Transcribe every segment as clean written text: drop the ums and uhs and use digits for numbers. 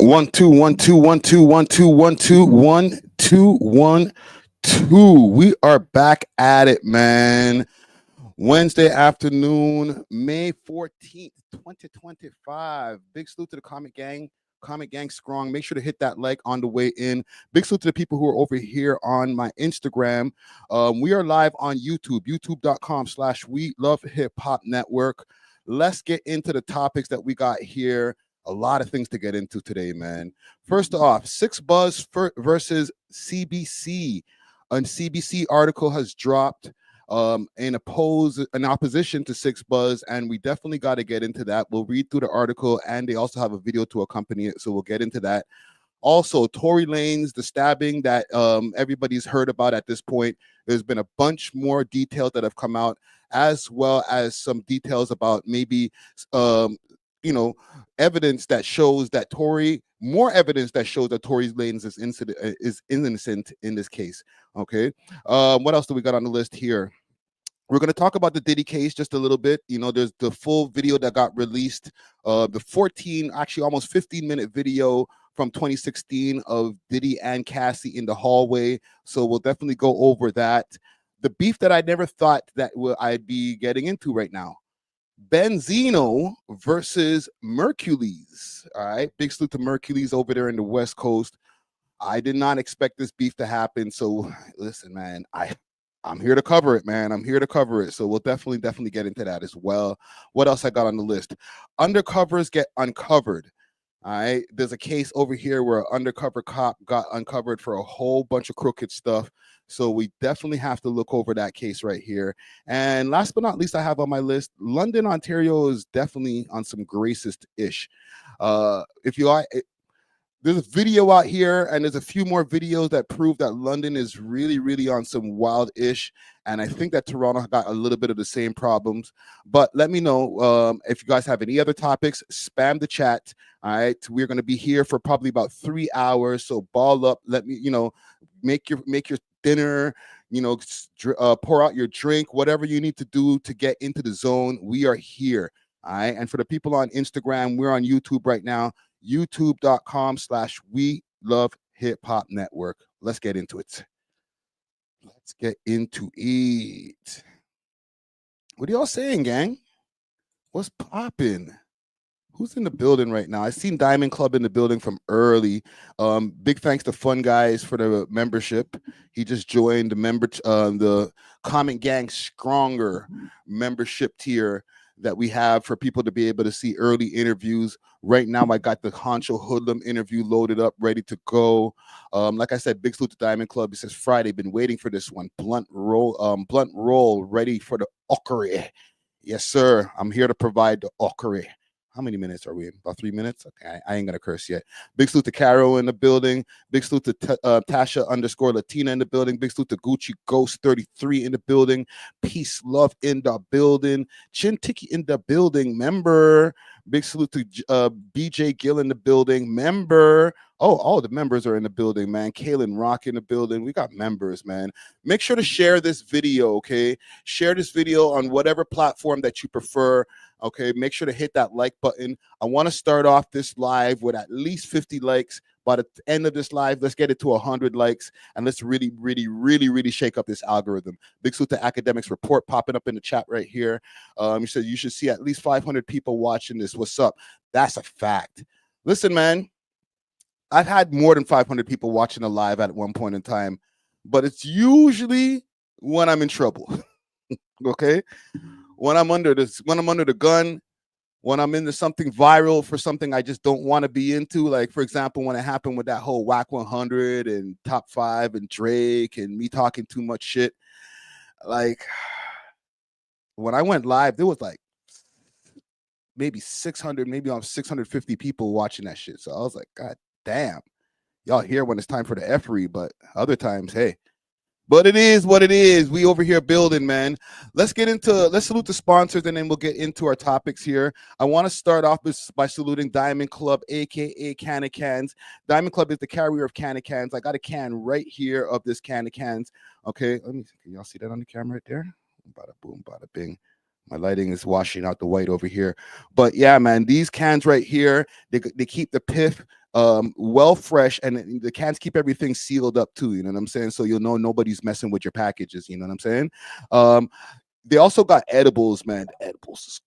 One two one two one two one two one two one two one two. We are back at it, man. Wednesday afternoon, May 14th, 2025. Big salute to the Comic Gang Strong. Make sure to hit that like on the way in. Big salute to the people who are over here on my Instagram. We are live on YouTube, youtube.com/We Love Hip Hop Network. Let's get into the topics that we got here. A lot of things to get into today, man. First off, Six Buzz versus CBC. A CBC article has dropped in opposition to Six Buzz, and we definitely got to get into that. We'll read through the article, and they also have a video to accompany it, so we'll get into that. Also, Tory Lanez, the stabbing that everybody's heard about at this point. There's been a bunch more details that have come out, as well as some details about maybe evidence that shows that Tory Lanez is innocent in this case. Okay. What else do we got on the list here? We're going to talk about the Diddy case just a little bit. There's the full video that got released, almost 15-minute video from 2016 of Diddy and Cassie in the hallway. So we'll definitely go over that. The beef that I never thought that I'd be getting into right now. Benzino versus Merkules. All right. Big salute to Merkules over there in the West Coast. I did not expect this beef to happen. So listen, man, I'm here to cover it, man. I'm here to cover it. So we'll definitely get into that as well. What else I got on the list? Undercovers get uncovered. All right. There's a case over here where an undercover cop got uncovered for a whole bunch of crooked stuff. So we definitely have to look over that case right here. And last but not least, I have on my list, London, Ontario is definitely on some racist-ish. There's a video out here, and there's a few more videos that prove that London is really, really on some wild-ish. And I think that Toronto got a little bit of the same problems. But let me know if you guys have any other topics. Spam the chat. All right. We're going to be here for probably about 3 hours. So ball up. Let me, make your dinner, pour out your drink, whatever you need to do to get into the zone. We are here. All right. And for the people on Instagram, we're on YouTube right now. youtube.com/We Love Hip Hop Network. Let's get into it. What are y'all saying, gang? What's popping? Who's in the building right now? I seen Diamond Club in the building from early. Big thanks to Fun Guys for the membership. He just joined the Comic Gang Stronger membership tier that we have for people to be able to see early interviews. Right now, I got the Honcho Hoodlum interview loaded up, ready to go. Like I said, big salute to Diamond Club. It says Friday, been waiting for this one. Blunt roll, ready for the okari. Yes, sir. I'm here to provide the okari. How many minutes are we in? About 3 minutes? Okay, I ain't gonna curse yet. Big salute to Caro in the building. Big salute to Tasha_Latina in the building. Big salute to Gucci Ghost 33 in the building. Peace, love in the building. Chin Tiki in the building. Member. Big salute to BJ Gill in the building. Member. Oh, all the members are in the building, man. Kaylin Rock in the building. We got members, man. Make sure to share this video, okay? Share this video on whatever platform that you prefer, okay? Make sure to hit that like button. I want to start off this live with at least 50 likes. By the end of this live, let's get it to 100 likes, and let's really, really, really, really shake up this algorithm. Big salute to Academics Report popping up in the chat right here. You said you should see at least 500 people watching this. What's up? That's a fact. Listen, man. I've had more than 500 people watching a live at one point in time, but it's usually when I'm in trouble. Okay, when I'm under the gun, when I'm into something viral for something I just don't want to be into. Like, for example, when it happened with that whole Whack 100 and Top 5 and Drake and me talking too much shit. Like, when I went live, there was like maybe 600, maybe 650 people watching that shit. So I was like, God damn, y'all here when it's time for the effery, but other times, hey. But it is what it is. We over here building, man. Let's salute the sponsors, and then we'll get into our topics here. I want to start off by saluting Diamond Club, aka Can of Cans. Diamond Club is the carrier of Can of Cans. I got a can right here of this Can of Cans. Okay, let me see. Can y'all see that on the camera right there? Bada boom, bada bing. My lighting is washing out the white over here. But yeah, man, these cans right here, they keep the piff well fresh, and the cans keep everything sealed up too. You know what I'm saying? So you'll know nobody's messing with your packages. You know what I'm saying? Um, they also got edibles, man. Edibles is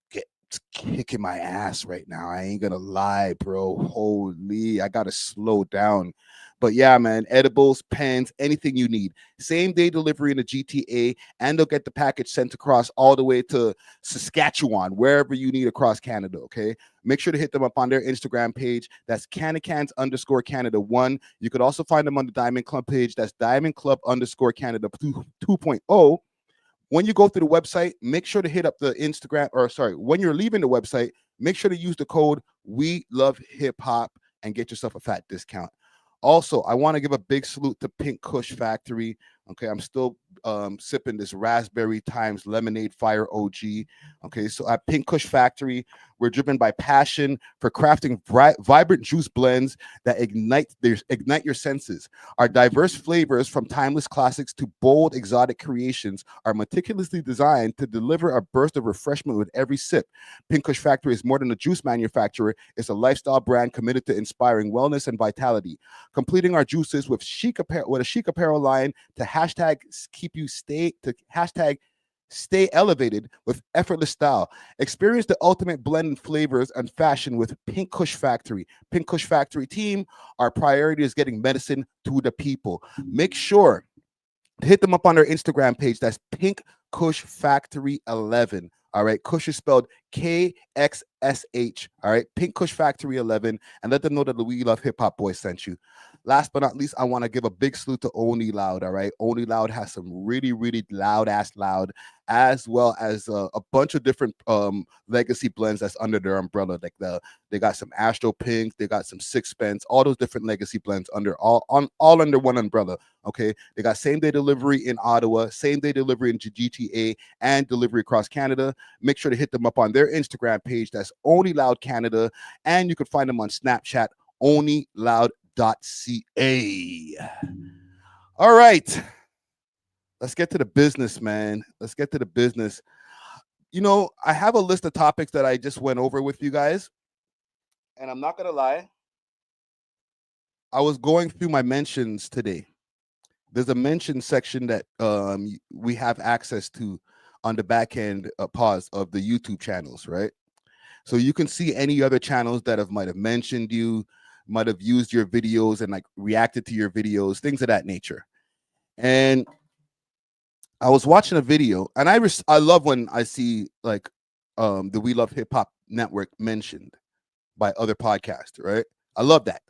it's kicking my ass right now. I ain't gonna lie, bro. Holy, I gotta slow down. But yeah, man, edibles, pens, anything you need. Same day delivery in the GTA, and they'll get the package sent across all the way to Saskatchewan, wherever you need across Canada. Okay. Make sure to hit them up on their Instagram page. That's Canada_Canada1. You could also find them on the Diamond Club page. That's Diamond Club _Canada 2.0. When you go through the website, make sure to hit up the Instagram, or sorry, when you're leaving the website, make sure to use the code We Love Hip Hop and get yourself a fat discount. Also, I want to give a big salute to Pink Kush Factory. Okay, I'm still sipping this raspberry times lemonade fire OG. Okay, so at Pink Kush Factory, we're driven by passion for crafting vibrant juice blends that ignite your senses. Our diverse flavors, from timeless classics to bold exotic creations, are meticulously designed to deliver a burst of refreshment with every sip. Pink Kush Factory is more than a juice manufacturer; it's a lifestyle brand committed to inspiring wellness and vitality. Completing our juices with a chic apparel line to hashtag stay elevated with effortless style. Experience the ultimate blend in flavors and fashion with Pink Kush Factory. Pink Kush Factory team, our priority is getting medicine to the people. Make sure to hit them up on their Instagram page. That's Pink Kush Factory 11. All right. Kush is spelled KXSH. All right. Pink Kush Factory 11. And let them know that the We Love Hip Hop boys sent you. Last but not least, I want to give a big salute to Only Loud. All right. Only Loud has some really, really loud, as well as a bunch of different legacy blends that's under their umbrella. Like they got some Astro Pink, they got some Sixpence, all those different legacy blends all under one umbrella. Okay. They got same day delivery in Ottawa, same day delivery in GTA, and delivery across Canada. Make sure to hit them up on their Instagram page. That's Only Loud Canada. And you can find them on Snapchat, onlyloud.ca. All right. Let's get to the business, man. Let's get to the business. You know, I have a list of topics that I just went over with you guys. And I'm not going to lie. I was going through my mentions today. There's a mention section that we have access to on the back end pause of the YouTube channels, right? So you can see any other channels that might have mentioned you, might have used your videos and like reacted to your videos, things of that nature. And I was watching a video, and I love when I see like the We Love Hip Hop Network mentioned by other podcasts, right? I love that.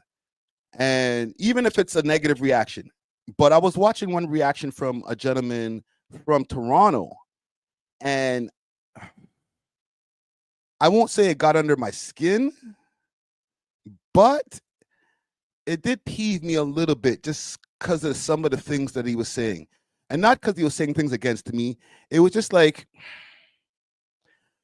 And even if it's a negative reaction, but I was watching one reaction from a gentleman from Toronto, and I won't say it got under my skin, but it did peeve me a little bit just because of some of the things that he was saying. And not because he was saying things against me. It was just like,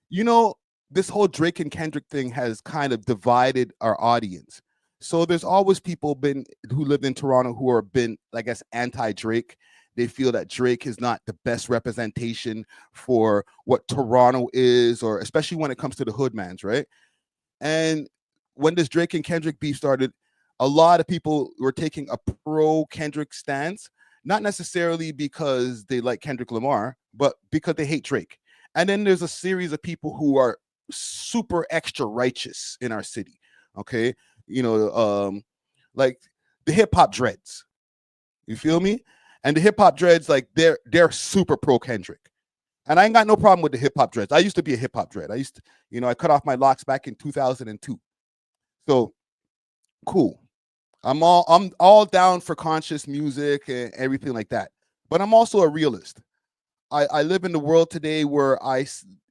you know, this whole Drake and Kendrick thing has kind of divided our audience. So there's always people who lived in Toronto who are been, I guess, anti-Drake. They feel that Drake is not the best representation for what Toronto is, or especially when it comes to the hoodmans, right? And when this Drake and Kendrick beef started, a lot of people were taking a pro Kendrick stance, not necessarily because they like Kendrick Lamar, but because they hate Drake. And then there's a series of people who are super extra righteous in our city. Okay. You know, like the hip hop dreads. You feel me? And the hip hop dreads, like they're super pro Kendrick. And I ain't got no problem with the hip hop dreads. I used to be a hip hop dread. I cut off my locks back in 2002. So cool. I'm all down for conscious music and everything like that. But I'm also a realist. I live in the world today where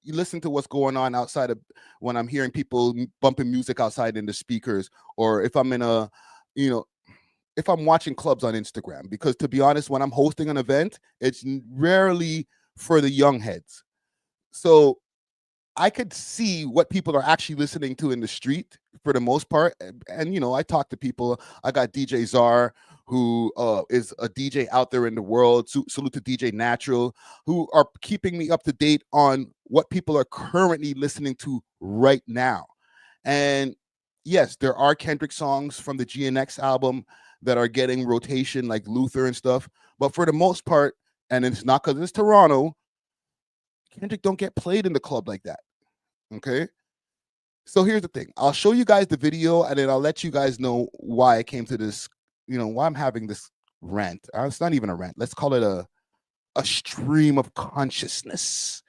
you listen to what's going on outside of when I'm hearing people bumping music outside in the speakers, or if I'm if I'm watching clubs on Instagram, because to be honest, when I'm hosting an event, it's rarely for the young heads. So I could see what people are actually listening to in the street for the most part. And I talk to people. I got DJ Czar, who is a DJ out there in the world. Salute to DJ Natural, who are keeping me up to date on what people are currently listening to right now. And yes, there are Kendrick songs from the GNX album that are getting rotation, like Luther and stuff. But for the most part, and it's not because it's Toronto, Kendrick don't get played in the club like that. Okay. So here's the thing. I'll show you guys the video and then I'll let you guys know why I came to this, why I'm having this rant. It's not even a rant. Let's call it a stream of consciousness.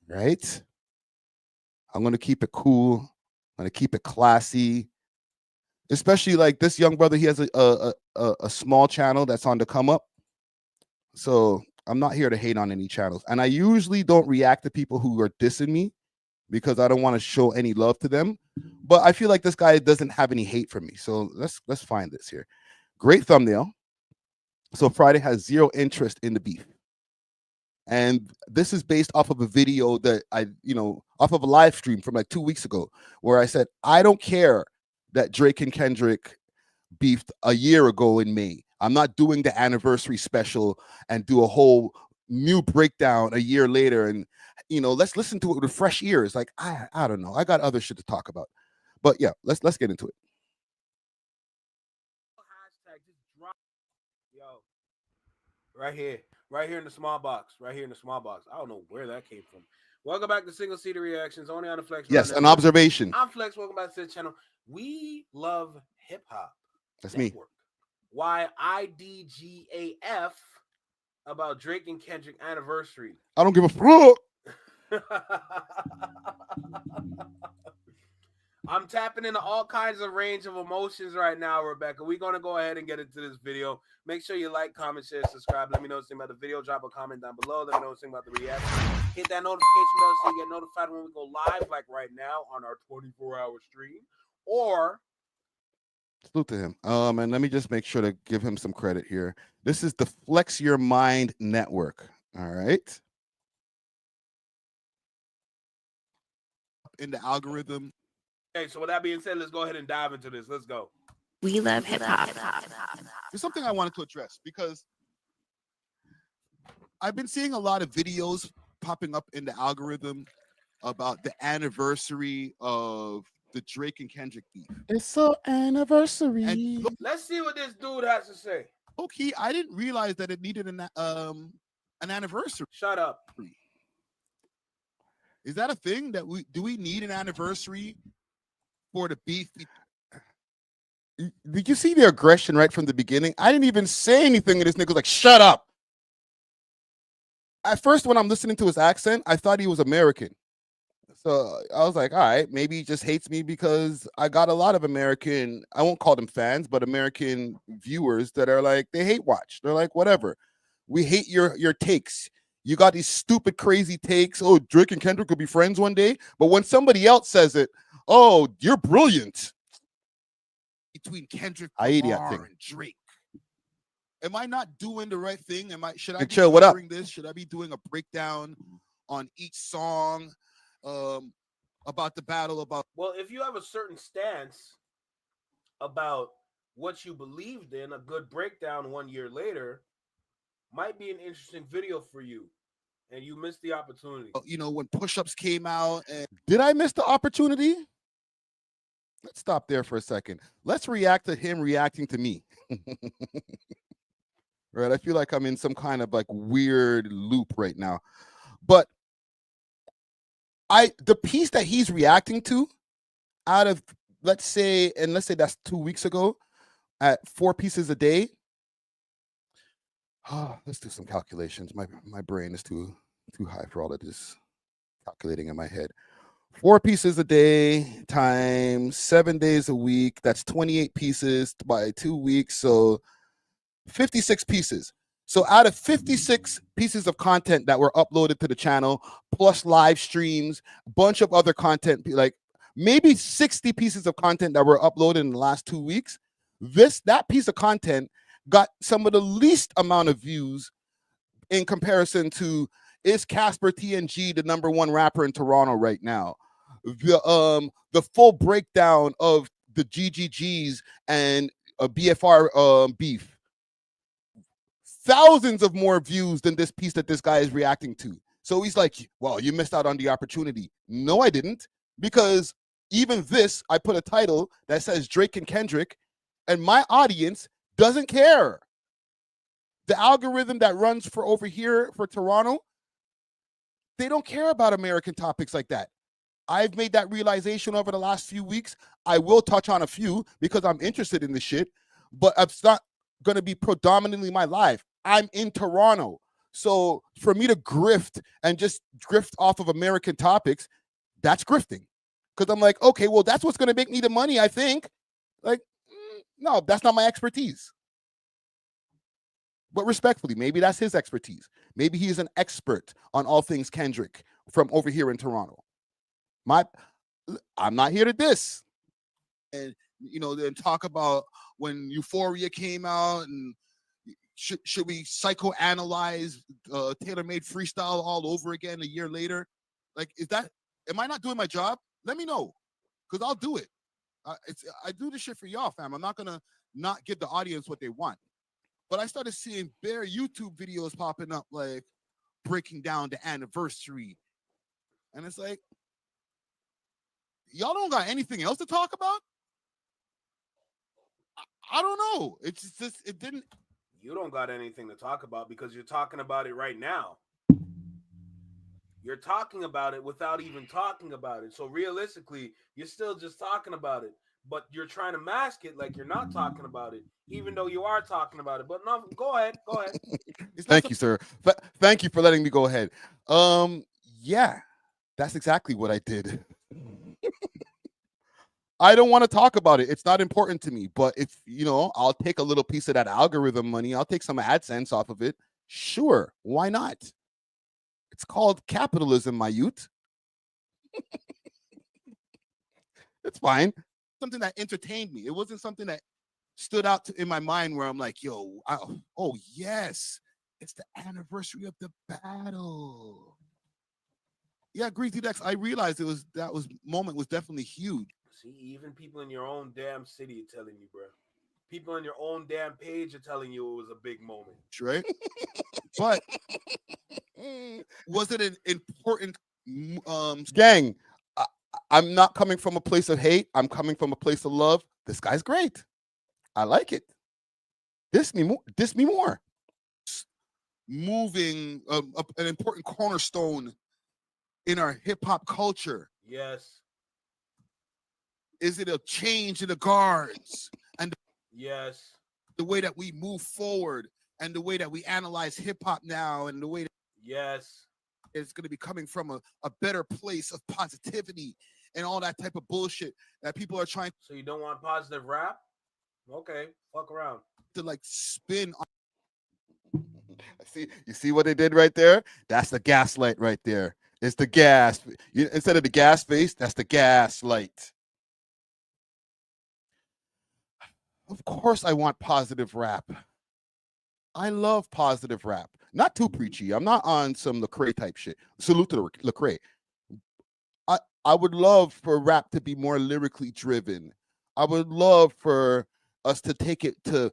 Right? I'm going to keep it cool. I'm going to keep it classy. Especially like this young brother, he has a small channel that's on the come up. So I'm not here to hate on any channels. And I usually don't react to people who are dissing me because I don't want to show any love to them. But I feel like this guy doesn't have any hate for me. So let's find this here. Great thumbnail. So Friday has zero interest in the beef. And this is based off of a video that off of a live stream from like 2 weeks ago, where I said, I don't care that Drake and Kendrick beefed a year ago in May. I'm not doing the anniversary special and do a whole new breakdown a year later. And, let's listen to it with fresh ears. Like, I don't know. I got other shit to talk about. But yeah, let's get into it. Yo, right here in the small box, I don't know where that came from. Welcome back to Single City Reactions, only on the Flex. Yes, an observation. I'm Flex. Welcome back to the channel. We love hip hop. That's Network. Me. Why IDGAF about Drake and Kendrick anniversary? I don't give a fuck. I'm tapping into all kinds of range of emotions right now, Rebecca. We're going to go ahead and get into this video. Make sure you like, comment, share, subscribe. Let me know what's about the video. Drop a comment down below. Let me know what's about the reaction. Hit that notification bell so you get notified when we go live, like right now on our 24-hour stream. Or salute to him. And let me just make sure to give him some credit here. This is the Flex Your Mind Network. All right. In the algorithm. Okay, so with that being said, let's go ahead and dive into this. Let's go. We love hip hop. There's something I wanted to address because I've been seeing a lot of videos popping up in the algorithm about the anniversary of the Drake and Kendrick beef. It's so anniversary. And let's see what this dude has to say. Okay, I didn't realize that it needed an anniversary. Shut up. Is that a thing that we need an anniversary for the beef? Did you see the aggression right from the beginning? I didn't even say anything, and this nigga was like, "Shut up." At first, when I'm listening to his accent, I thought he was American. So I was like, all right, maybe he just hates me because I got a lot of American, I won't call them fans, but American viewers that are like, they hate watch. They're like, whatever. We hate your takes. You got these stupid, crazy takes. Oh, Drake and Kendrick could be friends one day. But when somebody else says it, oh, you're brilliant. Between Kendrick Lamar and Drake. Am I not doing the right thing? Should I be covering this? Should I be doing a breakdown on each song? About the battle, well, if you have a certain stance about what you believed in, a good breakdown 1 year later might be an interesting video for you, and you missed the opportunity. When push-ups came out, and did I miss the opportunity? Let's stop there for a second. Let's react to him reacting to me. Right, I feel like I'm in some kind of like weird loop right now, but the piece that he's reacting to out of, let's say that's 2 weeks ago at 4 pieces a day. Let's do some calculations. My brain is too high for all of this calculating in my head. 4 pieces a day times 7 days a week. That's 28 pieces by 2 weeks. So 56 pieces. So out of 56 pieces of content that were uploaded to the channel, plus live streams, a bunch of other content, like maybe 60 pieces of content that were uploaded in the last 2 weeks, that piece of content got some of the least amount of views in comparison to, is Casper TNG the #1 rapper in Toronto right now? The full breakdown of the GGGs and BFR beef. Thousands of more views than this piece that this guy is reacting to. So he's like, well, you missed out on the opportunity. No, I didn't, because Even this, I put a title that says Drake and Kendrick, and my audience doesn't care. The algorithm that runs for over here for Toronto, they don't care about American topics like that. I've made that realization over the last few weeks. I will touch on a few because I'm interested in this shit, but it's not going to be predominantly my life. I'm in Toronto. So for me to grift and just grift off of American topics, that's grifting. Because I'm like, okay, well, that's what's going to make me the money, I think. Like, no, that's not my expertise. But respectfully, maybe that's his expertise. Maybe he is an expert on all things Kendrick from over here in Toronto. I'm not here to diss. And, then talk about when Euphoria came out and should we psychoanalyze tailor-made freestyle all over again a year later? Like, am I not doing my job? Let me know, because I'll do it. I do this shit for y'all, fam. I'm not going to not give the audience what they want. But I started seeing bare YouTube videos popping up, like breaking down the anniversary. And it's like, y'all don't got anything else to talk about? I don't know. It's just, it didn't. You don't got anything to talk about because you're talking about it right now. You're talking about it without even talking about it. So realistically, you're still just talking about it, but you're trying to mask it like you're not talking about it, even though you are talking about it. But no, go ahead. Thank you, sir. Thank you for letting me go ahead. Yeah, that's exactly what I did. I don't want to talk about it. It's not important to me. But if, I'll take a little piece of that algorithm money. I'll take some AdSense off of it. Sure. Why not? It's called capitalism, my youth. It's fine. Something that entertained me. It wasn't something that stood out in my mind where I'm like, yo, oh, yes, it's the anniversary of the battle. Yeah, Greasy Dex, I realized that moment was definitely huge. See, even people in your own damn city are telling you, bro. People on your own damn page are telling you it was a big moment. Right? But was it an important gang? I'm not coming from a place of hate. I'm coming from a place of love. This guy's great. I like it. Diss me more. Moving an important cornerstone in our hip-hop culture. Yes. Is it a change in the guards? And yes, the way that we move forward and the way that we analyze hip-hop now and the way that yes, it's going to be coming from a better place of positivity and all that type of bullshit that people are trying. So you don't want positive rap? Okay, fuck around. To like spin on. You see what they did right there? That's the gaslight right there. It's the gas. Instead of the gas face, that's the gaslight. Of course I want positive rap. I love positive rap. Not too preachy. I'm not on some Lecrae type shit. Salute to Lecrae. I would love for rap to be more lyrically driven. I would love for us to take it to,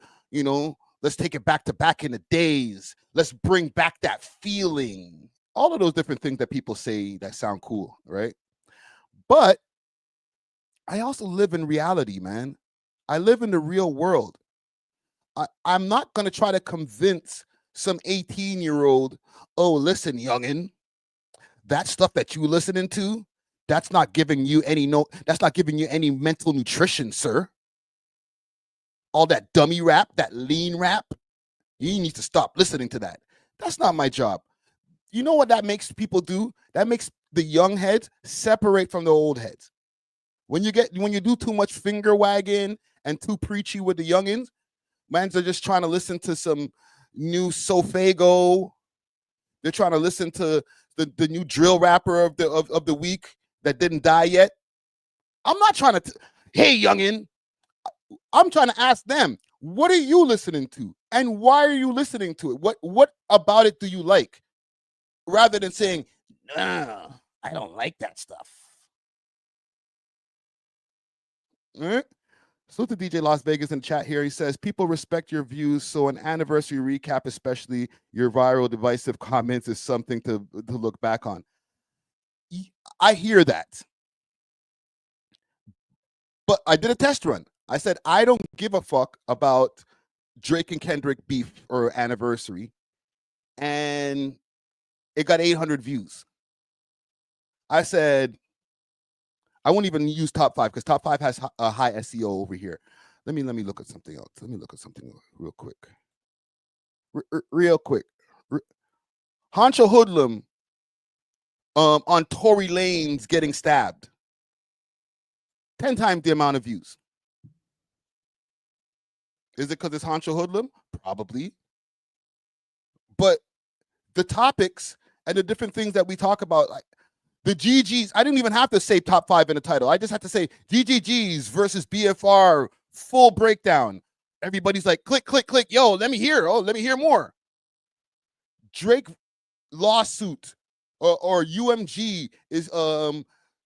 let's take it back in the days. Let's bring back that feeling. All of those different things that people say that sound cool, right? But I also live in reality, man. I live in the real world. I'm not going to try to convince some 18-year-old, oh, listen, youngin', that stuff that you listening to, that's not giving you any mental nutrition, sir. All that dummy rap, that lean rap, you need to stop listening to that. That's not my job. You know what that makes people do? That makes the young heads separate from the old heads. When you do too much finger wagging and too preachy with the youngins, mans are just trying to listen to some new Sofago. They're trying to listen to the new drill rapper of the week that didn't die yet. I'm not trying to, hey, youngin. I'm trying to ask them, what are you listening to? And why are you listening to it? What about it do you like? Rather than saying, nah, I don't like that stuff. All right. So to DJ Las Vegas in the chat here, he says, people respect your views, so an anniversary recap, especially your viral divisive comments, is something to look back on. I hear that. But I did a test run. I said, I don't give a fuck about Drake and Kendrick beef or anniversary. And it got 800 views. I said, I won't even use top 5 because top 5 has a high SEO over here. Let me look at something else. Let me look at something real quick. Real quick. Honcho Hoodlum on Tory Lanez getting stabbed. 10 times the amount of views. Is it because it's Honcho Hoodlum? Probably. But the topics and the different things that we talk about, like the GGs, I didn't even have to say top 5 in the title. I just had to say GGGs versus BFR, full breakdown. Everybody's like, click, click, click. Yo, let me hear. Oh, let me hear more. Drake lawsuit or UMG is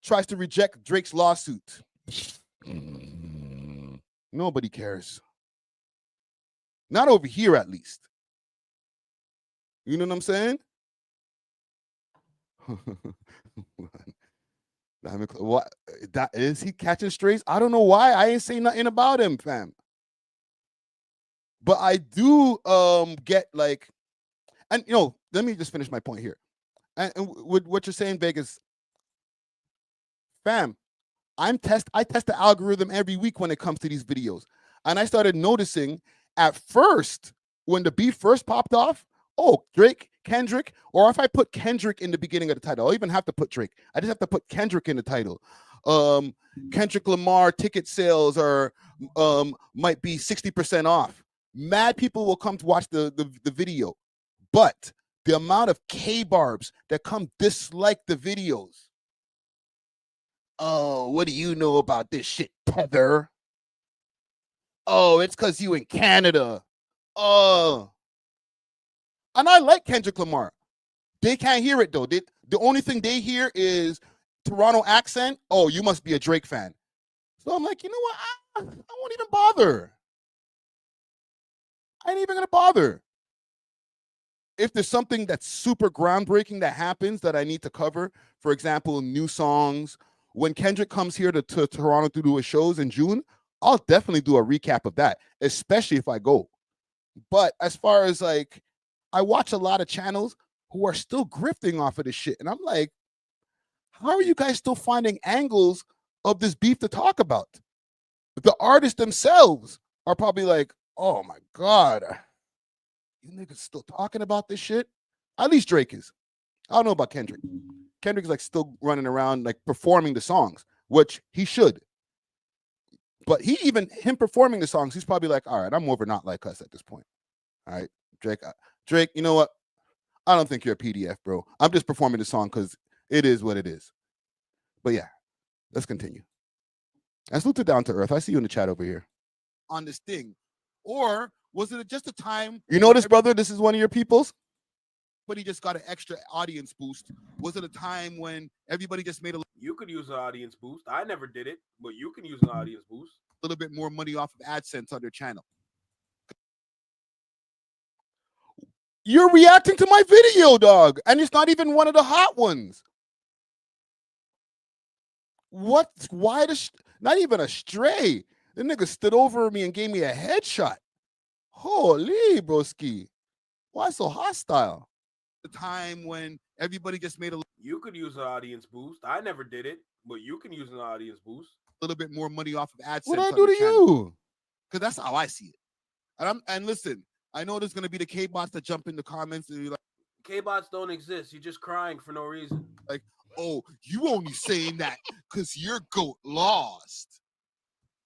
tries to reject Drake's lawsuit. Nobody cares. Not over here, at least. You know what I'm saying? What that is he catching strays? I don't know why. I ain't saying nothing about him, fam. But I do get like, and you know, let me just finish my point here. And with what you're saying, Vegas, fam, I test the algorithm every week when it comes to these videos. And I started noticing at first when the beef first popped off, oh, Drake, Kendrick, or if I put Kendrick in the beginning of the title, I'll even have to put Drake. I just have to put Kendrick in the title. Kendrick Lamar ticket sales are might be 60% off. Mad people will come to watch the video. But the amount of K-barbs that come dislike the videos. Oh, what do you know about this shit, Tether? Oh, it's because you in Canada. Oh. And I like Kendrick Lamar. They can't hear it, though. The only thing they hear is Toronto accent. Oh, you must be a Drake fan. So I'm like, you know what? I won't even bother. I ain't even going to bother. If there's something that's super groundbreaking that happens that I need to cover, for example, new songs, when Kendrick comes here to Toronto to do his shows in June, I'll definitely do a recap of that, especially if I go. But as far as like, I watch a lot of channels who are still grifting off of this shit. And I'm like, how are you guys still finding angles of this beef to talk about? The artists themselves are probably like, oh my God, you niggas still talking about this shit? At least Drake is. I don't know about Kendrick. Kendrick's like still running around like performing the songs, which he should. But him performing the songs, he's probably like, all right, I'm over Not Like Us at this point. All right, Drake, you know what? I don't think you're a PDF, bro. I'm just performing the song because it is what it is. But yeah, let's continue. And salute to Down to Earth. I see you in the chat over here. On this thing. Or was it just a time? You notice, brother, this is one of your peoples? But he just got an extra audience boost. Was it a time when everybody just made a You could use an audience boost. I never did it, but you can use an audience boost. little bit more money off of AdSense on their channel? You're reacting to my video, dog, and it's not even one of the hot ones. What? Why not even a stray? The nigga stood over me and gave me a headshot. Holy broski. Why so hostile? The time when everybody just made a You could use an audience boost. I never did it, but you can use an audience boost. little bit more money off of AdSense. What do I do to you? Because that's how I see it. And listen, I know there's gonna be the K-bots that jump in the comments and be like, K-bots don't exist. You're just crying for no reason. Like, oh, you only saying that because your GOAT lost.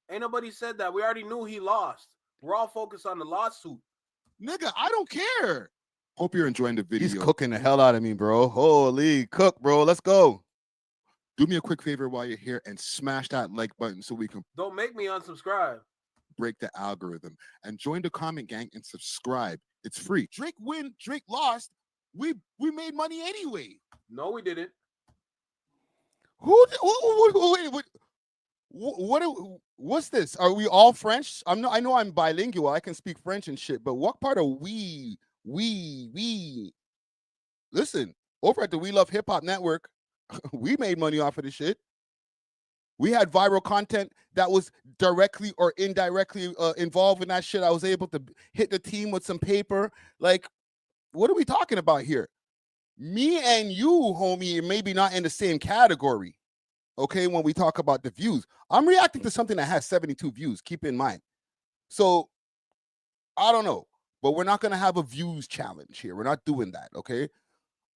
Ain't nobody said that. We already knew he lost. We're all focused on the lawsuit. Nigga, I don't care. Hope you're enjoying the video. He's cooking the hell out of me, bro. Holy cook, bro. Let's go. Do me a quick favor while you're here and smash that like button so we can Don't make me unsubscribe. Break the algorithm and join the comment gang and subscribe. It's free. Drake win, Drake lost. We made money anyway. No, we didn't. What's this? Are we all French? I know I'm bilingual. I can speak French and shit. But what part of we? Listen, over at the We Love Hip Hop Network, we made money off of this shit. We had viral content that was directly or indirectly involved in that shit. I was able to hit the team with some paper. Like, what are we talking about here? Me and you, homie, maybe not in the same category. Okay, when we talk about the views, I'm reacting to something that has 72 views. Keep in mind. So I don't know, but we're not gonna have a views challenge here. We're not doing that. Okay,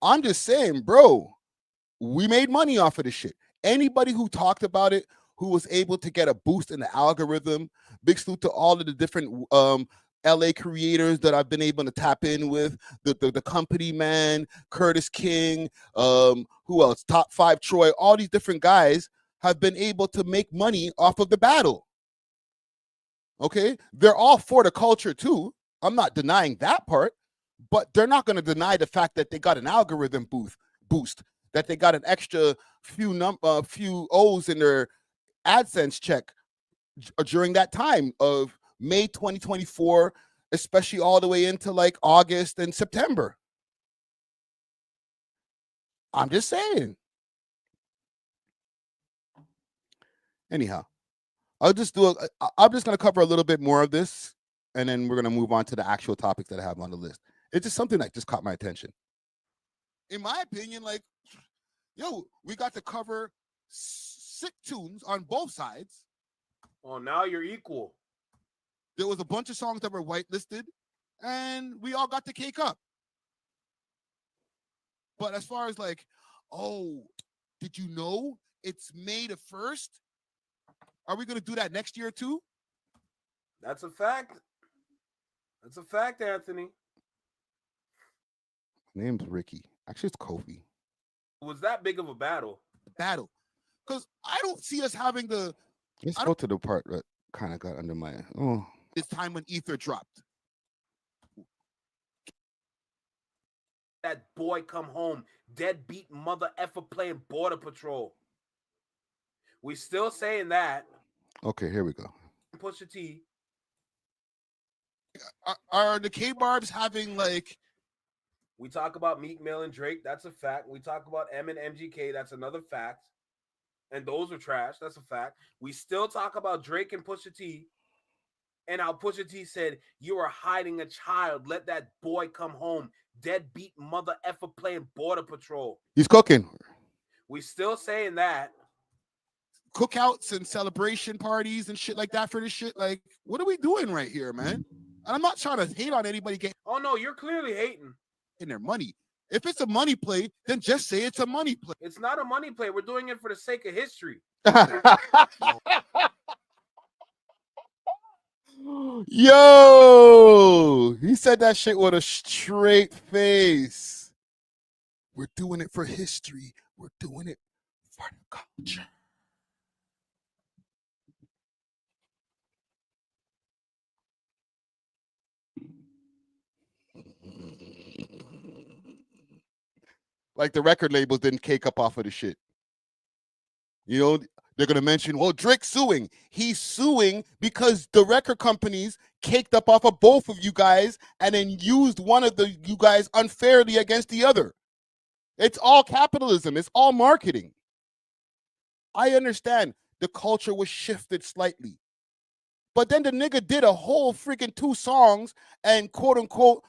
I'm just saying, bro, we made money off of this shit. Anybody who talked about it, who was able to get a boost in the algorithm, big salute to all of the different LA creators that I've been able to tap in with, the company man, Curtis King, who else? Top 5 Troy, all these different guys have been able to make money off of the battle. Okay, they're all for the culture too. I'm not denying that part, but they're not going to deny the fact that they got an algorithm boost, that they got an extra few O's in their AdSense check during that time of May 2024, especially all the way into like August and September. I'm just saying. Anyhow, I'm just going to cover a little bit more of this, and then we're going to move on to the actual topics that I have on the list. It's just something that just caught my attention. In my opinion, like, yo, we got to cover sick tunes on both sides. Oh, now you're equal. There was a bunch of songs that were whitelisted, and we all got the cake up. But as far as like, oh, did you know it's May the 1st? Are we going to do that next year too? That's a fact. That's a fact, Anthony. Name's Ricky. Actually, it's Kofi. Was that big of a battle? Because I don't see us having the... Let's go to the part that kind of got under my... Oh. This time when Ether dropped. That boy come home, deadbeat mother effer playing Border Patrol. We still saying that. Okay, here we go. Pusha T. Are the K-Barbs having like... We talk about Meek Mill and Drake. That's a fact. We talk about M and MGK. That's another fact. And those are trash. That's a fact. We still talk about Drake and Pusha T. And how Pusha T said, you are hiding a child. Let that boy come home. Deadbeat mother effer playing Border Patrol. He's cooking. We still saying that. Cookouts and celebration parties and shit like that for this shit. Like, what are we doing right here, man? And I'm not trying to hate on anybody getting... Oh, no, you're clearly hating. In their money. If it's a money play, then just say it's a money play. It's not a money play. We're doing it for the sake of history. Yo, he said that shit with a straight face. We're doing it for history. We're doing it for the culture. Like the record labels didn't cake up off of the shit. You know, they're going to mention, well, Drake's suing. He's suing because the record companies caked up off of both of you guys and then used one of you guys unfairly against the other. It's all capitalism. It's all marketing. I understand the culture was shifted slightly. But then the nigga did a whole freaking 2 songs and quote unquote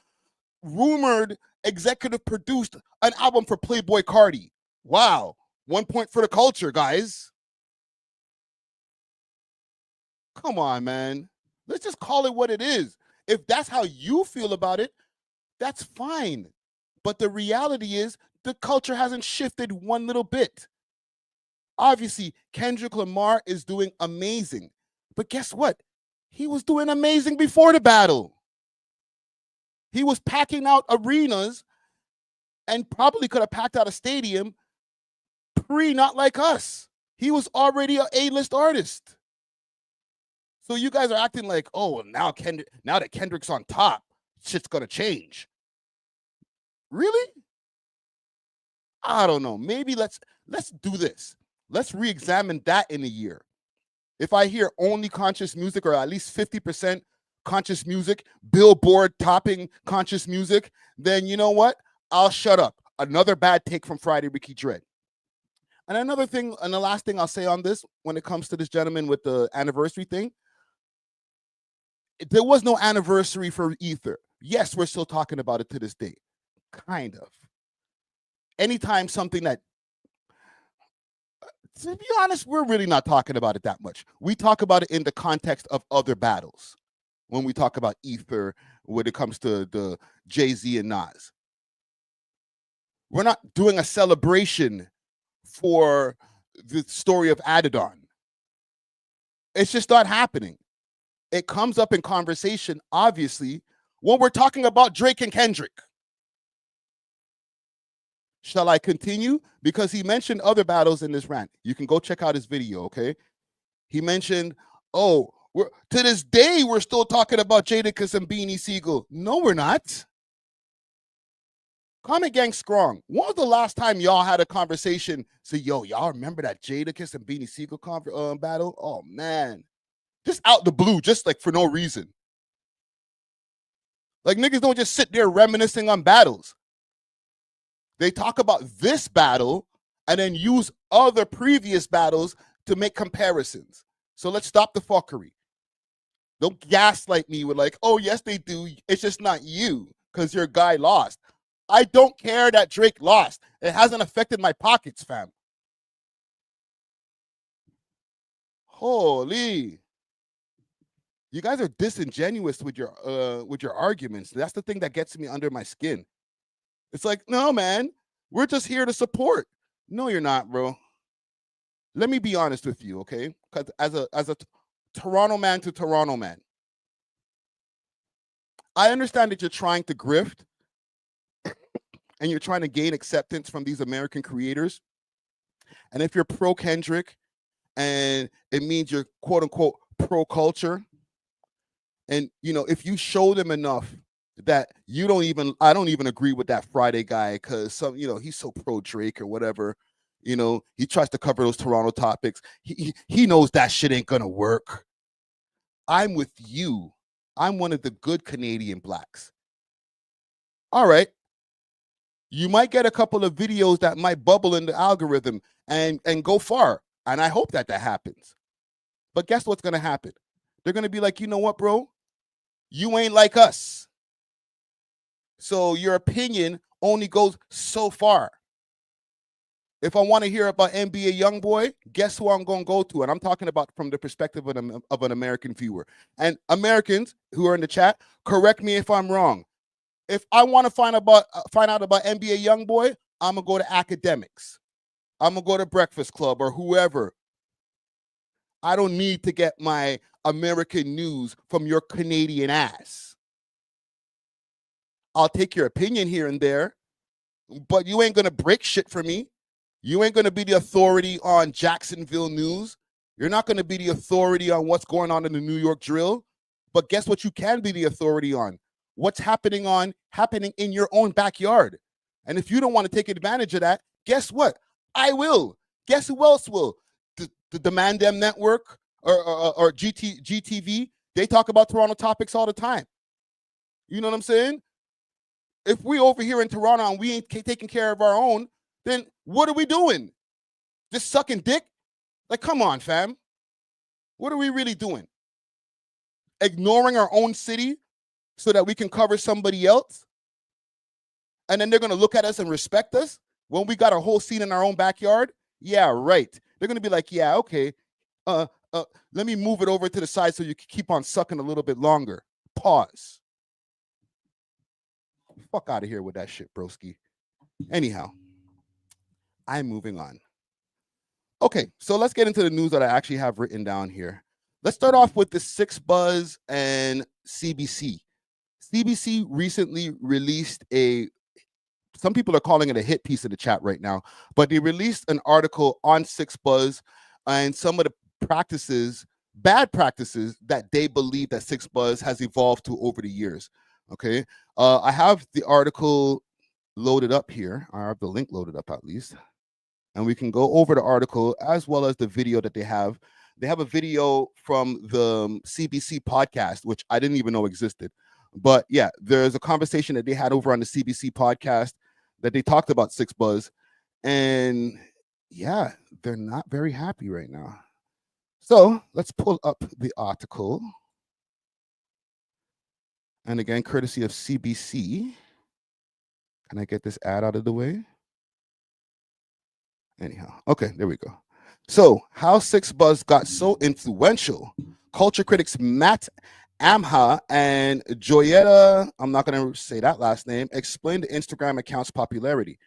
rumored executive produced an album for Playboy Cardi. Wow. 1 point for the culture, guys. Come on, man. Let's just call it what it is. If that's how you feel about it, that's fine. But the reality is the culture hasn't shifted one little bit. Obviously, Kendrick Lamar is doing amazing. But guess what? He was doing amazing before the battle. He was packing out arenas and probably could have packed out a stadium Not Like Us. He was already an A-list artist. So you guys are acting like, oh, now that Kendrick's on top, shit's gonna change. Really? I don't know. Maybe let's do this. Let's re-examine that in a year. If I hear only conscious music or at least 50% conscious music, Billboard topping conscious music, then you know what? I'll shut up. Another bad take from Friday Ricky Dread. And another thing, and the last thing I'll say on this, when it comes to this gentleman with the anniversary thing, there was no anniversary for Ether. Yes, we're still talking about it to this day. Kind of. Anytime something that, to be honest, we're really not talking about it that much. We talk about it in the context of other battles. When we talk about Ether, when it comes to the Jay-Z and Nas. We're not doing a celebration for the story of Adidon. It's just not happening. It comes up in conversation, obviously, when we're talking about Drake and Kendrick. Shall I continue? Because he mentioned other battles in this rant. You can go check out his video, okay? He mentioned, to this day, we're still talking about Jadakiss and Beanie Siegel. No, we're not. Comment Gang Strong. When was the last time y'all had a conversation? Say, y'all remember that Jadakiss and Beanie Siegel battle? Oh, man. Just out the blue, just like for no reason. Like niggas don't just sit there reminiscing on battles. They talk about this battle and then use other previous battles to make comparisons. So let's stop the fuckery. Don't gaslight me with like, oh, yes, they do. It's just not you because your guy lost. I don't care that Drake lost. It hasn't affected my pockets, fam. Holy. You guys are disingenuous with your arguments. That's the thing that gets me under my skin. It's like, no, man, we're just here to support. No, you're not, bro. Let me be honest with you, okay? Because as a Toronto man to Toronto man, I understand that you're trying to grift and you're trying to gain acceptance from these American creators. And if you're pro Kendrick and it means you're quote unquote pro culture, and if you show them enough that I don't even agree with that Friday guy because he's so pro Drake or whatever, he tries to cover those Toronto topics. He knows that shit ain't gonna work. I'm with you. I'm one of the good Canadian blacks. All right. You might get a couple of videos that might bubble in the algorithm and go far. And I hope that happens. But guess what's going to happen? They're going to be like, you know what, bro? You ain't like us. So your opinion only goes so far. If I want to hear about NBA Youngboy, guess who I'm going to go to? And I'm talking about from the perspective of an American viewer. And Americans who are in the chat, correct me if I'm wrong. If I want to find out about NBA Youngboy, I'm going to go to Academics. I'm going to go to Breakfast Club or whoever. I don't need to get my American news from your Canadian ass. I'll take your opinion here and there, but you ain't going to break shit for me. You ain't going to be the authority on Jacksonville news. You're not going to be the authority on what's going on in the New York drill. But guess what you can be the authority on? What's happening in your own backyard. And if you don't want to take advantage of that, guess what? I will. Guess who else will? The Demand Them Network or GTV, they talk about Toronto topics all the time. You know what I'm saying? If we over here in Toronto and we ain't taking care of our own, then what are we doing? Just sucking dick? Like, come on, fam. What are we really doing? Ignoring our own city so that we can cover somebody else? And then they're going to look at us and respect us when we got a whole scene in our own backyard? Yeah, right. They're going to be like, yeah, okay. Let me move it over to the side so you can keep on sucking a little bit longer. Pause. Fuck out of here with that shit, broski. Anyhow, I'm moving on. Okay, so let's get into the news that I actually have written down here. Let's start off with the 6ixBuzz and CBC. CBC recently released some people are calling it a hit piece in the chat right now, but they released an article on 6ixBuzz and some of the bad practices that they believe that 6ixBuzz has evolved to over the years. Okay, I have the article loaded up here. I have the link loaded up at least, and we can go over the article as well as the video that they have. They have a video from the CBC podcast, which I didn't even know existed. But yeah, there's a conversation that they had over on the CBC podcast that they talked about 6ixBuzz. And yeah, they're not very happy right now. So let's pull up the article. And again, courtesy of CBC. Can I get this ad out of the way? Anyhow, okay, there we go. So, how Six Buzz got so influential. Culture critics Matt Amha and Joyetta, I'm not going to say that last name, explained the Instagram account's popularity.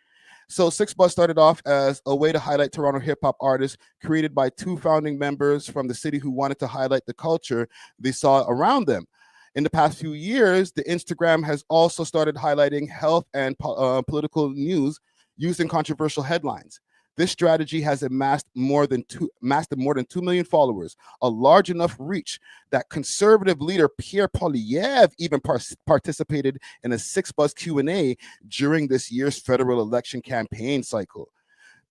So, Six Buzz started off as a way to highlight Toronto hip hop artists created by two founding members from the city who wanted to highlight the culture they saw around them. In the past few years, the Instagram has also started highlighting health and political news using controversial headlines. This strategy has amassed more than 2 million followers, a large enough reach that conservative leader Pierre Poilievre even participated in a Six Buzz Q&A during this year's federal election campaign cycle.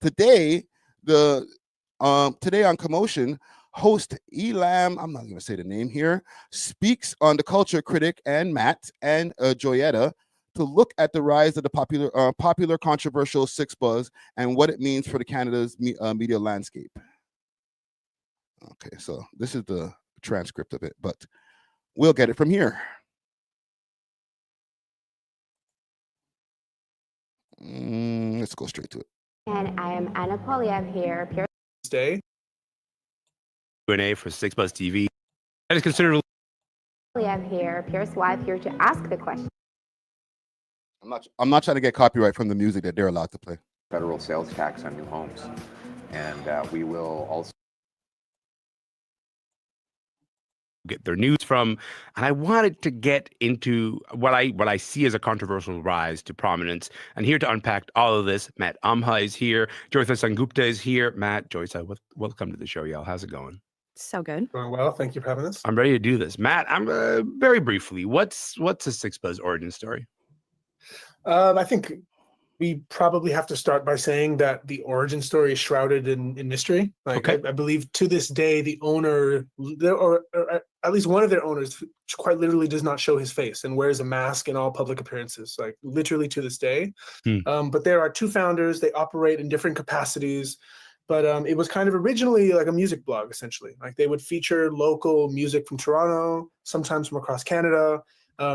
Today, today on Commotion, host Elam, I'm not going to say the name here, speaks on the culture critic and Matt and Joyetta to look at the rise of the popular controversial Six Buzz and what it means for the Canada's media landscape. Okay, so this is the transcript of it, but we'll get it from here. Let's go straight to it. And I am Anna Polyev here. Stay. Q&A for Six Buzz TV. That is considered. Polyev here, Pierce Wife here to ask the question. I'm not trying to get copyright from the music that they're allowed to play. Federal sales tax on new homes, and we will also get their news from, and I wanted to get into what I see as a controversial rise to prominence. And here to unpack all of this, Matt Amha is here, Joyce Sangupta is here. Matt, Joyce, welcome to the show, y'all. How's it going? So good. Going well. Thank you for having us. I'm ready to do this. Matt, I'm very briefly, what's a Six Buzz origin story? I think we probably have to start by saying that the origin story is shrouded in mystery. Like, okay. I believe to this day, the owner, or at least one of their owners, quite literally does not show his face and wears a mask in all public appearances, like literally to this day. But there are two founders. They operate in different capacities. But it was kind of originally like a music blog, essentially. Like they would feature local music from Toronto, sometimes from across Canada.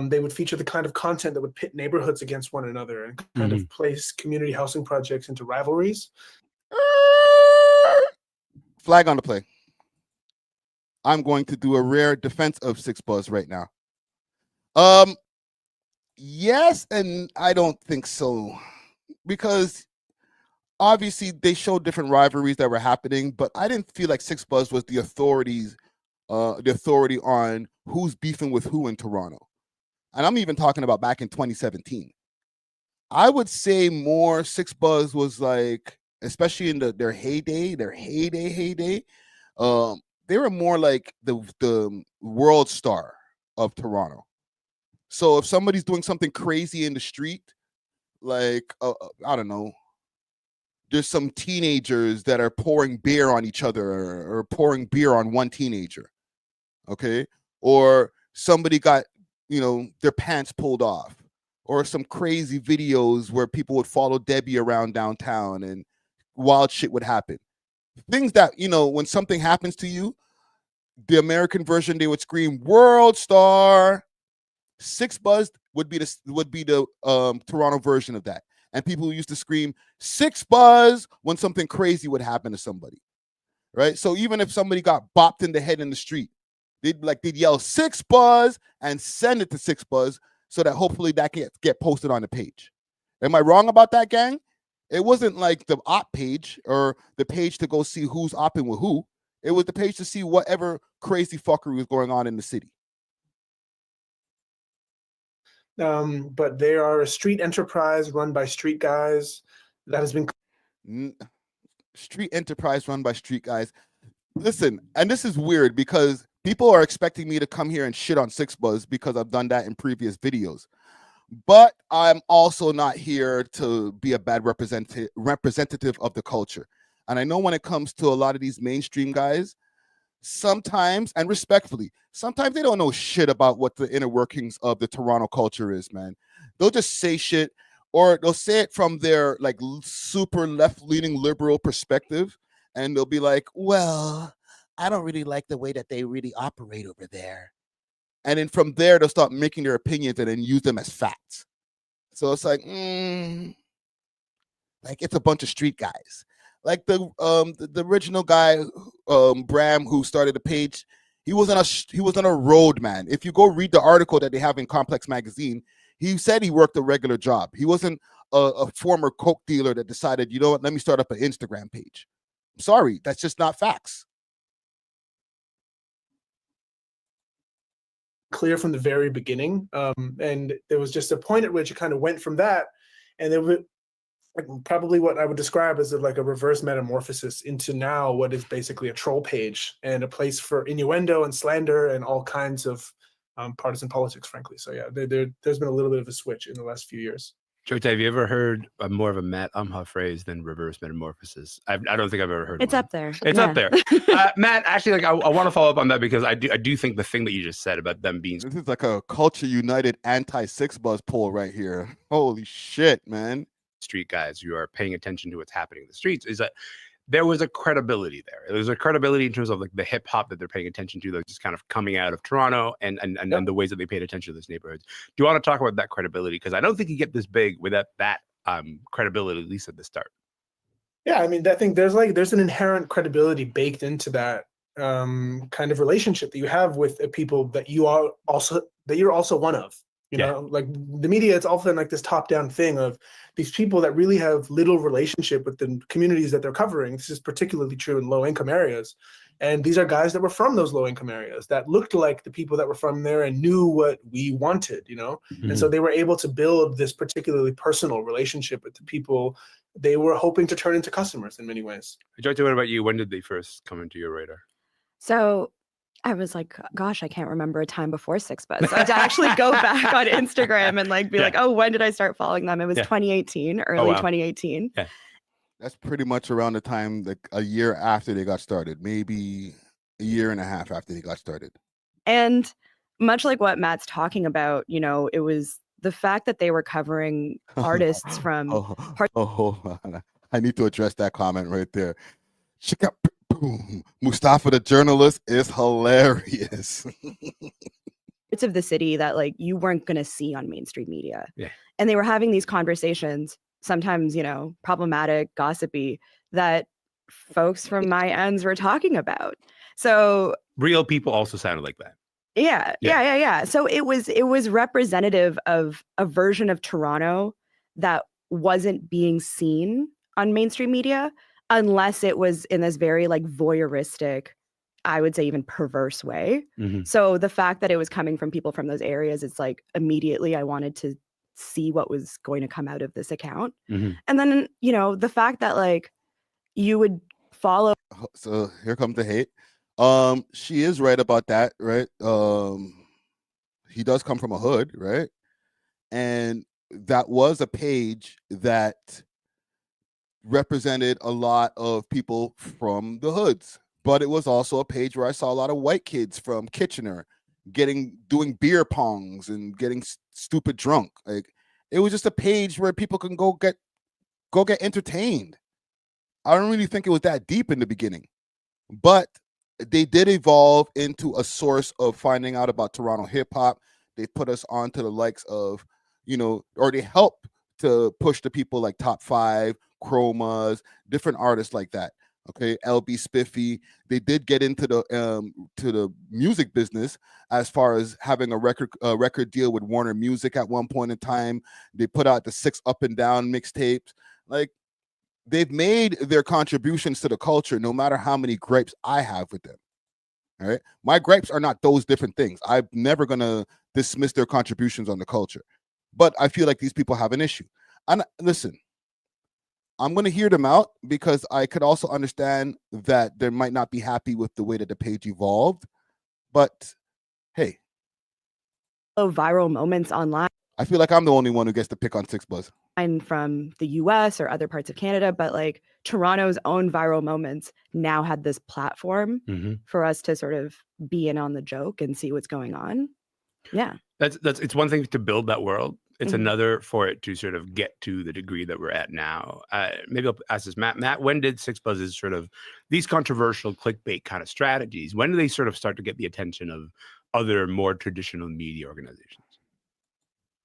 They would feature the kind of content that would pit neighborhoods against one another and kind of place community housing projects into rivalries. Flag on the play. I'm going to do a rare defense of Six Buzz right now. Yes, and I don't think so. Because obviously they showed different rivalries that were happening, but I didn't feel like Six Buzz was the authority on who's beefing with who in Toronto. And I'm even talking about back in 2017. I would say more Six Buzz was like, especially in their heyday, they were more like the world star of Toronto. So if somebody's doing something crazy in the street, like, I don't know, there's some teenagers that are pouring beer on each other or pouring beer on one teenager, okay? Or somebody got, their pants pulled off, or some crazy videos where people would follow Debbie around downtown and wild shit would happen. Things that, when something happens to you, the American version, they would scream world star. Six Buzz would be the Toronto version of that. And people used to scream Six Buzz when something crazy would happen to somebody, right? So even if somebody got bopped in the head in the street, they'd yell Six Buzz and send it to Six Buzz so that hopefully that can get posted on the page. Am I wrong about that, gang? It wasn't like the op page or the page to go see who's opping with who. It was the page to see whatever crazy fuckery was going on in the city. But they are a street enterprise run by street guys that has been street enterprise run by street guys. Listen, and this is weird because people are expecting me to come here and shit on Six Buzz because I've done that in previous videos. But I'm also not here to be a bad representative of the culture. And I know when it comes to a lot of these mainstream guys, sometimes, and respectfully, sometimes they don't know shit about what the inner workings of the Toronto culture is, man. They'll just say shit or they'll say it from their like super left-leaning liberal perspective, and they'll be like, well, I don't really like the way that they really operate over there. And then from there, they'll start making their opinions and then use them as facts. So it's like it's a bunch of street guys. Like the original guy, Bram, who started the page, he was on a road, man. If you go read the article that they have in Complex Magazine, he said he worked a regular job. He wasn't a former coke dealer that decided, you know what, let me start up an Instagram page. I'm sorry, that's just not facts. Clear from the very beginning, and there was just a point at which it kind of went from that, and there was probably what I would describe as like a reverse metamorphosis into now what is basically a troll page and a place for innuendo and slander and all kinds of partisan politics, frankly. So yeah, there's been a little bit of a switch in the last few years. George, have you ever heard more of a Matt Umha phrase than reverse metamorphosis? I don't think I've ever heard. It's one. up there. It's up there. Matt, actually, like I want to follow up on that because I do think the thing that you just said about them being This is like a Culture United anti-6 buzz poll right here. Holy shit, man. street guys who are paying attention to what's happening in the streets is that there was a credibility there. There was a credibility in terms of like the hip hop that they're paying attention to, like just kind of coming out of Toronto and the ways that they paid attention to those neighborhoods. Do you want to talk about that credibility? Because I don't think you get this big without that credibility, at least at the start. Yeah, I mean, I think there's an inherent credibility baked into that kind of relationship that you have with people that you're also one of. You know, like the media, it's often like this top-down thing of these people that really have little relationship with the communities that they're covering. This is particularly true in low-income areas. And these are guys that were from those low-income areas that looked like the people that were from there and knew what we wanted, you know? Mm-hmm. And so they were able to build this particularly personal relationship with the people they were hoping to turn into customers in many ways. Joyce, what about you? When did they first come into your radar? So I was like, gosh, I can't remember a time before 6 Buzz. So I had to actually go back on Instagram and like be like, oh, when did I start following them? It was 2018, early 2018. Yeah. That's pretty much around the time, like a year after they got started, maybe a year and a half after they got started. And much like what Matt's talking about, you know, it was the fact that they were covering artists from. Hold on. I need to address that comment right there. Boom. Mustafa the journalist is hilarious. Parts of the city that like you weren't going to see on mainstream media. Yeah. And they were having these conversations, sometimes, you know, problematic, gossipy, that folks from my ends were talking about. So real people also sounded like that. Yeah. So it was representative of a version of Toronto that wasn't being seen on mainstream media, unless it was in this very like voyeuristic, I would say even perverse way. Mm-hmm. So the fact that it was coming from people from those areas, it's like immediately I wanted to see what was going to come out of this account. Mm-hmm. And then, you know, the fact that like you would follow. So here comes the hate. She is right about that, right? He does come from a hood, right? And that was a page that represented a lot of people from the hoods, but it was also a page where I saw a lot of white kids from Kitchener doing beer pongs and getting stupid drunk. Like it was just a page where people can go get entertained. I don't really think it was that deep in the beginning, but they did evolve into a source of finding out about Toronto hip hop. They put us on to the likes of, you know, or they helped to push the people like Top 5, Chromas, different artists like that. Okay, LB Spiffy. They did get into the music business as far as having a record deal with Warner Music at one point in time. They put out the 6 Up and Down mixtapes. Like they've made their contributions to the culture, no matter how many gripes I have with them. All right, my gripes are not those different things. I'm never gonna dismiss their contributions on the culture, but I feel like these people have an issue. And listen, I'm going to hear them out because I could also understand that they might not be happy with the way that the page evolved. But hey, viral moments online. I feel like I'm the only one who gets to pick on 6 Buzz. And from the US or other parts of Canada, but like Toronto's own viral moments now had this platform for us to sort of be in on the joke and see what's going on. Yeah. It's one thing to build that world. It's Mhm. another for it to sort of get to the degree that we're at now. Maybe I'll ask this, Matt. Matt, when did Six Buzz's sort of these controversial clickbait kind of strategies, when do they sort of start to get the attention of other more traditional media organizations?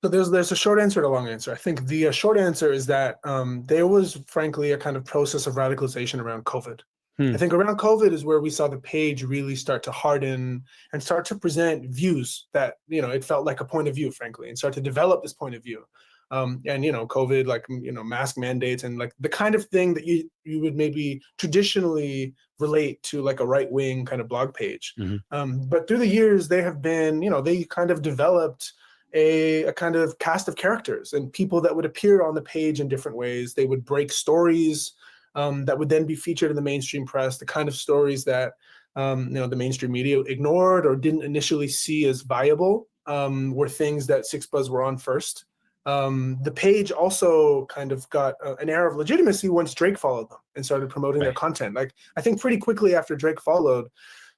So there's a short answer and a long answer. I think the short answer is that there was frankly a kind of process of radicalization around COVID. I think around COVID is where we saw the page really start to harden and start to present views that, you know, it felt like a point of view, frankly, and start to develop this point of view. And, you know, COVID, like, you know, mask mandates and like the kind of thing that you would maybe traditionally relate to like a right wing kind of blog page. But through the years, they have been, you know, they kind of developed a kind of cast of characters and people that would appear on the page in different ways. They would break stories that would then be featured in the mainstream press, the kind of stories that you know, the mainstream media ignored or didn't initially see as viable were things that Six Buzz were on first. The page also kind of got an air of legitimacy once Drake followed them and started promoting their content. Like, I think pretty quickly after Drake followed,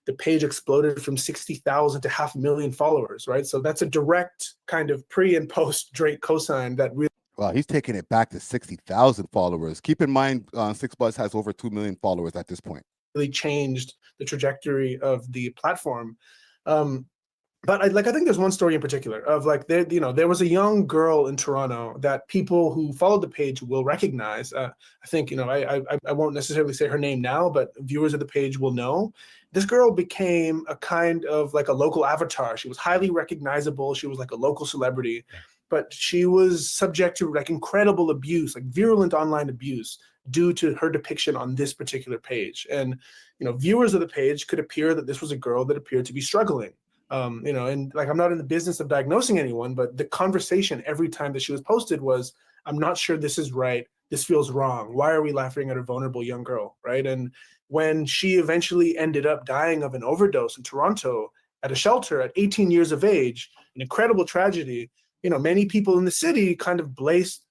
the page exploded from 60,000 to 500,000 followers, right? So that's a direct kind of pre and post Drake cosign that really. Wow, he's taking it back to 60,000 followers. Keep in mind, Six Buzz has over 2 million followers at this point. Really changed the trajectory of the platform. But I think there's one story in particular of like there, you know, there was a young girl in Toronto that people who followed the page will recognize. I think, you know, I won't necessarily say her name now, but viewers of the page will know. This girl became a kind of like a local avatar. She was highly recognizable. She was like a local celebrity, but she was subject to like incredible abuse, like virulent online abuse due to her depiction on this particular page. And, you know, viewers of the page could appear that this was a girl that appeared to be struggling. You know, and like, I'm not in the business of diagnosing anyone, but the conversation every time that she was posted was, I'm not sure this is right. This feels wrong. Why are we laughing at a vulnerable young girl, right? And when she eventually ended up dying of an overdose in Toronto at a shelter at 18 years of age, an incredible tragedy, you know, many people in the city kind of placed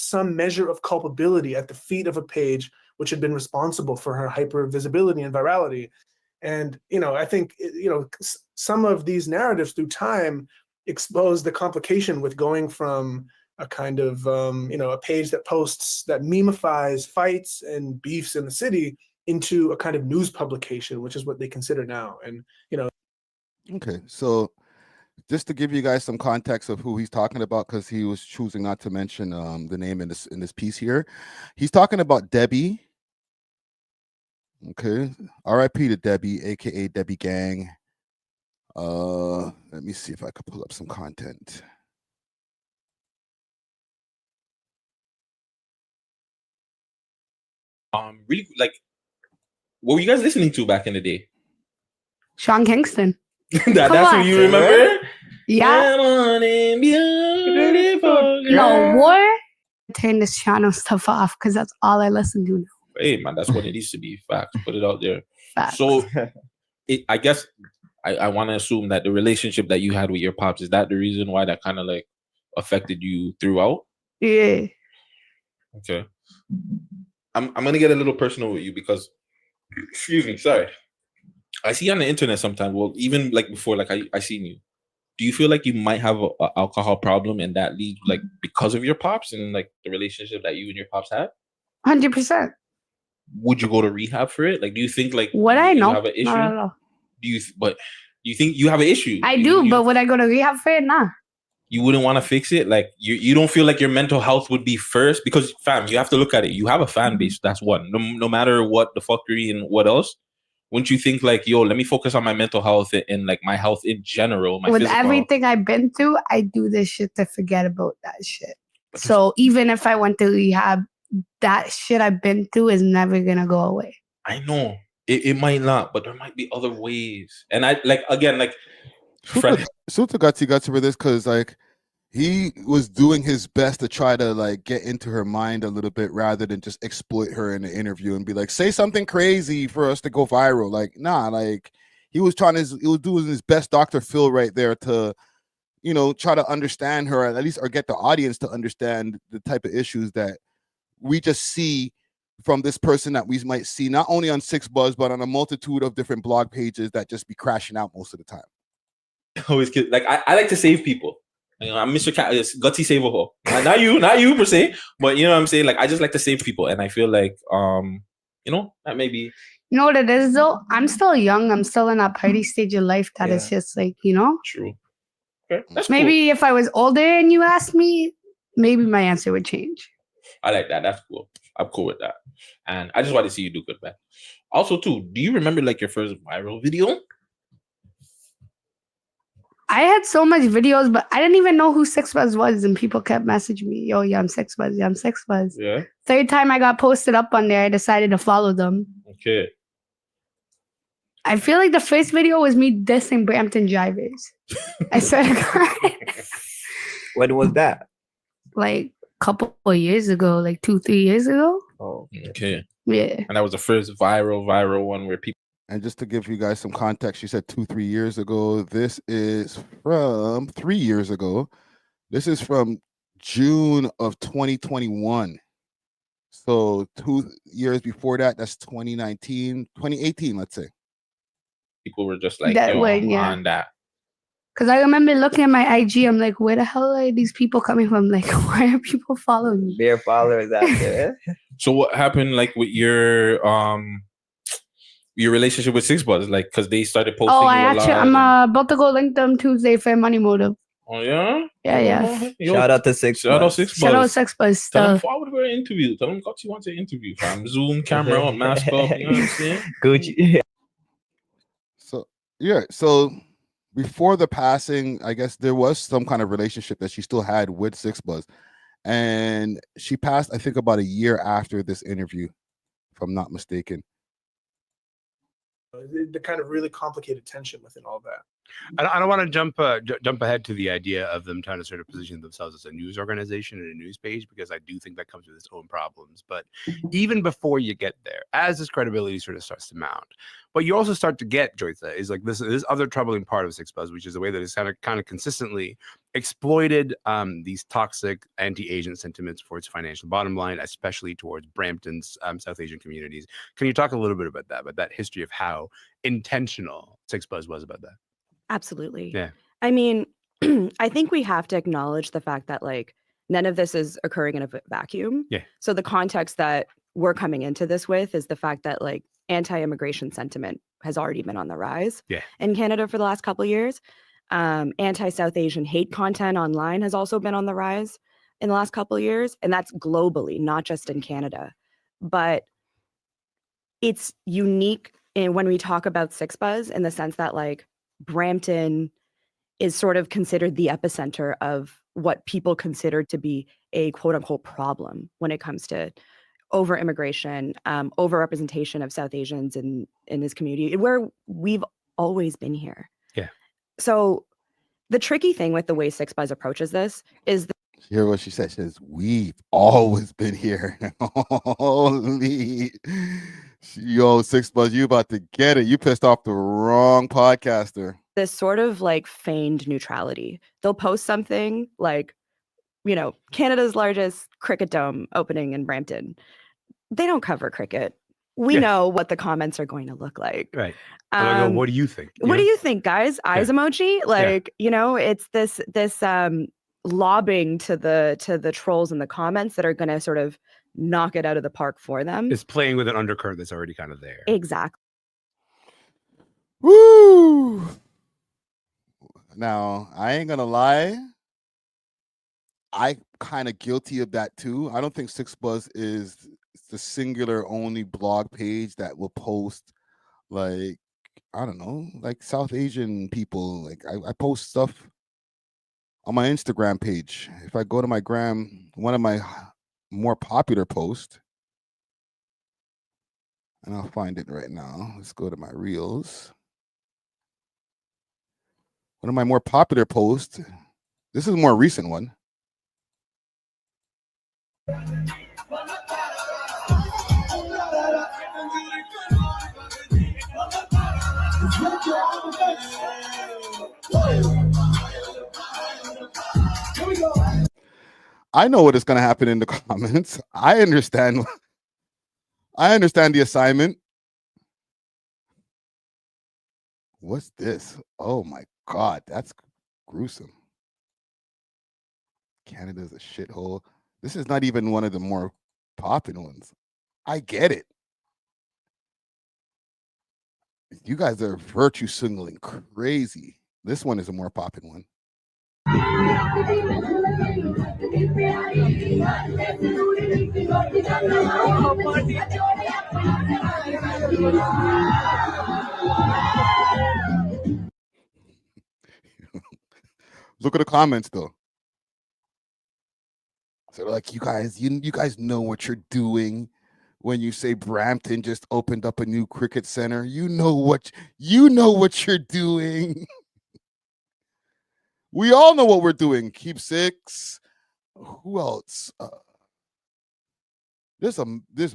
some measure of culpability at the feet of a page which had been responsible for her hyper visibility and virality. And, you know, I think, you know, some of these narratives through time expose the complication with going from a kind of, you know, a page that posts, that memifies fights and beefs in the city into a kind of news publication, which is what they consider now. And, you know. Okay, so just to give you guys some context of who he's talking about, because he was choosing not to mention the name in this piece here. He's talking about Debbie. Okay, R.I.P. to Debbie, aka Debbie Gang. Let me see if I could pull up some content. Really, like, what were you guys listening to back in the day? Sean Kingston. That's what you remember? Yeah. No, war. Turn this channel stuff off because that's all I listen to now. Hey, man, that's what it needs to be. Facts. Put it out there. Facts. So, I guess I want to assume that the relationship that you had with your pops, is that the reason why that kind of like affected you throughout? Yeah. Okay. I'm gonna get a little personal with you because, excuse me, sorry. I see on the internet sometimes, well, even like before, like I seen you. Do you feel like you might have an alcohol problem and that leads like because of your pops and like the relationship that you and your pops had? 100%. Would you go to rehab for it? Like, do you think like Would I know? you have an issue? Not at all. Do you think you have an issue? I do, but would I go to rehab for it? Nah. You wouldn't want to fix it? Like, you don't feel like your mental health would be first? Because, fam, you have to look at it. You have a fan base. That's one. No matter what the fuckery and what else, wouldn't you think like, yo, let me focus on my mental health and like my health in general, my With physical everything I've been through, I do this shit to forget about that shit. So even if I went to rehab, that shit I've been through is never gonna go away. I know it might not, but there might be other ways. And I like, again, like, Suta got for this because like he was doing his best to try to like get into her mind a little bit rather than just exploit her in the interview and be like, say something crazy for us to go viral. Like, nah, like he was doing his best Dr. Phil right there to, you know, try to understand her at least, or get the audience to understand the type of issues that we just see from this person that we might see not only on Six Buzz, but on a multitude of different blog pages that just be crashing out most of the time. Always like I like to save people. You know, I'm Mr. Gutsy Saver. Not you per se, but you know what I'm saying. Like I just like to save people, and I feel like you know, that maybe. You know what it is though? I'm still young. I'm still in that party stage of life that is just like, you know. True. Okay, that's Maybe cool. if I was older and you asked me, maybe my answer would change. I like that. That's cool. I'm cool with that. And I just want to see you do good, man. Also, too, do you remember like your first viral video? I had so much videos, but I didn't even know who Six Buzz was, and people kept messaging me, "Yo, yeah, I'm Six Buzz. Yeah, I'm Six Buzz." Yeah. Third time I got posted up on there, I decided to follow them. Okay. I feel like the first video was me dissing Brampton drivers. I swear to God. When was that? Like a couple of years ago, like 2-3 years ago. Oh, okay. Yeah. And that was the first viral one where people. And just to give you guys some context, she said 2-3 years ago. This is from 3 years ago. This is from June of 2021. So 2 years before that, that's 2019, 2018, let's say. People were just like, That yo, way, I'm yeah. on that. Because I remember looking at my IG, I'm like, where the hell are these people coming from? Like, why are people following me? bare followers out there. So what happened like with your relationship with Six Buzz? Like, because they started posting Oh, you I'm about to go link them Tuesday for Money Motive. Oh yeah? Yeah. Yo, Shout out to Six Shout out Buzz. Six Buzz. Shout out Six Buzz. Tell them forward for an interview. Tell them Gutsy wants an interview. Fam. Zoom camera up, mask up. You know what I'm saying? Gucci. So yeah, so before the passing, I guess there was some kind of relationship that she still had with Six Buzz. And she passed, I think, about a year after this interview, if I'm not mistaken. The kind of really complicated tension within all that. I don't want to jump ahead to the idea of them trying to sort of position themselves as a news organization and a news page, because I do think that comes with its own problems. But even before you get there, as this credibility sort of starts to mount, what you also start to get, Joytha, is like this other troubling part of Six Buzz, which is the way that it's kind of consistently exploited these toxic anti-Asian sentiments for its financial bottom line, especially towards Brampton's South Asian communities. Can you talk a little bit about that history of how intentional Six Buzz was about that? Absolutely. Yeah. I mean, I think we have to acknowledge the fact that like none of this is occurring in a vacuum. Yeah. So the context that we're coming into this with is the fact that like anti-immigration sentiment has already been on the rise in Canada for the last couple of years. Anti-South Asian hate content online has also been on the rise in the last couple of years, and that's globally, not just in Canada. But it's unique when we talk about Six Buzz in the sense that like Brampton is sort of considered the epicenter of what people consider to be a quote unquote problem when it comes to over immigration, over representation of South Asians in this community, where we've always been here. Yeah. So the tricky thing with the way Six Buzz approaches this is You hear what she said? She says, we've always been here. Holy. Yo, Six Buzz, you about to get it. You pissed off the wrong podcaster. this sort of like feigned neutrality. They'll post something like, you know, Canada's largest cricket dome opening in Brampton. They don't cover cricket. We know what the comments are going to look like. Right. I go, what do you think? What do you think, guys? Eyes emoji? Like, you know, it's this lobbing to the trolls in the comments that are going to sort of knock it out of the park for them. It's playing with an undercurrent that's already kind of there. Exactly. Woo! Now, I ain't gonna lie. I kind of guilty of that too. I don't think Six Buzz is the singular only blog page that will post like, I don't know, like South Asian people. Like I post stuff on my Instagram page. If I go to my gram, one of my more popular posts, and I'll find it right now. Let's go to my reels. One of my more popular posts. This is a more recent one. I know what is going to happen in the comments. I understand the assignment. What's this? Oh my God, that's gruesome. Canada's a shithole. This is not even one of the more popping ones. I get it. You guys are virtue signaling crazy. This one is a more popping one. Look at the comments though. So like, you guys know what you're doing when you say Brampton just opened up a new cricket center. You know what you're doing. We all know what we're doing. Keep Six. Who else? There's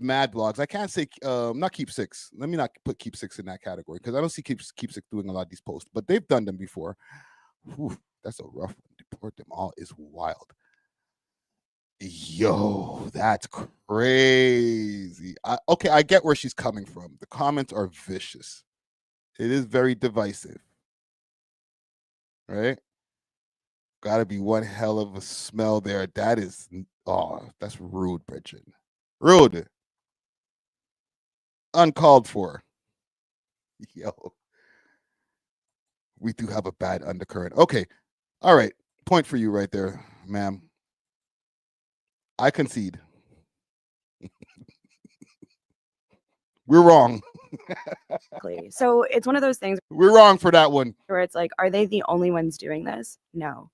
mad blogs. I can't say not Keep Six. Let me not put Keep Six in that category because I don't see Keep Six doing a lot of these posts, but they've done them before. Whew, that's a rough one. Deport them all is wild. Yo, that's crazy. Okay, I get where she's coming from. The comments are vicious. It is very divisive. Right? Gotta be one hell of a smell there. That's rude, Bridget. Rude. Uncalled for. Yo. We do have a bad undercurrent. Okay. All right. Point for you right there, ma'am. I concede. We're wrong. So it's one of those things We're wrong for that one. where it's like, are they the only ones doing this? No.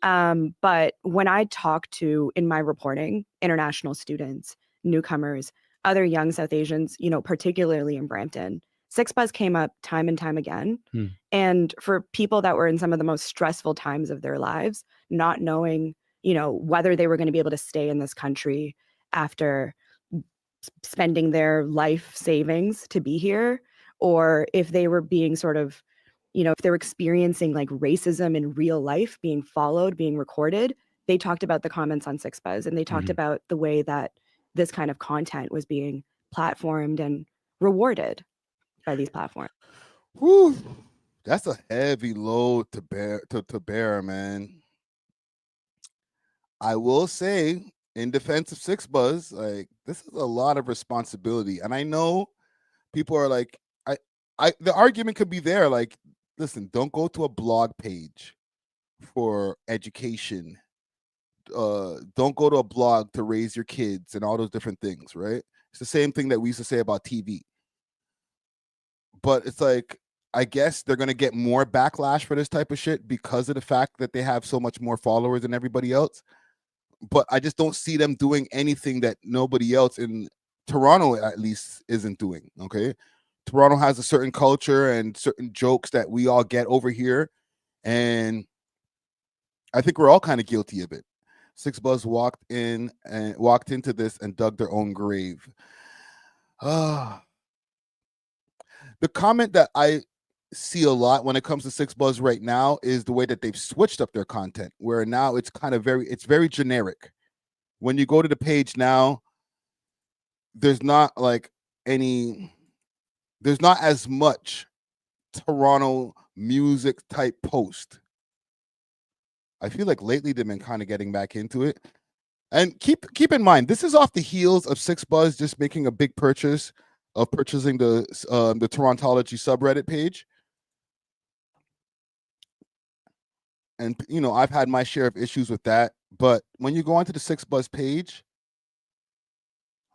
But when I talk to, in my reporting, international students, newcomers, other young South Asians, particularly in Brampton, Six Buzz came up time and time again. And for people that were in some of the most stressful times of their lives, not knowing, whether they were going to be able to stay in this country after spending their life savings to be here, or if they were being sort of, if they're experiencing like racism in real life, being followed, being recorded, they talked about the comments on Six Buzz, and they talked about the way that this kind of content was being platformed and rewarded by these platforms. Whew. That's a heavy load to bear, man. I will say, in defense of Six Buzz, like, this is a lot of responsibility. And I know people are like, the argument could be there, like, listen, don't go to a blog page for education. Don't go to a blog to raise your kids and all those different things, right? It's the same thing that we used to say about TV. But it's like, I guess they're going to get more backlash for this type of shit because of the fact that they have so much more followers than everybody else. But I just don't see them doing anything that nobody else in Toronto, at least, isn't doing, okay? Toronto has a certain culture and certain jokes that we all get over here. And I think we're all kind of guilty of it. Six Buzz walked into this and dug their own grave. The comment that I see a lot when it comes to Six Buzz right now is the way that they've switched up their content, where now it's kind of very generic. When you go to the page now, there's not as much Toronto music type post. I feel like lately they've been kind of getting back into it. And keep in mind, this is off the heels of Six Buzz just making a big purchase of purchasing the Torontology subreddit page. And, I've had my share of issues with that. But when you go onto the Six Buzz page,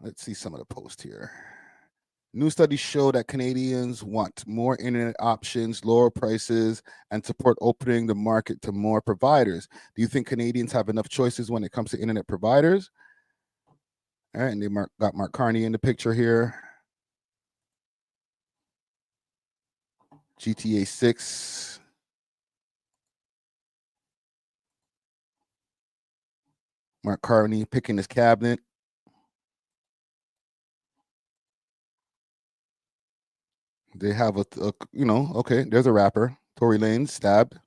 let's see some of the posts here. New studies show that Canadians want more internet options, lower prices, and support opening the market to more providers. Do you think Canadians have enough choices when it comes to internet providers? All right, and they got Mark Carney in the picture here. GTA 6. Mark Carney picking his cabinet. They have okay, there's a rapper, Tory Lanez, stabbed.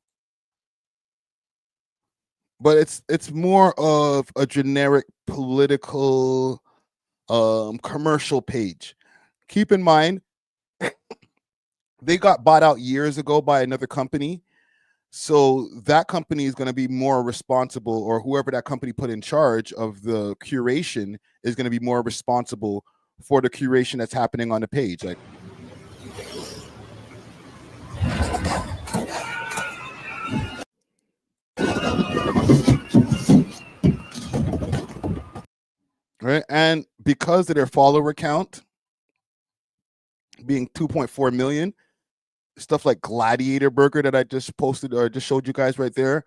But it's more of a generic political commercial page. Keep in mind, they got bought out years ago by another company, So that company is going to be more responsible, or whoever that company put in charge of the curation is going to be more responsible for the curation that's happening on the page. Like, right? And because of their follower count being 2.4 million, stuff like Gladiator Burger that I just posted or just showed you guys right there,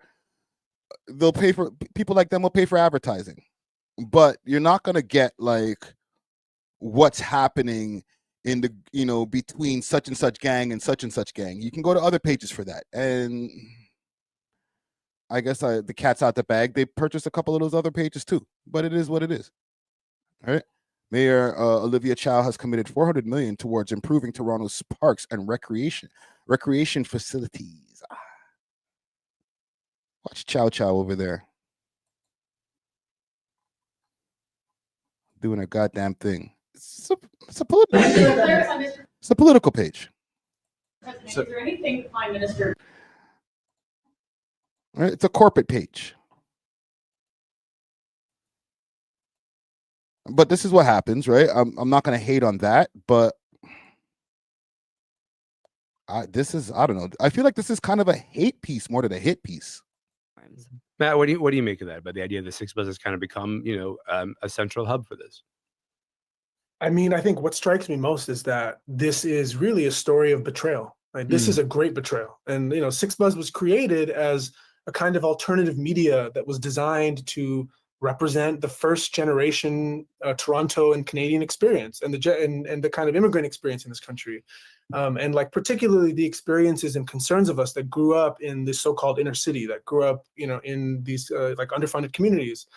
they'll pay for, people like them will pay for advertising. But you're not going to get like what's happening in the, you know, between such and such gang and such gang. You can go to other pages for that. And I guess the cat's out the bag. They purchased a couple of those other pages too, but it is what it is. All right. Mayor Olivia Chow has committed $400 million towards improving Toronto's parks and recreation facilities. Watch Chow over there doing a goddamn thing. It's a political page. Is there anything the Prime Minister? All right, it's a corporate page. But this is what happens, right? I'm not going to hate on that, but I don't know. I feel like this is kind of a hate piece more than a hit piece. Matt, what do you make of that? About the idea that Six Buzz has kind of become, you know, a central hub for this? I mean, I think what strikes me most is that this is really a story of betrayal. Like, this is a great betrayal. And, you know, Six Buzz was created as a kind of alternative media that was designed to represent the first generation Toronto and Canadian experience and the kind of immigrant experience in this country. And like particularly the experiences and concerns of us that grew up in this so-called inner city, that grew up, you know, in these like underfunded communities.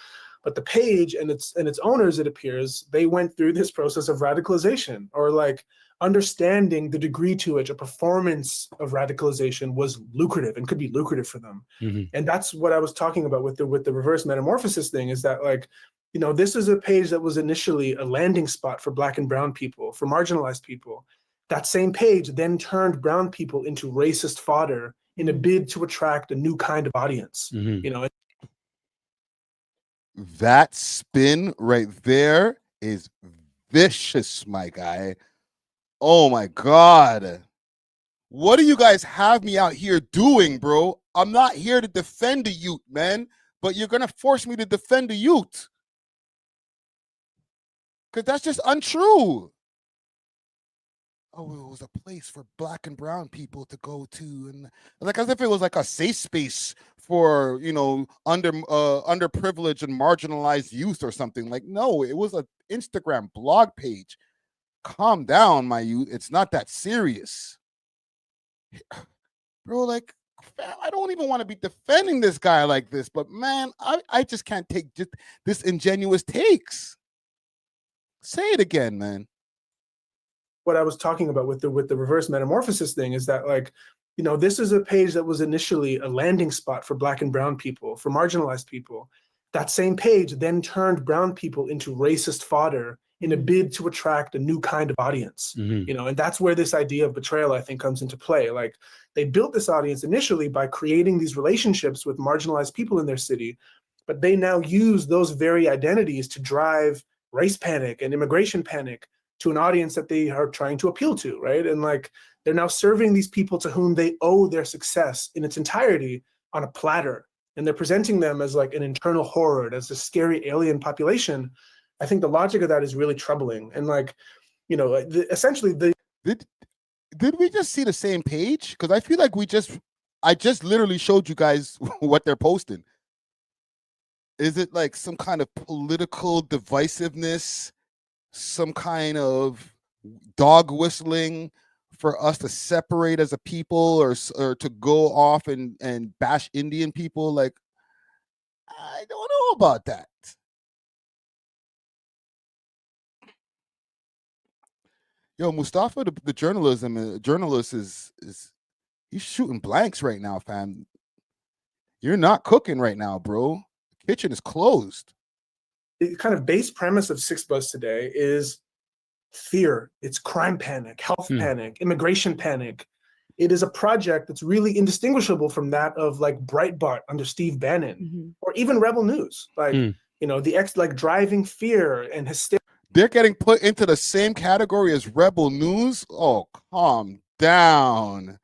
But the page and its owners, it appears, they went through this process of radicalization, or like understanding the degree to which a performance of radicalization was lucrative and could be lucrative for them. And that's what I was talking about with the reverse metamorphosis thing, is that, like, you know, this is a page that was initially a landing spot for Black and brown people, for marginalized people. That same page then turned brown people into racist fodder in a bid to attract a new kind of audience. You know, that spin right there is vicious, my guy. Oh my God. What do you guys have me out here doing, bro? I'm not here to defend the youth, man, but you're going to force me to defend the youth. Because that's just untrue. Oh, it was a place for Black and brown people to go to, and like as if it was like a safe space for, you know, underprivileged and marginalized youth or something. Like, no, it was an Instagram blog page. Calm down, my youth. It's not that serious, bro. Like, I don't even want to be defending this guy like this, but man, I just can't take just this ingenuous takes. Say it again, man. What I was talking about with the reverse metamorphosis thing is that, like, you know, this is a page that was initially a landing spot for Black and brown people, for marginalized people. That same page then turned brown people into racist fodder in a bid to attract a new kind of audience. You know, and that's where this idea of betrayal, I think, comes into play. Like, they built this audience initially by creating these relationships with marginalized people in their city, but they now use those very identities to drive race panic and immigration panic to an audience that they are trying to appeal to, right? And like, they're now serving these people to whom they owe their success in its entirety on a platter. And they're presenting them as like an internal horde, as a scary alien population. I think the logic of that is really troubling. And like, you know, essentially Did we just see the same page? Because I feel like I just literally showed you guys what they're posting. Is it like some kind of political divisiveness? Some kind of dog whistling for us to separate as a people, or to go off and bash Indian people? Like, I don't know about that. Yo, Mustafa, the journalist is he's shooting blanks right now, fam. You're not cooking right now, bro. The kitchen is closed. The kind of base premise of Six Buzz today is fear. It's crime panic, health panic, immigration panic. it is a project that's really indistinguishable from that of like Breitbart under Steve Bannon, or even Rebel News. Like, like Driving Fear and Hysteria. They're getting put into the same category as Rebel News. Oh, calm down.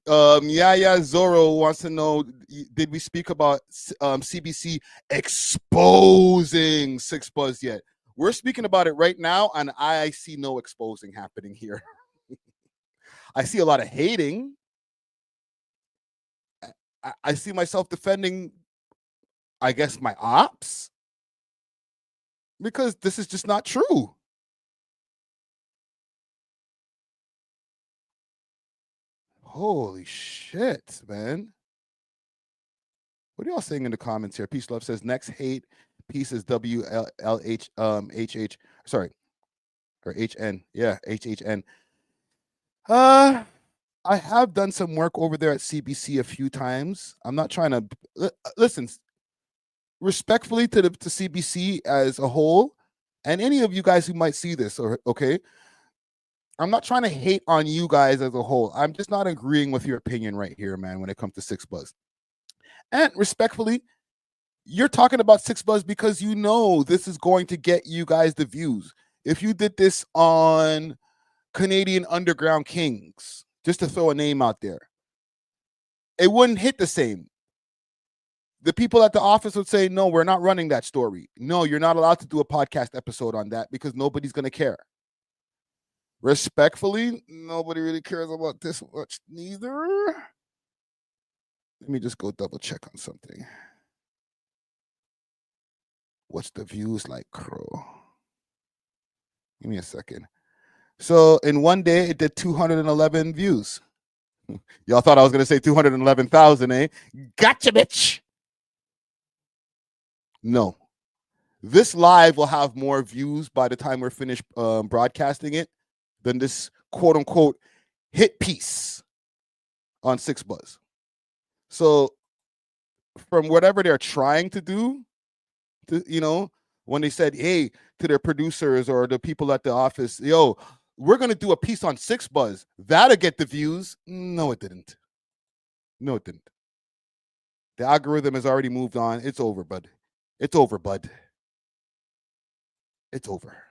Yaya Zorro wants to know, did we speak about CBC exposing Six Buzz yet? We're speaking about it right now, and I see no exposing happening here. I see a lot of hating. I see myself defending, I guess, my ops, because this is just not true. Holy shit, man. What are y'all saying in the comments here? Peace Love says next hate piece is WLH sorry, or HN. Yeah, HHN. I have done some work over there at CBC a few times. I'm not trying to listen respectfully to CBC as a whole, and any of you guys who might see this, or okay. I'm not trying to hate on you guys as a whole. I'm just not agreeing with your opinion right here, man, when it comes to Six Buzz. And respectfully, you're talking about Six Buzz because you know this is going to get you guys the views. If you did this on Canadian Underground Kings, just to throw a name out there, it wouldn't hit the same. The people at the office would say, no, we're not running that story. No, you're not allowed to do a podcast episode on that because nobody's going to care. Respectfully, nobody really cares about this much neither. Let me just go double check on something. What's the views like, Crow? Give me a second. So in one day, it did 211 views. Y'all thought I was going to say 211,000, eh? Gotcha, bitch. No. This live will have more views by the time we're finished broadcasting it than this quote-unquote hit piece on Six Buzz. So from whatever they're trying to do, when they said, hey, to their producers or the people at the office, yo, we're going to do a piece on Six Buzz. That'll get the views. No, it didn't. No, it didn't. The algorithm has already moved on. It's over, bud. It's over, bud. It's over.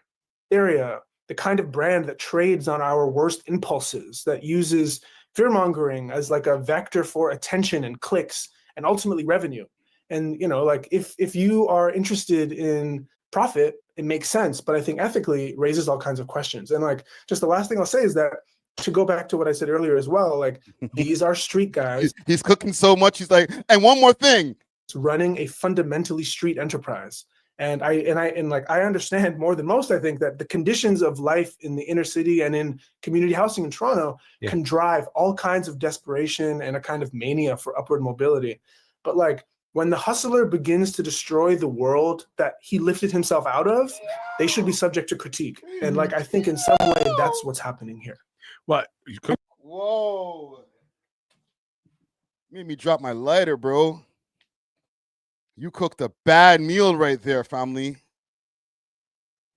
Area, the kind of brand that trades on our worst impulses, that uses fear-mongering as like a vector for attention and clicks and ultimately revenue. And, like if you are interested in profit, it makes sense, but I think ethically it raises all kinds of questions. And like, just the last thing I'll say is that, to go back to what I said earlier as well, like these are street guys. He's cooking so much. He's like, and one more thing. It's running a fundamentally street enterprise. And I understand more than most, I think, that the conditions of life in the inner city and in community housing in Toronto can drive all kinds of desperation and a kind of mania for upward mobility. But like, when the hustler begins to destroy the world that he lifted himself out of, they should be subject to critique. And like, I think in some way that's what's happening here. What? Whoa. Made me drop my lighter, bro. You cooked a bad meal right there, family.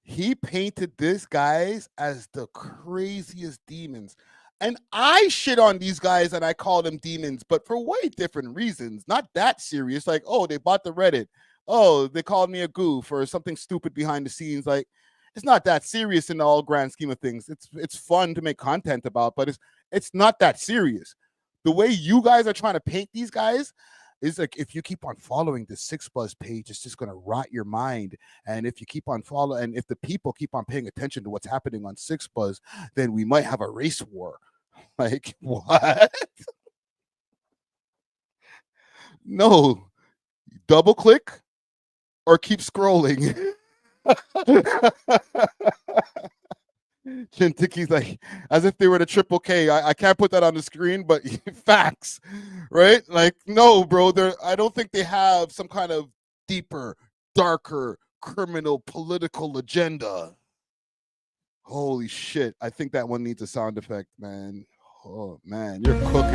He painted these guys as the craziest demons. And I shit on these guys and I call them demons, but for way different reasons. Not that serious. Like, oh, they bought the Reddit. Oh, they called me a goof or something stupid behind the scenes. Like, it's not that serious in the all grand scheme of things. It's fun to make content about, but it's not that serious. The way you guys are trying to paint these guys is like, if you keep on following the Six Buzz page, it's just going to rot your mind. And if you keep on following, and if the people keep on paying attention to what's happening on Six Buzz, then we might have a race war. Like, what? No. Double click or keep scrolling. Chintiki's like, as if they were the Triple K. I can't put that on the screen, but facts, right? Like, no, bro. I don't think they have some kind of deeper, darker, criminal, political agenda. Holy shit. I think that one needs a sound effect, man. Oh, man, you're cooking.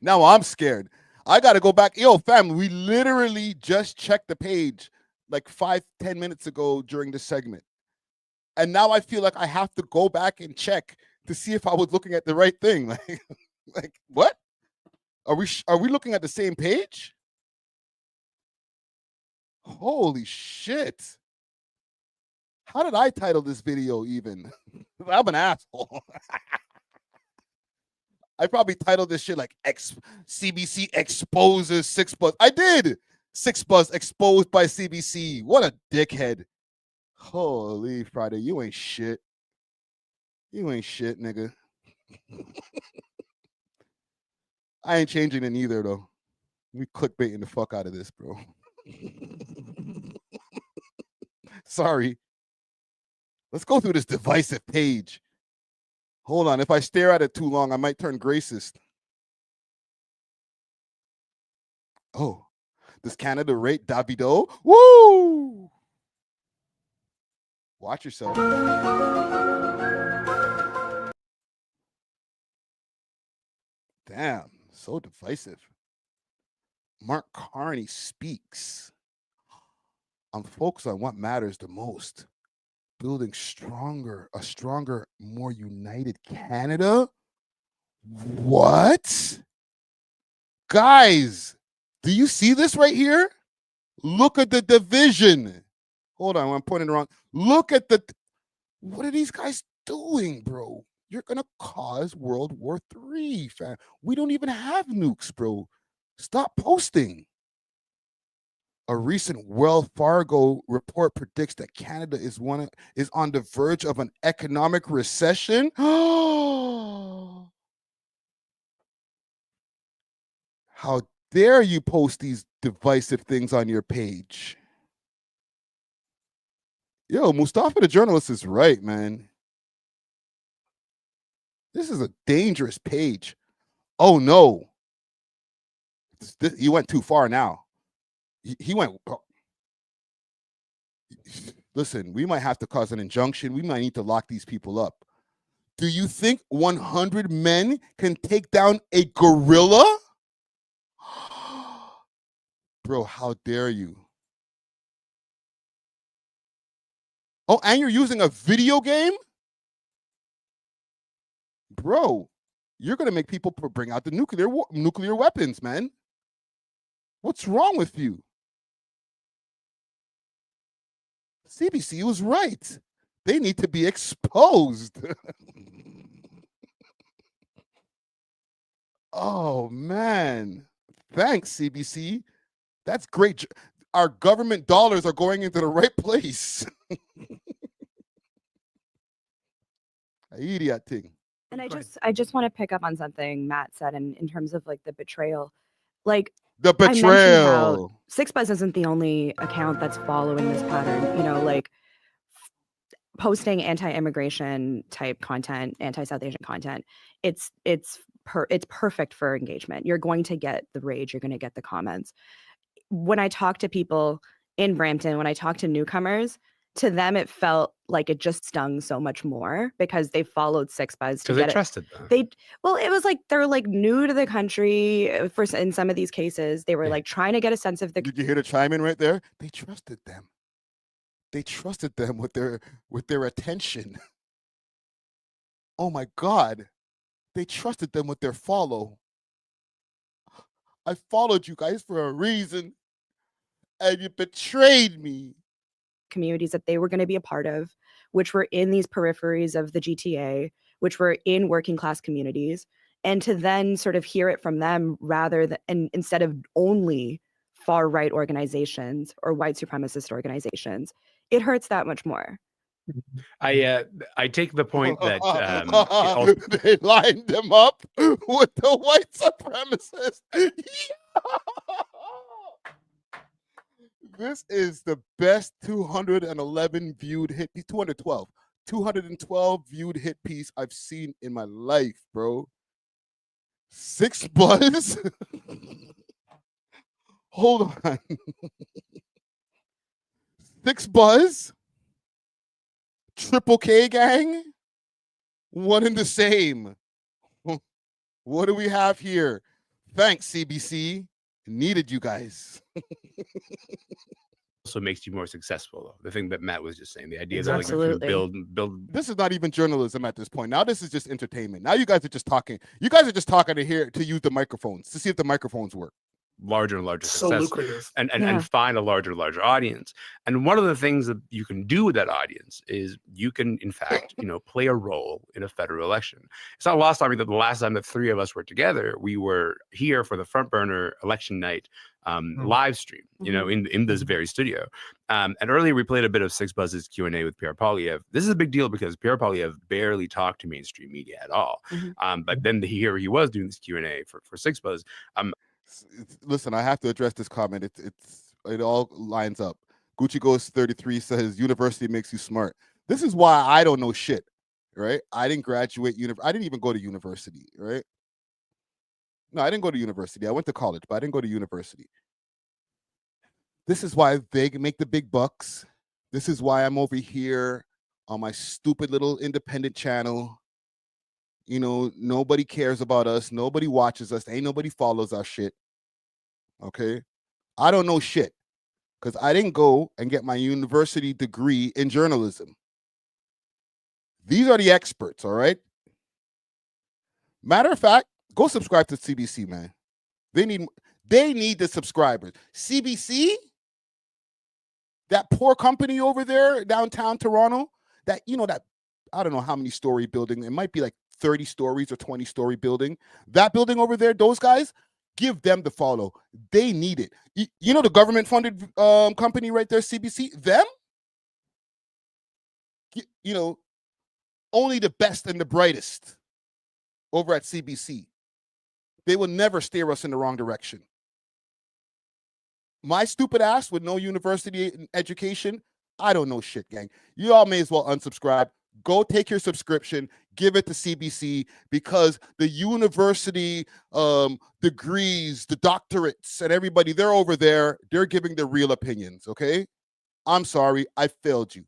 Now I'm scared. I got to go back. Yo, fam, we literally just checked the page like 5-10 minutes ago during this segment. And now I feel like I have to go back and check to see if I was looking at the right thing. Like what? Are we looking at the same page? Holy shit. How did I title this video even? I'm an asshole. I probably titled this shit like CBC exposes 6buzz. I did. 6buzz exposed by CBC. What a dickhead. Holy Friday, you ain't shit. You ain't shit, nigga. I ain't changing it either, though. We clickbaiting the fuck out of this, bro. Sorry. Let's go through this divisive page. Hold on. If I stare at it too long, I might turn racist. Oh, does Canada rate Davido? Woo! Watch yourself. Damn, so divisive. Mark Carney speaks. I'm focused on what matters the most. Building a stronger, more united Canada? What? Guys, do you see this right here? Look at the division. Hold on, I'm pointing around. Look at what are these guys doing, bro? You're gonna cause World War III, fam. We don't even have nukes, bro. Stop posting. A recent Wells Fargo report predicts that Canada is on the verge of an economic recession. How dare you post these divisive things on your page? Yo, Mustafa the journalist is right, man. This is a dangerous page. Oh no. He went too far now. He went. Listen, we might have to cause an injunction. We might need to lock these people up. Do you think 100 men can take down a gorilla? Bro, how dare you? Oh, and you're using a video game? Bro, you're going to make people bring out the nuclear weapons, man. What's wrong with you? CBC was right. They need to be exposed. Oh, man. Thanks, CBC. That's great. Our government dollars are going into the right place. Idiot thing. And I just want to pick up on something Matt said in terms of like the betrayal. Like the betrayal. I mentioned how 6buzz isn't the only account that's following this pattern. You know, like posting anti-immigration type content, anti-South Asian content. It's perfect for engagement. You're going to get the rage. You're going to get the comments. When I talk to people in Brampton, when I talk to newcomers, to them it felt like it just stung so much more because they followed 6buzz because they trusted them. It was like they're like new to the country. In some of these cases, they were like trying to get a sense of the. Did you hear the chime in right there? They trusted them. They trusted them with their attention. Oh my God. They trusted them with their follow. I followed you guys for a reason, and you betrayed me. Communities that they were going to be a part of, which were in these peripheries of the GTA, which were in working class communities, and to then sort of hear it from them rather than instead of only far right organizations or white supremacist organizations, it hurts that much more. I take the point that they lined them up with the white supremacists. This is the best 211 viewed hit piece, 212 viewed hit piece I've seen in my life, bro. 6buzz. Hold on. 6buzz. Triple K gang. One and the same. What do we have here? Thanks, CBC. Needed you guys. also makes you more successful, though. The thing that Matt was just saying, the idea that like you Absolutely. can build. This is not even journalism at this point. Now this is just entertainment. Now you guys are just talking. You guys are just talking to use the microphones to see if the microphones work. Larger and larger So success lucrative. and find a larger and larger audience. And one of the things that you can do with that audience is you can, in fact, play a role in a federal election. It's not lost on me that the last time the three of us were together, we were here for the front burner election night live stream, in this very studio. And earlier we played a bit of Six Buzz's Q&A with Pierre Poilievre. This is a big deal because Pierre Poilievre barely talked to mainstream media at all. But then here he was doing this Q&A for Six Buzz. Listen, I have to address this comment. It all lines up. Gucci Ghost 33 says university makes you smart. This is why I don't know shit, right? I didn't graduate. I didn't even go to university, right? No, I didn't go to university. I went to college, but I didn't go to university. This is why they make the big bucks. This is why I'm over here on my stupid little independent channel. Nobody cares about us. Nobody watches us. Ain't nobody follows our shit. Okay? I don't know shit because I didn't go and get my university degree in journalism. These are the experts, all right? Matter of fact, go subscribe to CBC, man. They need the subscribers. CBC, that poor company over there downtown Toronto, that I don't know how many story building. It might be like 30 stories or 20-story building. That building over there, those guys, give them the follow. They need it. The government-funded company right there, CBC, them, only the best and the brightest over at CBC. They will never steer us in the wrong direction. My stupid ass with no university education, I don't know shit, gang. You all may as well unsubscribe. Go take your subscription, give it to CBC, because the university degrees, the doctorates, and everybody, they're over there. They're giving their real opinions, okay? I'm sorry. I failed you.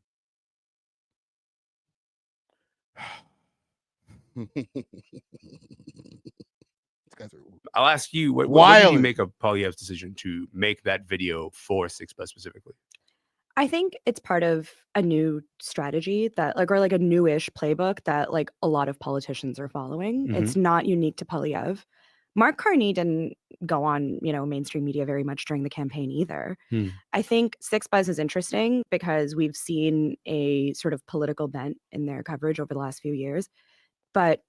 I'll ask you, what did you make of Poilievre's decision to make that video for Six Buzz specifically? I think it's part of a new strategy that or a newish playbook that a lot of politicians are following. It's not unique to Poilievre. Mark Carney didn't go on, mainstream media very much during the campaign either. I think Six Buzz is interesting because we've seen a sort of political bent in their coverage over the last few years. But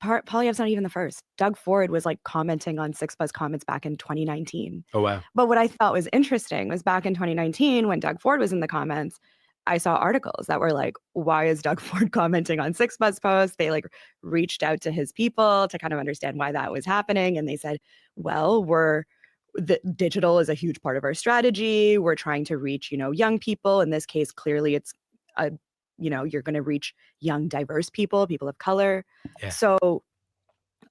Poilievre's not even the first. Doug Ford was commenting on Six Buzz comments back in 2019. Oh, wow. But what I thought was interesting was back in 2019, when Doug Ford was in the comments, I saw articles that were like, why is Doug Ford commenting on Six Buzz posts? They reached out to his people to kind of understand why that was happening. And they said, well, the digital is a huge part of our strategy. We're trying to reach, young people. In this case, clearly it's you're going to reach young, diverse people of color. Yeah. So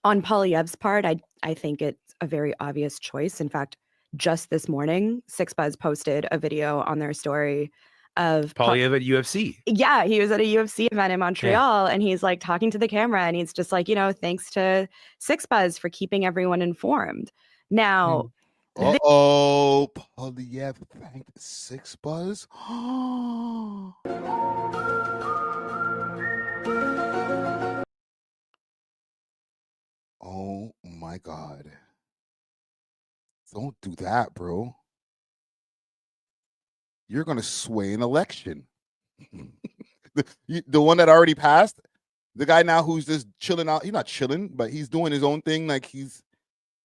on Poilievre's part, I think it's a very obvious choice. In fact, just this morning, Six Buzz posted a video on their story of Poilievre at UFC. Yeah, he was at a UFC event in Montreal, and he's talking to the camera, and he's just thanks to Six Buzz for keeping everyone informed. Now, Poilievre thanked Six Buzz. Oh my God. Don't do that, bro. You're going to sway an election. the one that already passed, the guy now who's just chilling out. He's not chilling, but he's doing his own thing.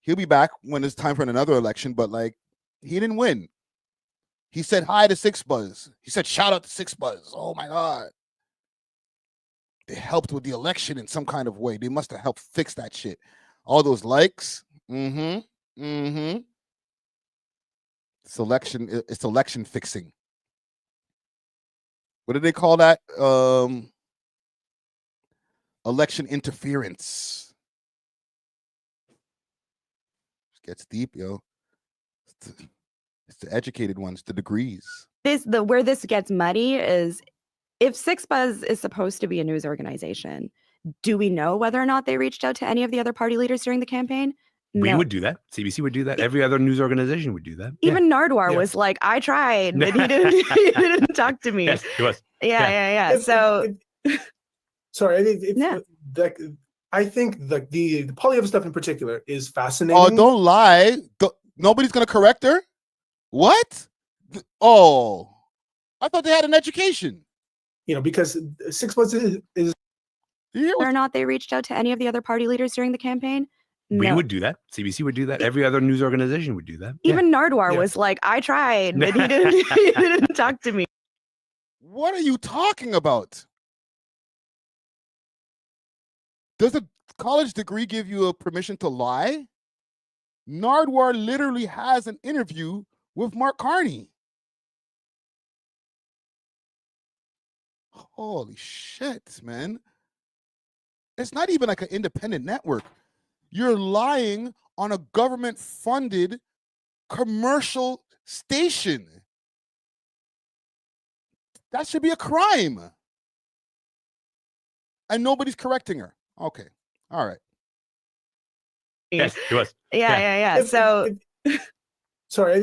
He'll be back when it's time for another election, but he didn't win. He said hi to Six Buzz. He said shout out to Six Buzz. Oh my God. They helped with the election in some kind of way. They must have helped fix that shit. All those likes. It's election fixing. What do they call that? Election interference. Gets deep, yo. It's the educated ones, the degrees. Where this gets muddy is, if Six Buzz is supposed to be a news organization, do we know whether or not they reached out to any of the other party leaders during the campaign? We No. would do that. CBC would do that. Every other news organization would do that. Even Nardwar was like, I tried, but he didn't, he didn't talk to me. Yes, he was. Yeah. So, sorry, I think the Poilievre stuff in particular is fascinating. Oh, don't lie. Nobody's gonna correct her. What? Oh, I thought they had an education. Because 6 months is whether or not they reached out to any of the other party leaders during the campaign. We No. would do that. CBC would do that. Every other news organization would do that. Even Nardwar was like, I tried, but he didn't talk to me. What are you talking about? Does a college degree give you a permission to lie? Nardwar literally has an interview with Mark Carney. Holy shit, man. It's not even like an independent network. You're lying on a government-funded commercial station. That should be a crime. And nobody's correcting her. Okay. All right. Yes, it was. Yeah. So, sorry, I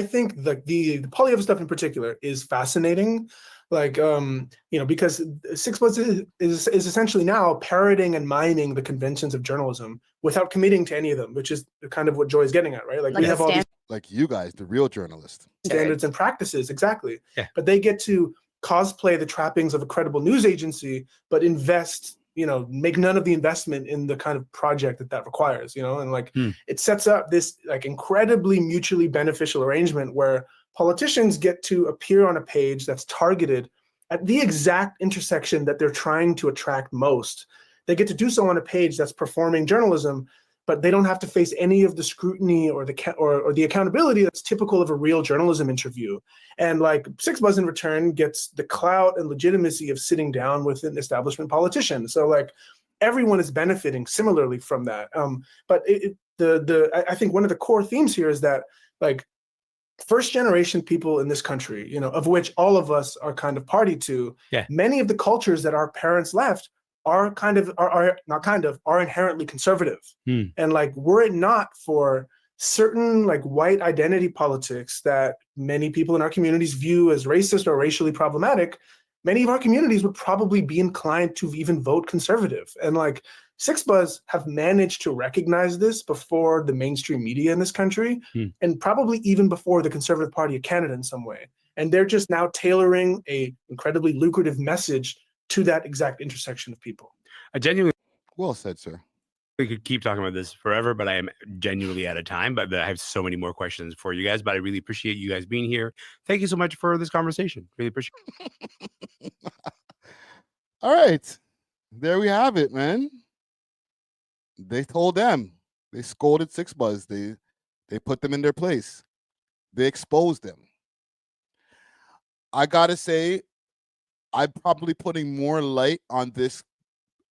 think the Poilievre stuff in particular is fascinating. Because 6 months is essentially now parroting and miming the conventions of journalism without committing to any of them, which is kind of what Joy is getting at, right? Like we have all these, like you guys, the real journalists, standards and practices, exactly. Yeah. But they get to cosplay the trappings of a credible news agency, but invest, make none of the investment in the kind of project that requires, and it sets up this like incredibly mutually beneficial arrangement where politicians get to appear on a page that's targeted at the exact intersection that they're trying to attract most. They get to do so on a page that's performing journalism, but they don't have to face any of the scrutiny or the accountability that's typical of a real journalism interview. And like 6 Buzz in return gets the clout and legitimacy of sitting down with an establishment politician. So like everyone is benefiting similarly from that. But I think one of the core themes here is that like first generation people in this country, of which all of us are kind of party to, many of the cultures that our parents left are inherently conservative. And like, were it not for certain like white identity politics that many people in our communities view as racist or racially problematic, many of our communities would probably be inclined to even vote conservative. And like 6 Buzz have managed to recognize this before the mainstream media in this country, and probably even before the Conservative Party of Canada in some way. And they're just now tailoring a incredibly lucrative message to that exact intersection of people. I genuinely, well said, sir. We could keep talking about this forever, but I am genuinely out of time. But I have so many more questions for you guys. But I really appreciate you guys being here. Thank you so much for this conversation. Really appreciate it. All right. There we have it, man. They told them. They scolded 6 Buzz. They put them in their place. They exposed them. I gotta say, I'm probably putting more light on this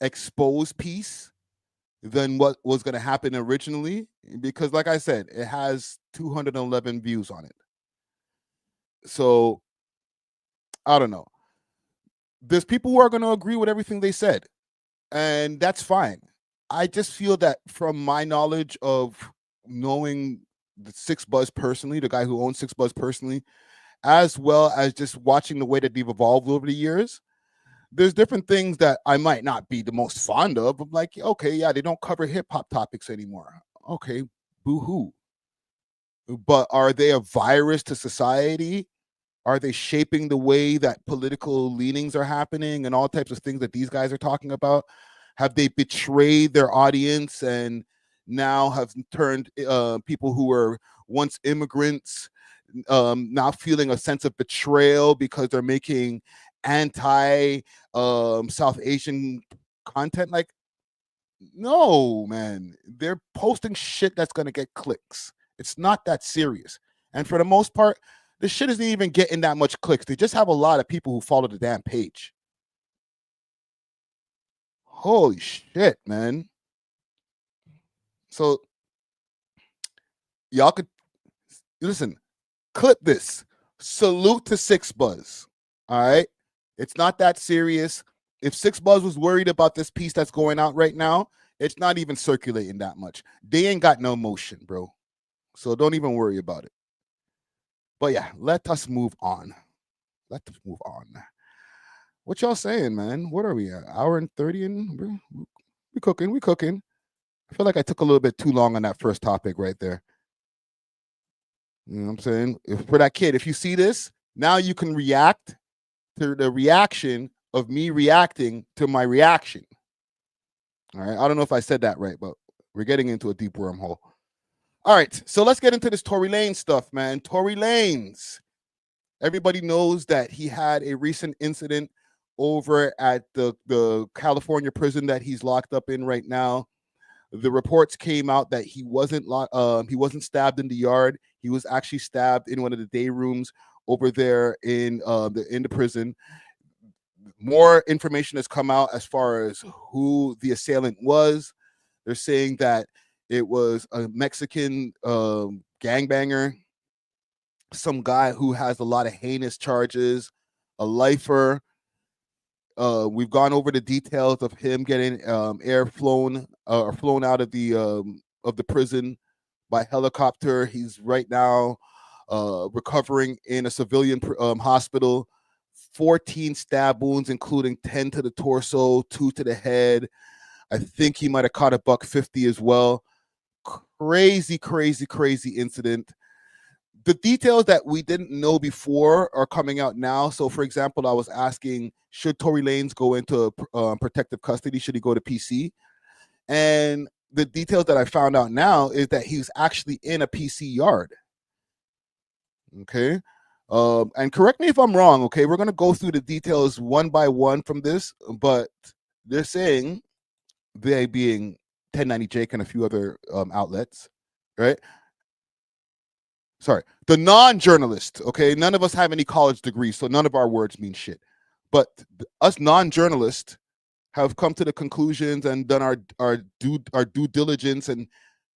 exposed piece than what was going to happen originally, because like I said, it has 211 views on it. So I don't know. There's people who are going to agree with everything they said, and that's fine. I just feel that from my knowledge of knowing the 6 Buzz personally, the guy who owns 6 Buzz personally, as well as just watching the way that they've evolved over the years, there's different things that I might not be the most fond of. I'm like, okay, yeah, they don't cover hip hop topics anymore. Okay, boo-hoo. But are they a virus to society? Are they shaping the way that political leanings are happening and all types of things that these guys are talking about? Have they betrayed their audience and now have turned people who were once immigrants now feeling a sense of betrayal because they're making anti South Asian content? Like, no, man, they're posting shit that's gonna get clicks. It's not that serious. And for the most part, this shit isn't even getting that much clicks. They just have a lot of people who follow the damn page. Holy shit, man. So y'all could listen, clip this. Salute to 6 Buzz. All right. It's not that serious. If 6 Buzz was worried about this piece that's going out right now, It's not even circulating that much. They ain't got no motion, bro. So don't even worry about it. But yeah, let us move on. Let us move on. What y'all saying, man? What are we at? Hour and 30 in? We cooking. We cooking. I feel like I took a little bit too long on that first topic right there. You know what I'm saying? If for that kid, if you see this, now you can react to the reaction of me reacting to my reaction. All right. I don't know if I said that right, but we're getting into a deep wormhole. All right. So let's get into this Tory Lanez stuff, man. Tory Lanez. Everybody knows that he had a recent incident over at the California prison that he's locked up in right now. The reports came out that he wasn't stabbed in the yard. He was actually stabbed in one of the day rooms over there in the prison. More information has come out as far as who the assailant was. They're saying that it was a Mexican gangbanger, some guy who has a lot of heinous charges, a lifer. We've gone over the details of him getting flown out of the prison by helicopter. He's right now recovering in a civilian hospital. 14 stab wounds, including 10 to the torso, 2 to the head. I think he might have caught a $150 as well. Crazy incident. The details that we didn't know before are coming out now. So, for example, I was asking, should Tory Lanez go into protective custody? Should he go to PC? And the details that I found out now is that he's actually in a PC yard. Okay. And correct me if I'm wrong, okay? We're going to go through the details one by one from this, but they're saying, they being 1090 Jake and a few other outlets, right? Sorry, the non-journalist, okay? None of us have any college degrees, so none of our words mean shit. But us non-journalists have come to the conclusions and done our due diligence and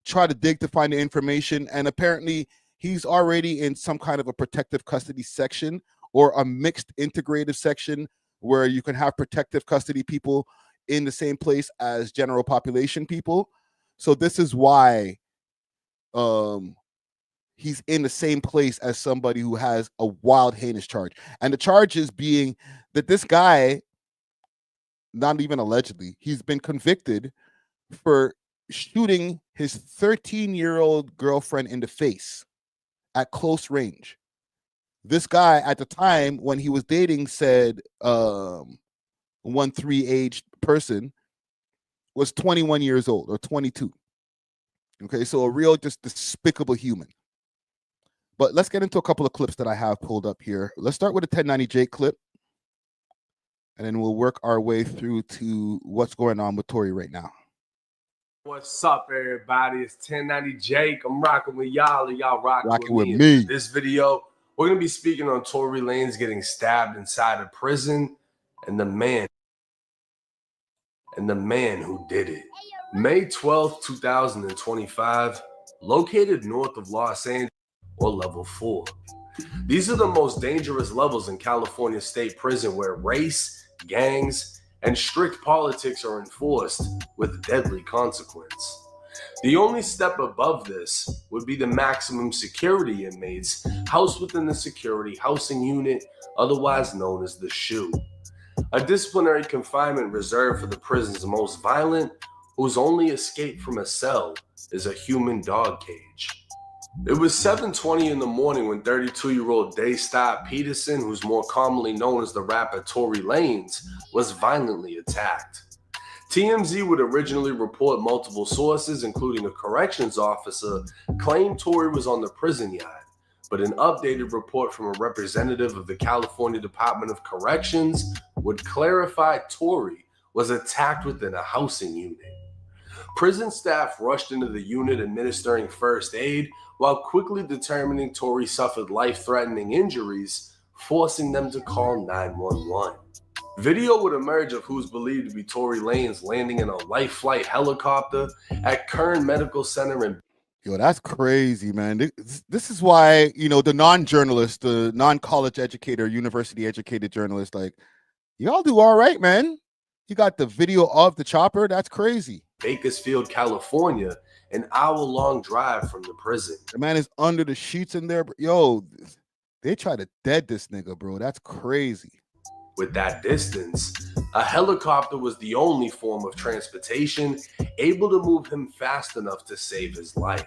try to dig to find the information, and apparently he's already in some kind of a protective custody section or a mixed integrative section where you can have protective custody people in the same place as general population people. So this is why he's in the same place as somebody who has a wild, heinous charge. And the charges being that this guy, not even allegedly, he's been convicted for shooting his 13-year-old girlfriend in the face at close range. This guy at the time when he was dating said 1-3 aged person was 21 years old or 22. Okay, so a real just despicable human. But let's get into a couple of clips that I have pulled up here. Let's start with a 1090 Jake clip, and then we'll work our way through to what's going on with Tory right now. What's up, everybody? It's 1090 Jake. I'm rocking with y'all, and y'all rocking with me. me. In this video, we're going to be speaking on Tory Lanez getting stabbed inside a prison and the man who did it. May 12th, 2025, located north of Los Angeles, or level 4. These are the most dangerous levels in California State Prison, where race, gangs, and strict politics are enforced with deadly consequence. The only step above this would be the maximum security inmates housed within the security housing unit, otherwise known as the SHU, a disciplinary confinement reserved for the prison's most violent, whose only escape from a cell is a human dog cage. It was 7:20 in the morning when 32-year-old Daystar Peterson, who's more commonly known as the rapper Tory Lanez, was violently attacked. TMZ would originally report multiple sources, including a corrections officer, claimed Tory was on the prison yard, but an updated report from a representative of the California Department of Corrections would clarify Tory was attacked within a housing unit. Prison staff rushed into the unit administering first aid, while quickly determining Tory suffered life-threatening injuries, forcing them to call 911. Video would emerge of who's believed to be Tory Lanez landing in a life flight helicopter at Kern Medical Center in... Yo, that's crazy, man. This is why, you know, the non-journalist, the non-college educator, university-educated journalist, like, y'all do all right, man. You got the video of the chopper. That's crazy. Bakersfield, California, an hour-long drive from the prison. The man is under the sheets in there. Yo, they try to dead this nigga, bro. That's crazy. With that distance, a helicopter was the only form of transportation able to move him fast enough to save his life.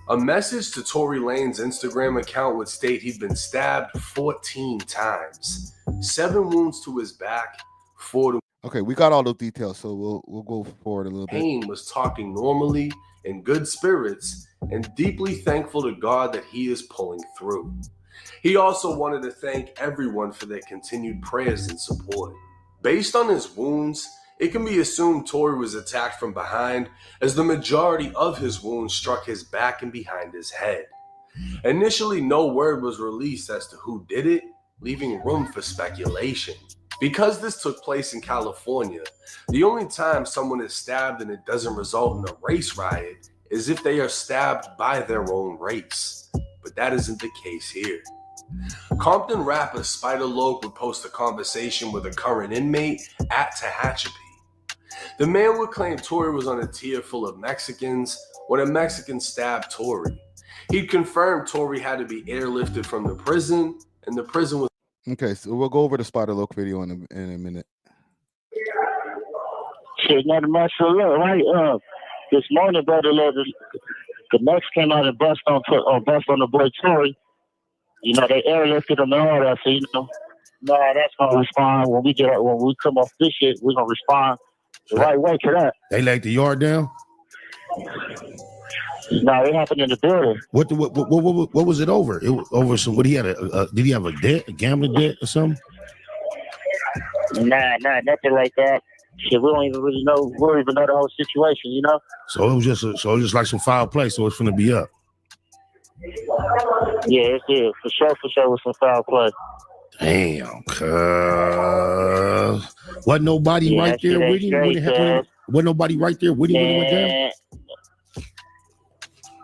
A message to Tory Lanez Instagram account would state he'd been stabbed 14 times, 7 wounds to his back, 4 to Okay, we got all the details, so we'll go forward a little bit. Payne was talking normally, in good spirits, and deeply thankful to God that he is pulling through. He also wanted to thank everyone for their continued prayers and support. Based on his wounds, it can be assumed Tory was attacked from behind, as the majority of his wounds struck his back and behind his head. Initially, no word was released as to who did it, leaving room for speculation. Because this took place in California, the only time someone is stabbed and it doesn't result in a race riot is if they are stabbed by their own race. But that isn't the case here. Compton rapper Spider Loc would post a conversation with a current inmate at Tehachapi. The man would claim Tory was on a tier full of Mexicans when a Mexican stabbed Tory. He'd confirmed Tory had to be airlifted from the prison, and the prison was... Okay, so we'll go over the Spider Loc video in a minute. Shit, nothing much to look, right? This morning, brother, the Mex came out and bust on the boy Tory. You know, they airlifted him and all that, so you know, no, that's gonna respond when we come off this shit. We're gonna respond the right way to that. They laid the yard down. No, it happened in the building. What was it over? It was over some. What he had did he have a debt, a gambling debt or something? Nah, nothing like that. Shit, we don't even really know. We don't even know the whole situation, you know. So it was just like some foul play. So it's gonna be up. Yeah, it did for sure. Was some foul play. Damn, wasn't nobody right there with him when it happened? Wasn't nobody right there with him when it went down?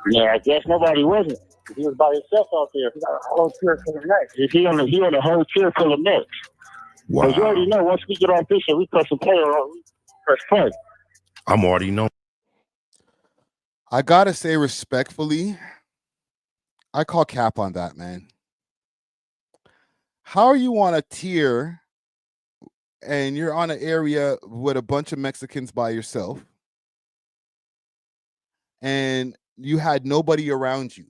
Yeah, I guess nobody wasn't. He was by himself out there. He got a whole tier full of necks. He on a whole tier full of necks. Wow. Because you already know once we get off this shit, we press some play on. We press play. I'm already know. I gotta say respectfully, I call cap on that, man. How are you on a tier and you're on an area with a bunch of Mexicans by yourself and you had nobody around you?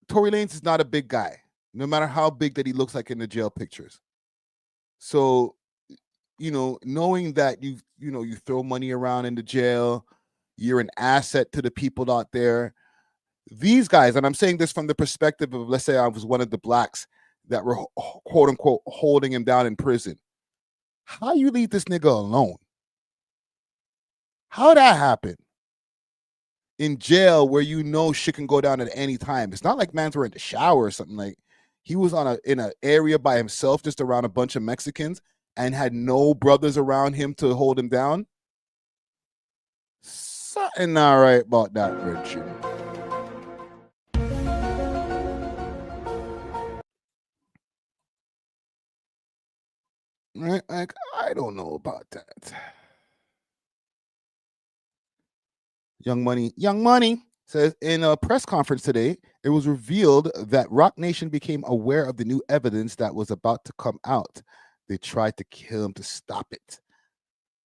Tory Lanez is not a big guy, no matter how big that he looks like in the jail pictures. So, you know, knowing that you throw money around in the jail, you're an asset to the people out there. These guys, and I'm saying this from the perspective of, let's say I was one of the blacks that were quote unquote holding him down in prison. How you leave this nigga alone? How that happen? In jail where you know shit can go down at any time. It's not like mans were in the shower or something. Like he was in an area by himself, just around a bunch of Mexicans, and had no brothers around him to hold him down. Something not right about that, Richard. Right? Like, I don't know about that. Young Money says in a press conference today, it was revealed that Roc Nation became aware of the new evidence that was about to come out. They tried to kill him to stop it.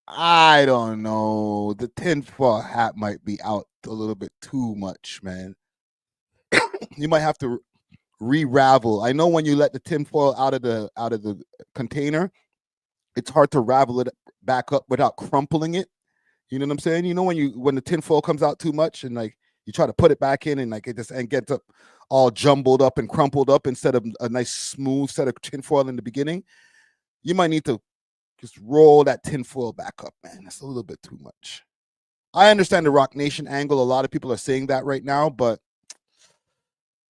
I don't know. The tinfoil hat might be out a little bit too much, man. You might have to re-ravel. I know when you let the tinfoil out of the container, it's hard to ravel it back up without crumpling it. You know what I'm saying? You know when the tinfoil comes out too much and like you try to put it back in and like it just gets up all jumbled up and crumpled up instead of a nice smooth set of tinfoil in the beginning. You might need to just roll that tinfoil back up, man. That's a little bit too much. I understand the Roc Nation angle. A lot of people are saying that right now, but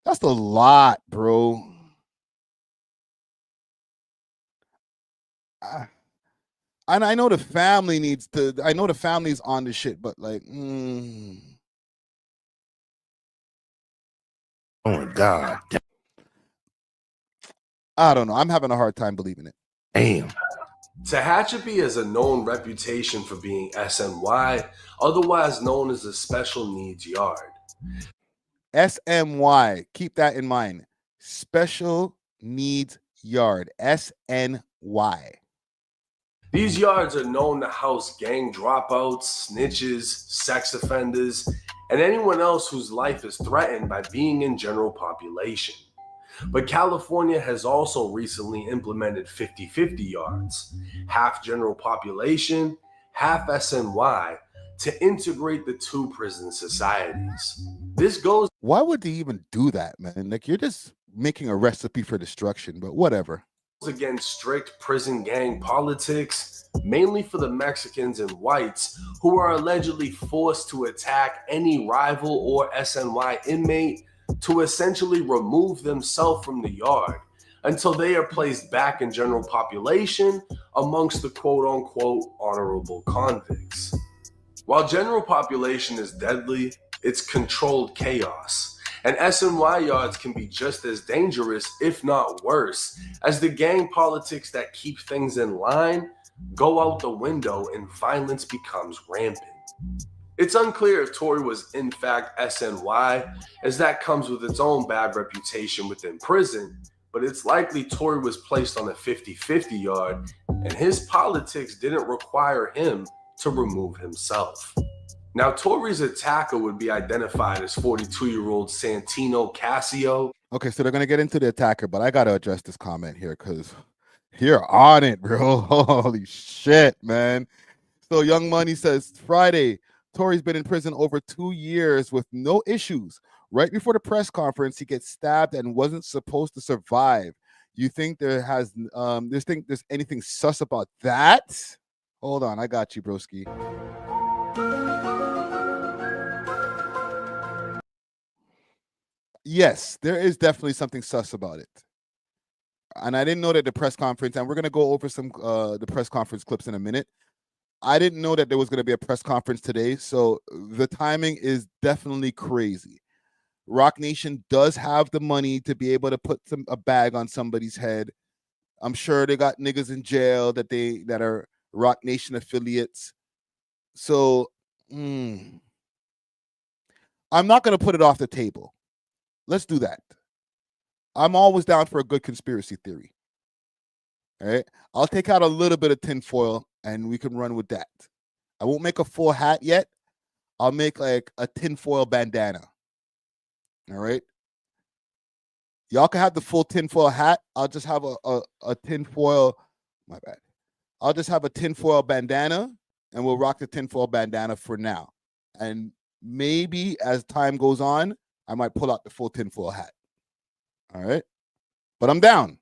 that's a lot, bro. And I know the family needs to. I know the family's on the shit, but like, oh my God, I don't know. I'm having a hard time believing it. Damn. Tehachapi has a known reputation for being SNY, otherwise known as a special needs yard. SMY. Keep that in mind. Special needs yard. SNY. These yards are known to house gang dropouts, snitches, sex offenders, and anyone else whose life is threatened by being in general population. But California has also recently implemented 50-50 yards, half general population, half SNY, to integrate the two prison societies. This goes. Why would they even do that, man? Like, you're just making a recipe for destruction, but whatever. Against strict prison gang politics, mainly for the Mexicans and whites who are allegedly forced to attack any rival or SNY inmate to essentially remove themselves from the yard until they are placed back in general population amongst the quote-unquote honorable convicts. While general population is deadly, it's controlled chaos. And SNY yards can be just as dangerous, if not worse, as the gang politics that keep things in line go out the window and violence becomes rampant. It's unclear if Tory was in fact SNY, as that comes with its own bad reputation within prison, but it's likely Tory was placed on a 50-50 yard, and his politics didn't require him to remove himself. Now, Tory's attacker would be identified as 42-year-old Santino Cassio. Okay, so they're going to get into the attacker, but I got to address this comment here because you're on it, bro. Holy shit, man. So Young Money says, Friday, Tory's been in prison over 2 years with no issues. Right before the press conference, he gets stabbed and wasn't supposed to survive. You think there's anything sus about that? Hold on, I got you, broski. Yes, there is definitely something sus about it. And I didn't know that the press conference, and we're going to go over some the press conference clips in a minute. I didn't know that there was going to be a press conference today, so the timing is definitely crazy. Rock Nation does have the money to be able to put a bag on somebody's head. I'm sure they got niggas in jail that are Rock Nation affiliates. So I'm not going to put it off the table. Let's do that. I'm always down for a good conspiracy theory. All right. I'll take out a little bit of tinfoil and we can run with that. I won't make a full hat yet. I'll make like a tinfoil bandana. All right. Y'all can have the full tinfoil hat. I'll just have a tinfoil. My bad. I'll just have a tinfoil bandana and we'll rock the tinfoil bandana for now. And maybe as time goes on, I might pull out the full tinfoil hat. All right. But I'm down.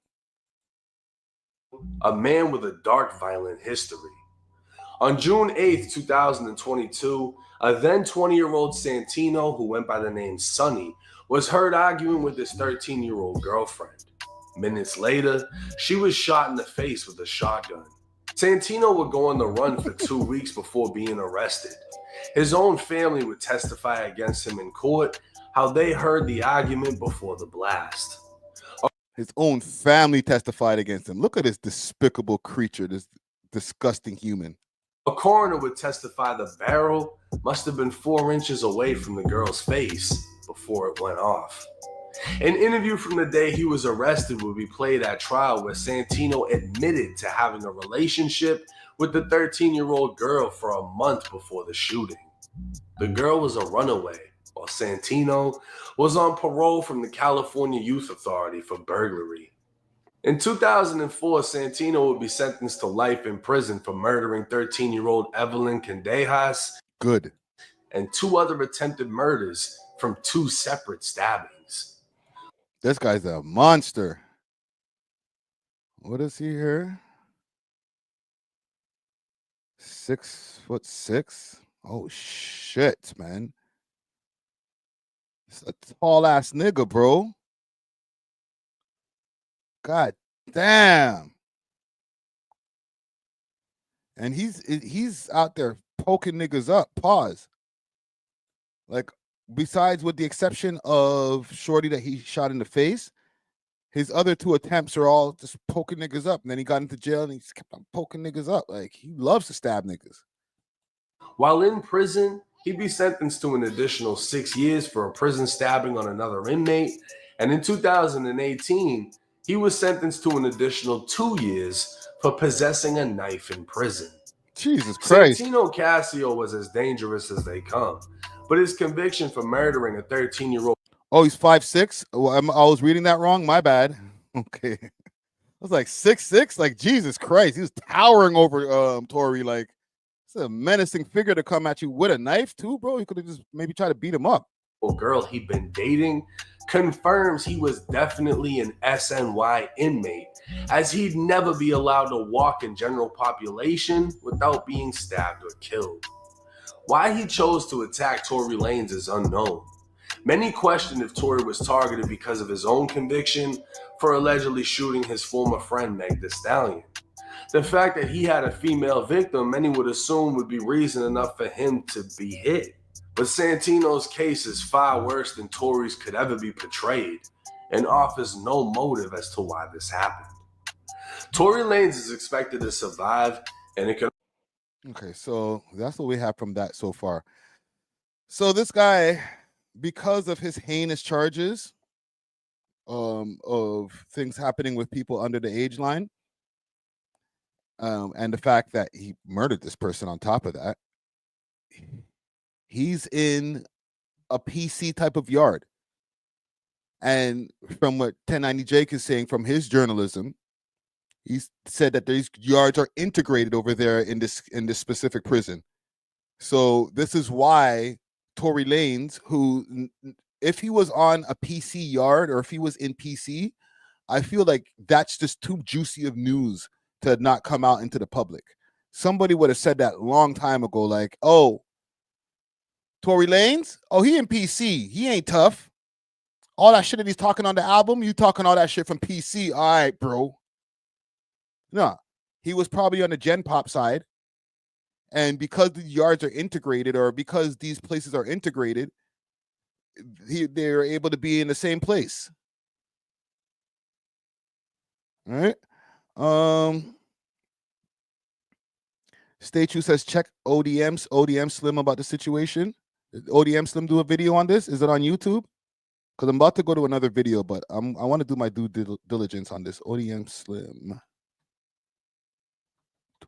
A man with a dark, violent history. On June 8th, 2022, a then 20-year-old Santino, who went by the name Sonny, was heard arguing with his 13-year-old girlfriend. Minutes later, she was shot in the face with a shotgun. Santino would go on the run for 2 weeks before being arrested. His own family would testify against him in court, how they heard the argument before the blast. His own family testified against him. Look at this despicable creature, this disgusting human. A coroner would testify the barrel must have been 4 inches away from the girl's face before it went off. An interview from the day he was arrested would be played at trial where Santino admitted to having a relationship with the 13-year-old girl for a month before the shooting. The girl was a runaway, while Santino was on parole from the California Youth Authority for burglary. In 2004, Santino would be sentenced to life in prison for murdering 13-year-old Evelyn Candejas. Good. And 2 other attempted murders from 2 separate stabbings. This guy's a monster. What is he here? 6'6". Oh shit, man. It's a tall ass nigga, bro. God damn. And he's out there poking niggas up. Pause. Like, besides with the exception of Shorty that he shot in the face, his other 2 attempts are all just poking niggas up. And then he got into jail and he just kept on poking niggas up. Like, he loves to stab niggas. While in prison, he'd be sentenced to an additional 6 years for a prison stabbing on another inmate. And in 2018, he was sentenced to an additional 2 years for possessing a knife in prison. Jesus Christ. Santino Casio was as dangerous as they come, but his conviction for murdering a 13-year-old. Oh, he's 5'6"? Oh, I was reading that wrong. My bad. Okay. I was like 6'6"? Like, Jesus Christ. He was towering over Tory. Like, it's a menacing figure to come at you with a knife, too, bro. You could have just maybe tried to beat him up. Girl he'd been dating confirms he was definitely an SNY inmate, as he'd never be allowed to walk in general population without being stabbed or killed. Why he chose to attack Tory Lanez is unknown. Many question if Tory was targeted because of his own conviction for allegedly shooting his former friend Meg Thee Stallion. The fact that he had a female victim, many would assume would be reason enough for him to be hit. But Santino's case is far worse than Tory's could ever be portrayed and offers no motive as to why this happened. Tory Lanez is expected to survive, and it could. Okay, so that's what we have from that so far. So this guy, because of his heinous charges of things happening with people under the age line, and the fact that he murdered this person on top of that, he's in a PC type of yard. And from what 1090 Jake is saying from his journalism, he said that these yards are integrated over there in this specific prison. So this is why Tory Lanez, who, if he was on a PC yard or if he was in PC, I feel like that's just too juicy of news to not come out into the public. Somebody would have said that a long time ago, like, oh, Tory Lanez? Oh, he in PC. He ain't tough. All that shit that he's talking on the album, you talking all that shit from PC. All right, bro. No, he was probably on the Gen Pop side. And because the yards are integrated, or because these places are integrated, they're able to be in the same place. All right. Statue says check ODM Slim about the situation. Did ODM Slim do a video on this? Is it on YouTube? Because I'm about to go to another video, but I want to do my due diligence on this. ODM Slim.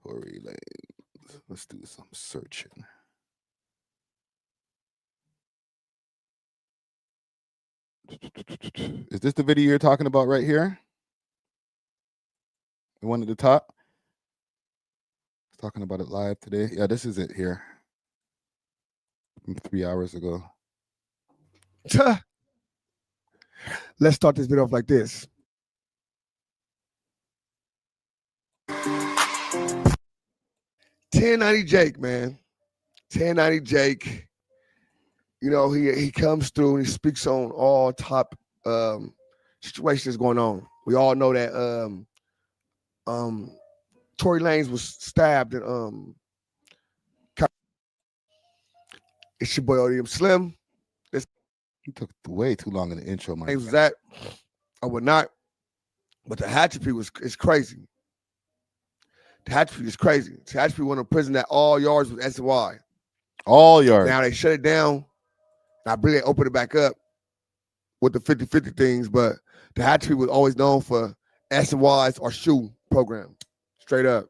Tory Lanez. Let's do some searching. Is this the video you're talking about right here? The one at the top? Talking about it live today. Yeah, this is it here. From 3 hours ago. Let's start this video off like this. $10.90 Jake, man. $10.90 Jake. You know, he comes through and he speaks on all top situations going on. We all know that Tory Lanez was stabbed and it's your boy ODM Slim. He took way too long in the intro, man. Name was that. I would not. But the Hatchet is crazy. The Hatchet is crazy. The Hatchet went to prison that all yards was SNY. All yards. Now they shut it down. I believe they opened it back up with the 50-50 things, but the Hatchet was always known for SNYs or shoe program. Straight up.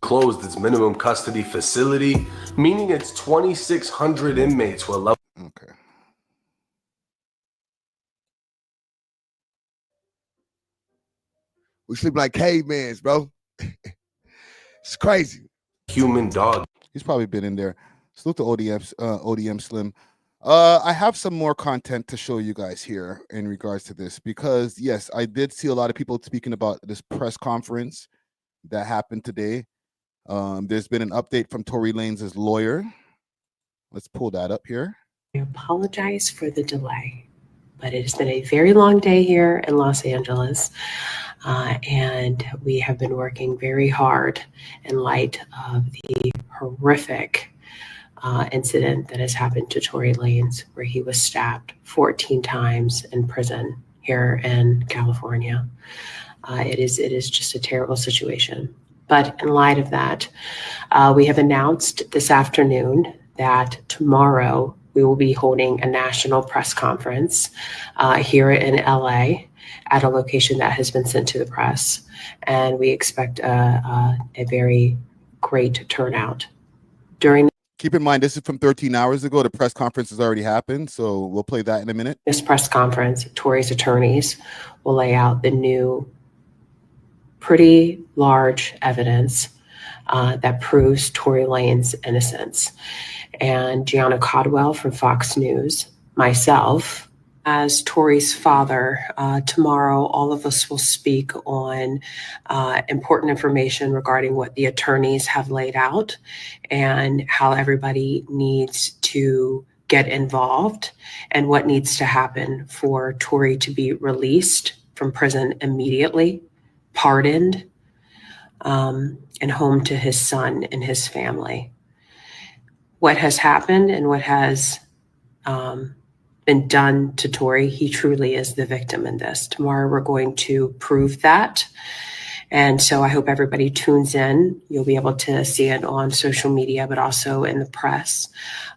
Closed its minimum custody facility, meaning its 2,600 inmates were left. Okay. We sleep like cavemans, bro. It's crazy. Human dog. He's probably been in there. Salute to ODM Slim. I have some more content to show you guys here in regards to this, because yes, I did see a lot of people speaking about this press conference that happened today. There's been an update from Tory Lanez's lawyer. Let's pull that up here. I apologize for the delay, but it has been a very long day here in Los Angeles, and we have been working very hard in light of the horrific incident that has happened to Tory Lanez, where he was stabbed 14 times in prison here in California. It is just a terrible situation. But in light of that, we have announced this afternoon that tomorrow we will be holding a national press conference here in LA at a location that has been sent to the press. And we expect a very great turnout. Keep in mind, this is from 13 hours ago. The press conference has already happened, so we'll play that in a minute. This press conference, Tory's attorneys will lay out the new, pretty large evidence that proves Tory Lanez innocence. And Gianna Caldwell from Fox News, myself, as Tory's father, tomorrow all of us will speak on important information regarding what the attorneys have laid out and how everybody needs to get involved and what needs to happen for Tory to be released from prison immediately, pardoned, and home to his son and his family. What has happened and what has been done to Tory, he truly is the victim in this. Tomorrow we're going to prove that. And so I hope everybody tunes in. You'll be able to see it on social media, but also in the press.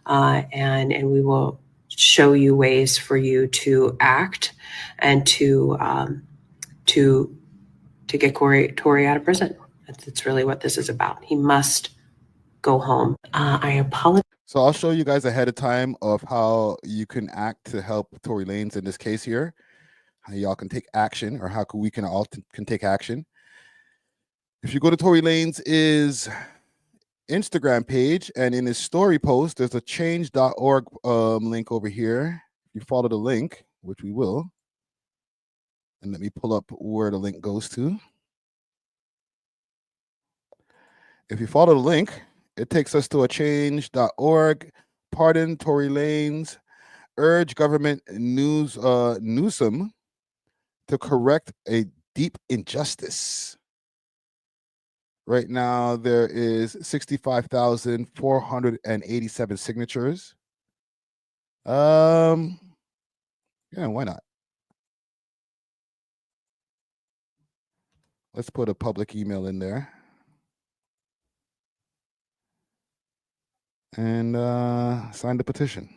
And we will show you ways for you to act and to get Tory out of prison. That's really what this is about. He must go home. I apologize. So I'll show you guys ahead of time of how you can act to help Tory Lanez in this case here. How y'all can take action, or how we can all can take action. If you go to Tory Lanez's Instagram page, and in his story post, there's a change.org link over here. You follow the link, which we will. And let me pull up where the link goes to. If you follow the link, it takes us to a change.org. Pardon Tory Lanez. Urge government Newsom to correct a deep injustice. Right now, there is 65,487 signatures. Yeah, why not? Let's put a public email in there. And sign the petition.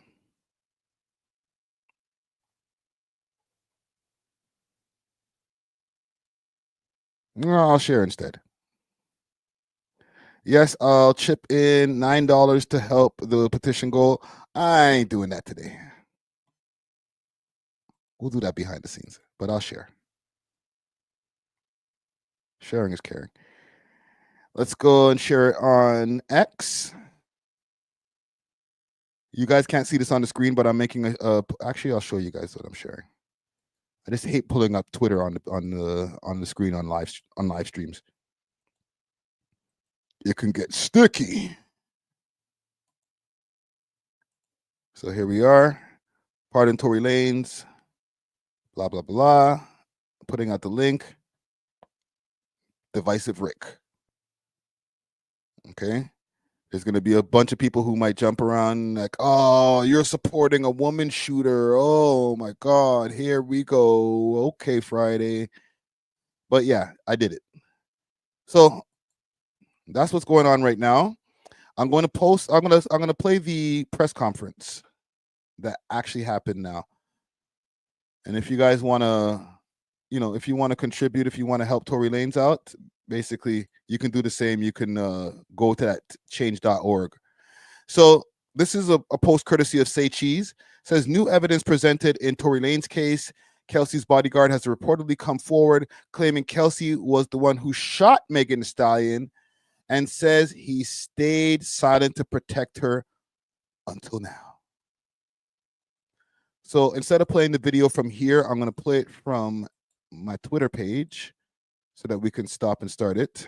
No, I'll share instead. Yes, I'll chip in $9 to help the petition goal. I ain't doing that today. We'll do that behind the scenes, but I'll share. Sharing is caring. Let's go and share it on X. You guys can't see this on the screen, but I'm making actually I'll show you guys what I'm sharing. I just hate pulling up Twitter on the screen on live streams. It can get sticky. So here we are. Pardon Tory Lanez. Blah blah blah. Putting out the link. Divisive Rick. Okay. There's going to be a bunch of people who might jump around like, oh, you're supporting a woman shooter. Oh, my God. Here we go. Okay, Friday. But, yeah, I did it. So that's what's going on right now. I'm going to post. I'm going to play the press conference that actually happened now. And if you guys want to, if you want to contribute, if you want to help Tory Lanez out, basically, you can do the same. You can go to that change.org. So this is a post courtesy of Say Cheese. It says, new evidence presented in Tory Lanez case. Kelsey's bodyguard has reportedly come forward claiming Kelsey was the one who shot Megan Thee Stallion and says he stayed silent to protect her until now. So instead of playing the video from here, I'm going to play it from my Twitter page so that we can stop and start it.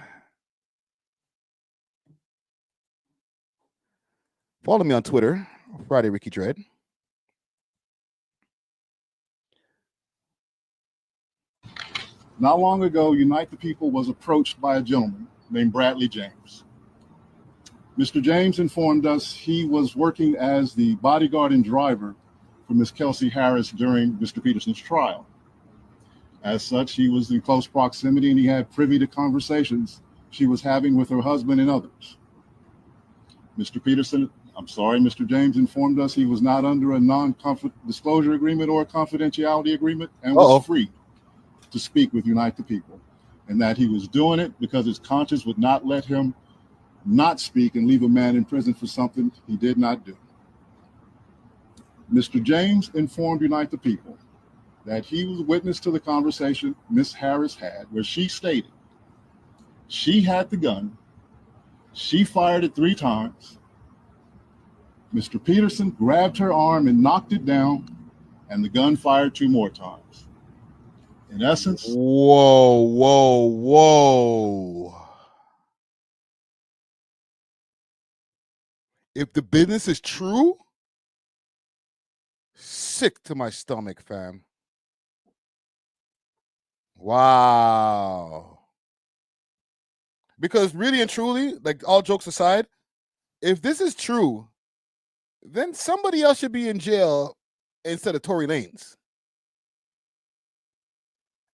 Follow me on Twitter, Friday Ricky Dread. Not long ago, Unite the People was approached by a gentleman named Bradley James. Mr. James informed us he was working as the bodyguard and driver for Ms. Kelsey Harris during Mr. Peterson's trial. As such, he was in close proximity and he had privy to conversations she was having with her husband and others. Mr. James informed us he was not under a non-disclosure agreement or a confidentiality agreement and was free to speak with Unite the People, and that he was doing it because his conscience would not let him not speak and leave a man in prison for something he did not do. Mr. James informed Unite the People that he was witness to the conversation Ms. Harris had, where she stated she had the gun, she fired it 3 times, Mr. Peterson grabbed her arm and knocked it down, and the gun fired 2 more times. In essence, whoa. If the business is true, sick to my stomach, fam. Wow. Because really and truly, like all jokes aside, if this is true, then somebody else should be in jail instead of Tory Lanez.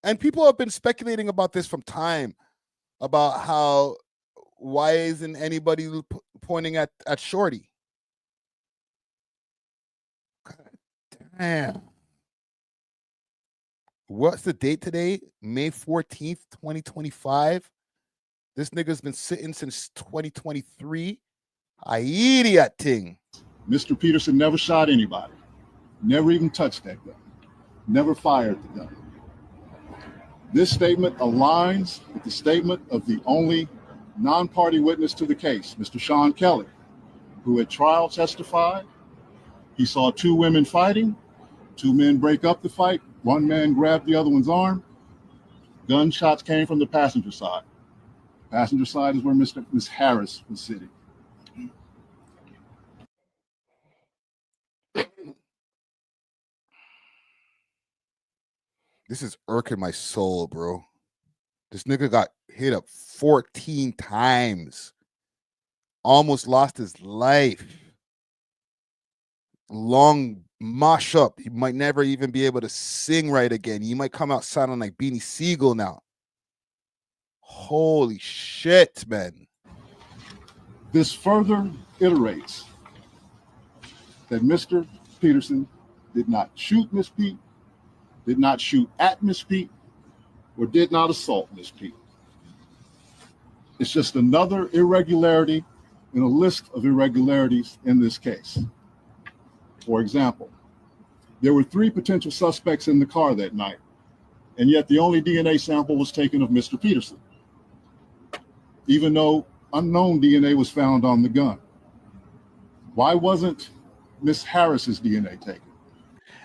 And people have been speculating about this from time, about how why isn't anybody pointing at Shorty? God damn. What's the date today? May 14th, 2025. This nigga's been sitting since 2023. I idiot thing. Mr. Peterson never shot anybody, never even touched that gun, never fired the gun. This statement aligns with the statement of the only non-party witness to the case, Mr. Sean Kelly, who at trial testified he saw 2 women fighting, 2 men break up the fight, 1 man grabbed the other one's arm. Gunshots came from the passenger side. Passenger side is where Miss Harris was sitting. This is irking my soul, bro. This nigga got hit up 14 times. Almost lost his life. Long mosh up. He might never even be able to sing right again. He might come out sounding like Beanie Siegel now. Holy shit, man. This further iterates that Mr. Peterson did not shoot Miss Pete, did not shoot at Miss Pete, or did not assault Miss Pete. It's just another irregularity in a list of irregularities in this case. For example, there were 3 potential suspects in the car that night, and yet the only DNA sample was taken of Mr. Peterson, even though unknown DNA was found on the gun. Why wasn't Miss Harris's DNA taken?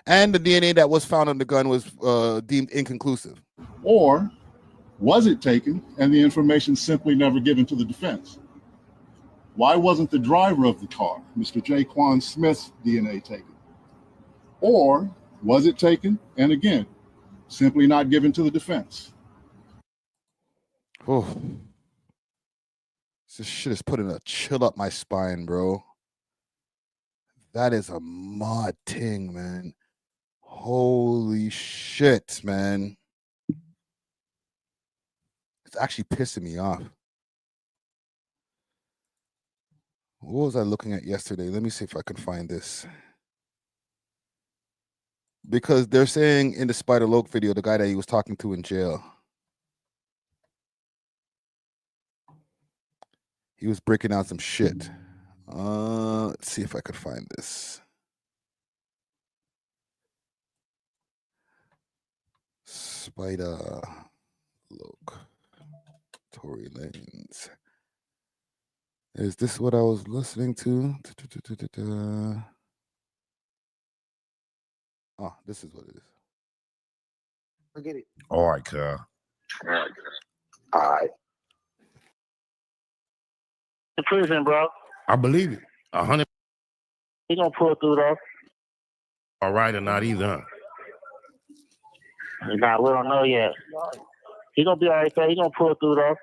And the DNA that was found on the gun was deemed inconclusive. Or was it taken and the information simply never given to the defense? Why wasn't the driver of the car, Mr. Jaquan Smith's DNA taken? Or was it taken and again, simply not given to the defense? Oh, this shit is putting a chill up my spine, bro. That is a mud thing, man. Holy shit, man. It's actually pissing me off. What was I looking at yesterday? Let me see if I can find this. Because they're saying in the Spider Loke video, the guy that he was talking to in jail, he was breaking down some shit. Let's see if I could find this. Spider Loke. Tory Lanez. Is this what I was listening to? Oh, this is what it is. Forget it. All right, Kyle. All right. In prison, bro. I believe it. 100. He gonna pull through though. All right, or not either. Nah, we don't know yet. He gonna be all right though. He gonna pull through though.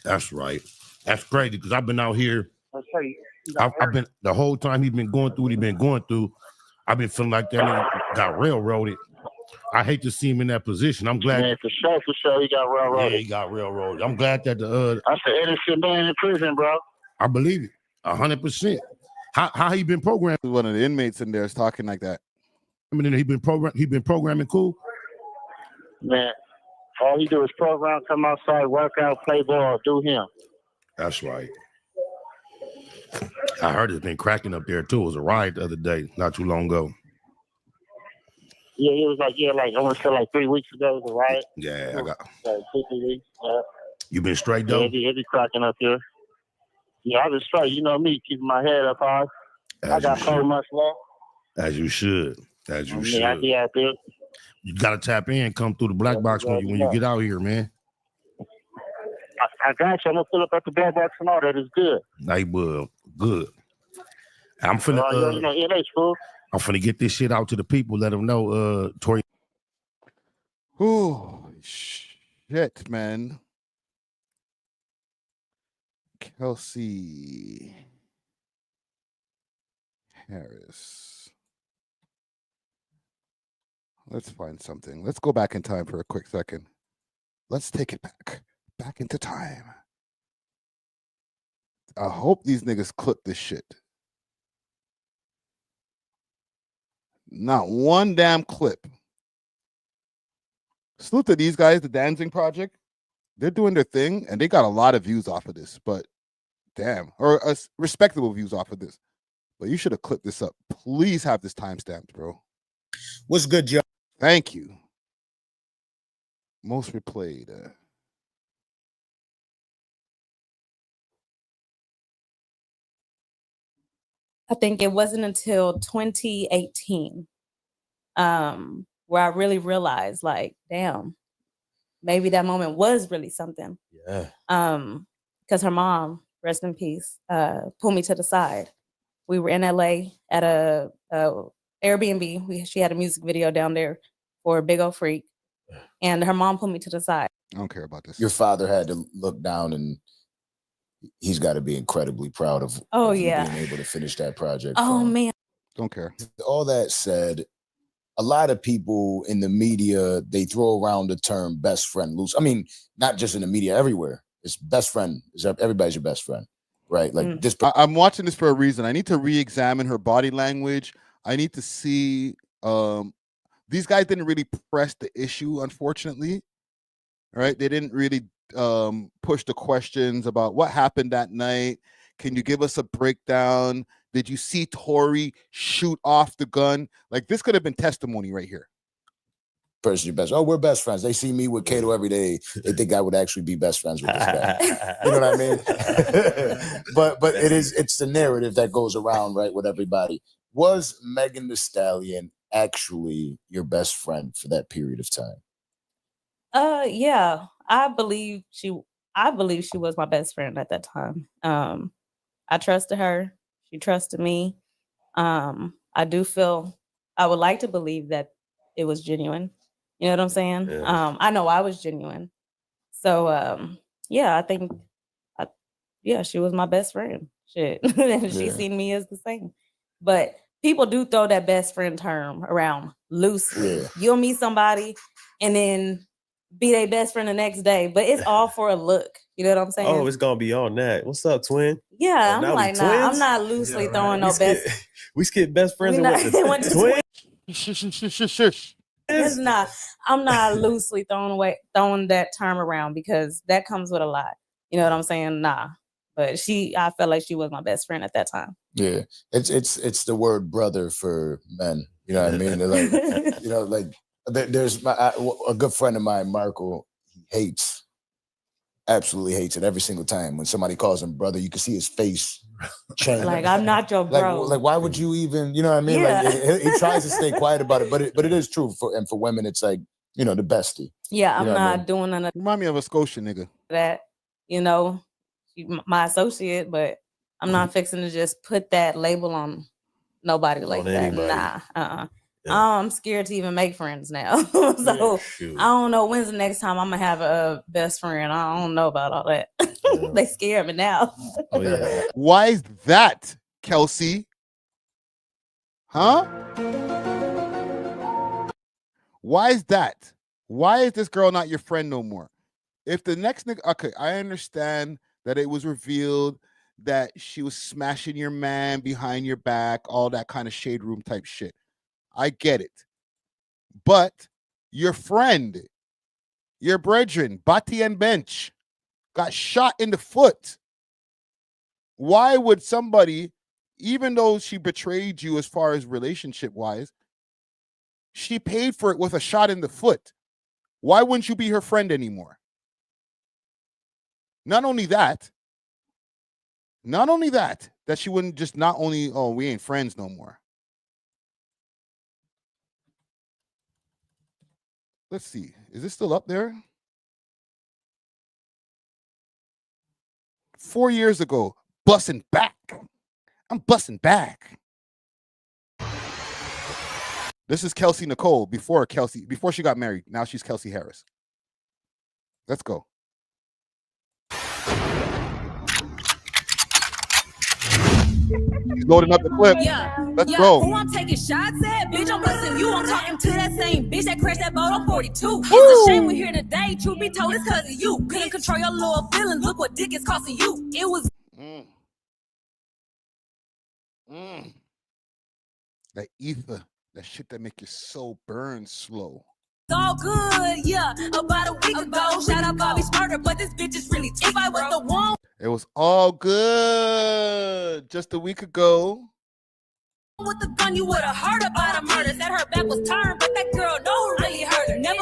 That's right. That's crazy because I've been out here. I've been the whole time he's been going through what he's been going through. I've been feeling like that nigga got railroaded. I hate to see him in that position. I'm glad. Man, for sure, he got railroaded. Yeah, he got railroaded. I'm glad that the That's an innocent man in prison, bro. I believe it, 100%. How he been programmed? One of the inmates in there is talking like that. I mean, he been programming cool. Man, all he do is program, come outside, work out, play ball, do him. That's right. I heard it's been cracking up there too. It was a riot the other day, not too long ago. Yeah, it was like I want to say like 3 weeks ago, it was a riot. Yeah, I got. Like 2, 3 weeks. Yeah. You been straight though? Yeah, it be cracking up here. Yeah, I've been straight. You know me, keeping my head up high. I got 4 months left. As you should. As you should. I be out there. You gotta tap in, come through the black box when you get out here, man. I got you. I'm gonna fill up at the black box and all that. It's good. They will. Good. I'm finna I'm finna get this shit out to the people, let them know, Tory. Oh shit, man. Kelsey Harris. Let's find something. Let's go back in time for a quick second. Let's take it back into time. I hope these niggas clip this shit. Not one damn clip. Salute to these guys, the Dancing Project. They're doing their thing, and they got a lot of views off of this, but damn, or respectable views off of this. But you should have clipped this up. Please have this timestamped, bro. What's good, Joe? Thank you. Most replayed. I think it wasn't until 2018 where I really realized, like, damn, maybe that moment was really something. Yeah. Because her mom, rest in peace, pulled me to the side. We were in LA at a Airbnb. She had a music video down there for Big Ol' Freak, and her mom pulled me to the side. I don't care about this. Your father had to look down, and he's got to be incredibly proud of, Oh, of you yeah. being able to finish that project. Oh, man. Don't care. All that said, a lot of people in the media, they throw around the term best friend loose. I mean, not just in the media, everywhere. It's best friend. Everybody's your best friend, right? Like this. I'm watching this for a reason. I need to re-examine her body language. I need to see. These guys didn't really press the issue, unfortunately. Right? They didn't really push the questions about what happened that night. Can you give us a breakdown? Did you see Tory shoot off the gun? Like, this could have been testimony right here. Person your best. Oh, we're best friends. They see me with Kato every day. They think I would actually be best friends with this guy. You know what I mean? but it's the narrative that goes around, right, with everybody. Was Megan Thee Stallion actually your best friend for that period of time? Yeah, I believe she was my best friend at that time. I trusted her. She trusted me. I would like to believe that it was genuine. You know what I'm saying? Yeah. I know I was genuine. So, yeah, I think, she was my best friend. Shit. And she seen me as the same. But people do throw that best friend term around loosely. Yeah. You'll meet somebody and then be their best friend the next day, but it's all for a look. You know what I'm saying? Oh, it's gonna be on that. What's up, twin? Yeah, Oh, now I'm we like, nah, I'm twins? not loosely Yeah, throwing right. no best. We skip best friends We and not- went to went to twins. It's not. I'm not loosely throwing that term around because that comes with a lot. You know what I'm saying? Nah. But I felt like she was my best friend at that time. Yeah, it's the word brother for men. You know what I mean? They're like, there's a good friend of mine, Marco. He absolutely hates it every single time when somebody calls him brother. You can see his face change. Like, I'm not your bro. Like why would you even? You know what I mean? Yeah. Like he tries to stay quiet about it, but it is true for women. It's like the bestie. Yeah, I'm You know what I not mean? doing none of Remind me of a Scotia nigga. that. She's my associate, but I'm not fixing to just put that label on nobody like that. anybody. Nah. I'm scared to even make friends now. So shoot. I don't know when's the next time I'm gonna have a best friend. I don't know about all that. They scare me now. Oh yeah. Why is that, Kelsey? Huh? Why is that? Why is this girl not your friend no more? If the next nigga, okay, I understand that it was revealed that she was smashing your man behind your back, all that kind of shade room type shit. I get it. But your friend, your brethren, Bati and Bench, got shot in the foot. Why would somebody, even though she betrayed you as far as relationship-wise, she paid for it with a shot in the foot? Why wouldn't you be her friend anymore? Not only that she wouldn't just not only, oh, we ain't friends no more. Let's see. Is this still up there? 4 years ago, busting back. I'm busting back. This is Kelsey Nicole before she got married. Now she's Kelsey Harris. Let's go. He's loading up the clip. Let's go. Who I'm taking shots at? Bitch, I'm busting you. I'm talking to that same bitch that crashed that boat on 42. It's a shame we're here today. Truth be told, it's cause of you. Couldn't control your little feelings. Look what dick is costing you. It was. That ether, that shit that make your soul burn slow. All good, yeah. About a week ago, shout out Bobby Smarter, but this bitch is really cheap. If I was the one. It was all good just a week ago. With the gun, you would have heard about a murder. Said her back was turned, but that girl no really hurt her. Never.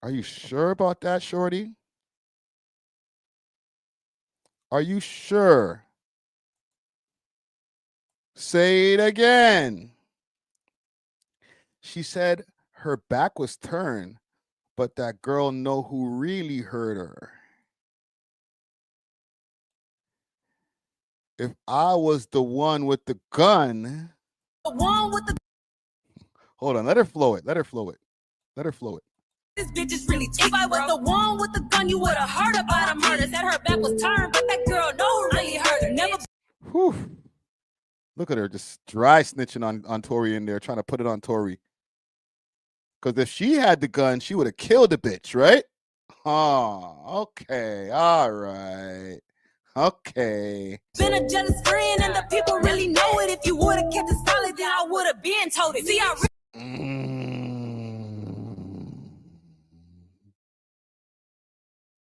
Are you sure about that, shorty? Are you sure? Say it again. She said her back was turned, but that girl know who really hurt her. If I was the one with the gun. The one with the. Hold on, let her flow it. Let her flow it. Let her flow it. This bitch is really cheap. If I was the one with the gun, you would have heard about a murder. Said her back was turned, but that girl no really hurt her. Never. Whew. Look at her just dry snitching on Tory in there, trying to put it on Tory. Because if she had the gun, she would have killed the bitch, right? Oh, okay. All right. Okay. Been a jealous friend, and the people really know it. If you would have kept it solid, then I would have been told it. See, I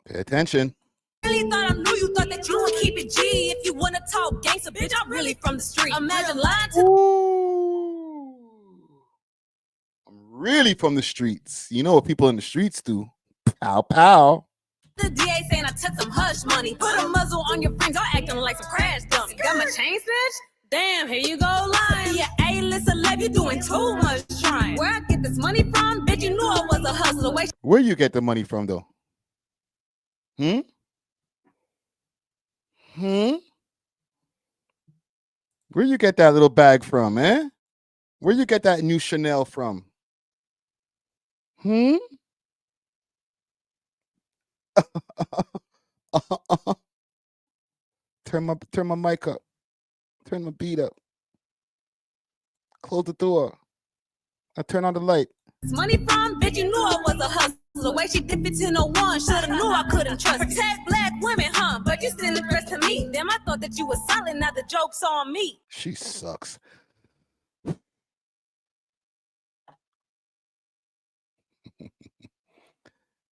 Pay attention. really thought I knew you. Thought that you would keep it G. If you want to talk gangster, bitch, I'm really from the street. Imagine lying to. Really from the streets. You know what people in the streets do. Pow, pow. The DA saying I took some hush money. Put a muzzle on your friends, y'all acting like some crash dummies. Got my chain snatched? Damn, here you go lying. Yeah, A-list celeb, you doing too much trying. Where I get this money from? Bitch, you knew I was a hustler. Wait. Where you get the money from, though? Where you get that little bag from, eh? Where you get that new Chanel from? Turn my mic up. Turn my beat up. Close the door. I turn on the light. This money from? Bitch, you knew I was a hustler. The way she did 1501, shoulda knew I couldn't trust. Protect black women, huh? But you still addressed to me. Damn, I thought that you was solid. Now the joke's on me. She sucks.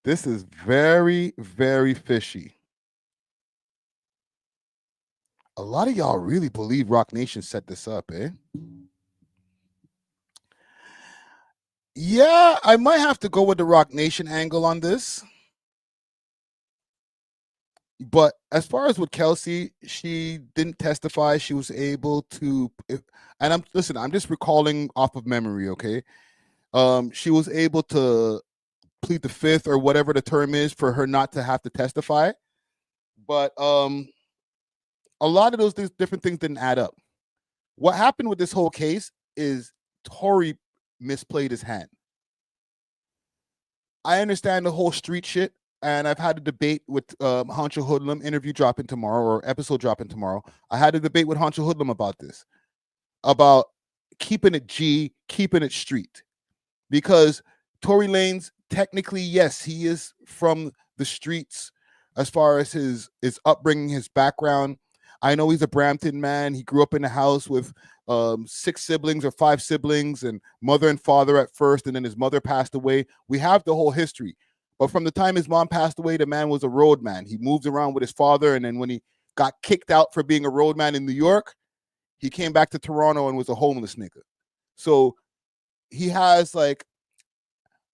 This is very, very fishy. A lot of y'all really believe Rock Nation set this up, eh? Yeah, I might have to go with the Rock Nation angle on this. But as far as with Kelsey, she didn't testify. She was able to, and I'm just recalling off of memory, okay? She was able to plead the fifth or whatever the term is for her not to have to testify. But a lot of those different things didn't add up. What happened with this whole case is Tory misplayed his hand. I understand the whole street shit, and I've had a debate with Honcho Hoodlum, interview dropping tomorrow or episode dropping tomorrow. I had a debate with Honcho Hoodlum about this, about keeping it G, keeping it street. Because Tory Lanez, technically, yes, he is from the streets as far as his upbringing, his background. I know he's a Brampton man. He grew up in a house with 6 siblings or 5 siblings and mother and father at first, and then his mother passed away. We have the whole history. But from the time his mom passed away, the man was a road man. He moved around with his father, and then when he got kicked out for being a road man in New York, he came back to Toronto and was a homeless nigga. So he has like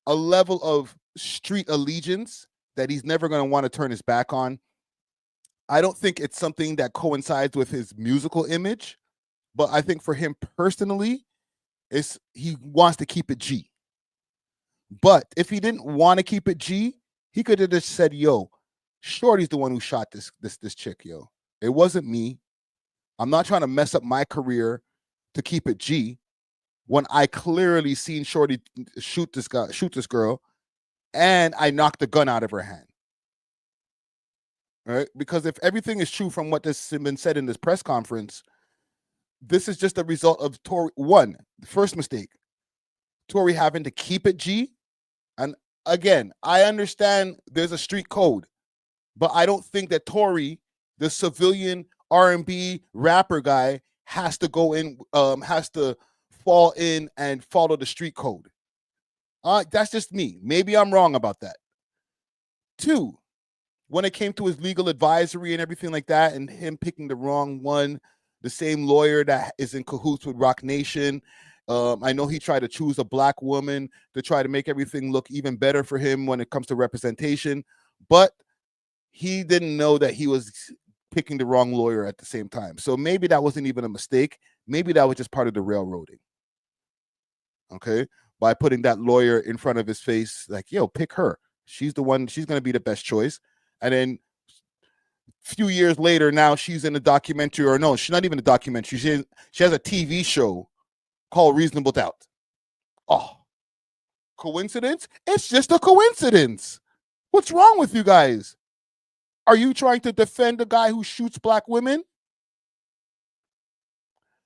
a level of street allegiance that he's never going to want to turn his back on. I don't think it's something that coincides with his musical image, but I think for him personally, he wants to keep it G. But if he didn't want to keep it G, he could have just said, yo, Shorty's the one who shot this chick, yo. It wasn't me. I'm not trying to mess up my career to keep it G when I clearly seen Shorty shoot this girl, and I knocked the gun out of her hand. Right? Because if everything is true from what has been said in this press conference, this is just a result of Tory. One, the first mistake, Tory having to keep it G. And again, I understand there's a street code, but I don't think that Tory, the civilian R&B rapper guy, has to go in, has to fall in and follow the street code. That's just me. Maybe I'm wrong about that. 2, when it came to his legal advisory and everything like that, and him picking the wrong one, the same lawyer that is in cahoots with Rock Nation. I know he tried to choose a black woman to try to make everything look even better for him when it comes to representation, but he didn't know that he was picking the wrong lawyer at the same time. So maybe that wasn't even a mistake. Maybe that was just part of the railroading. Okay, by putting that lawyer in front of his face, like, yo, pick her. She's the one. She's going to be the best choice. And then a few years later, now she's in a documentary, or no, she's not even a documentary. She has a TV show called Reasonable Doubt. Oh, coincidence? It's just a coincidence. What's wrong with you guys? Are you trying to defend a guy who shoots black women?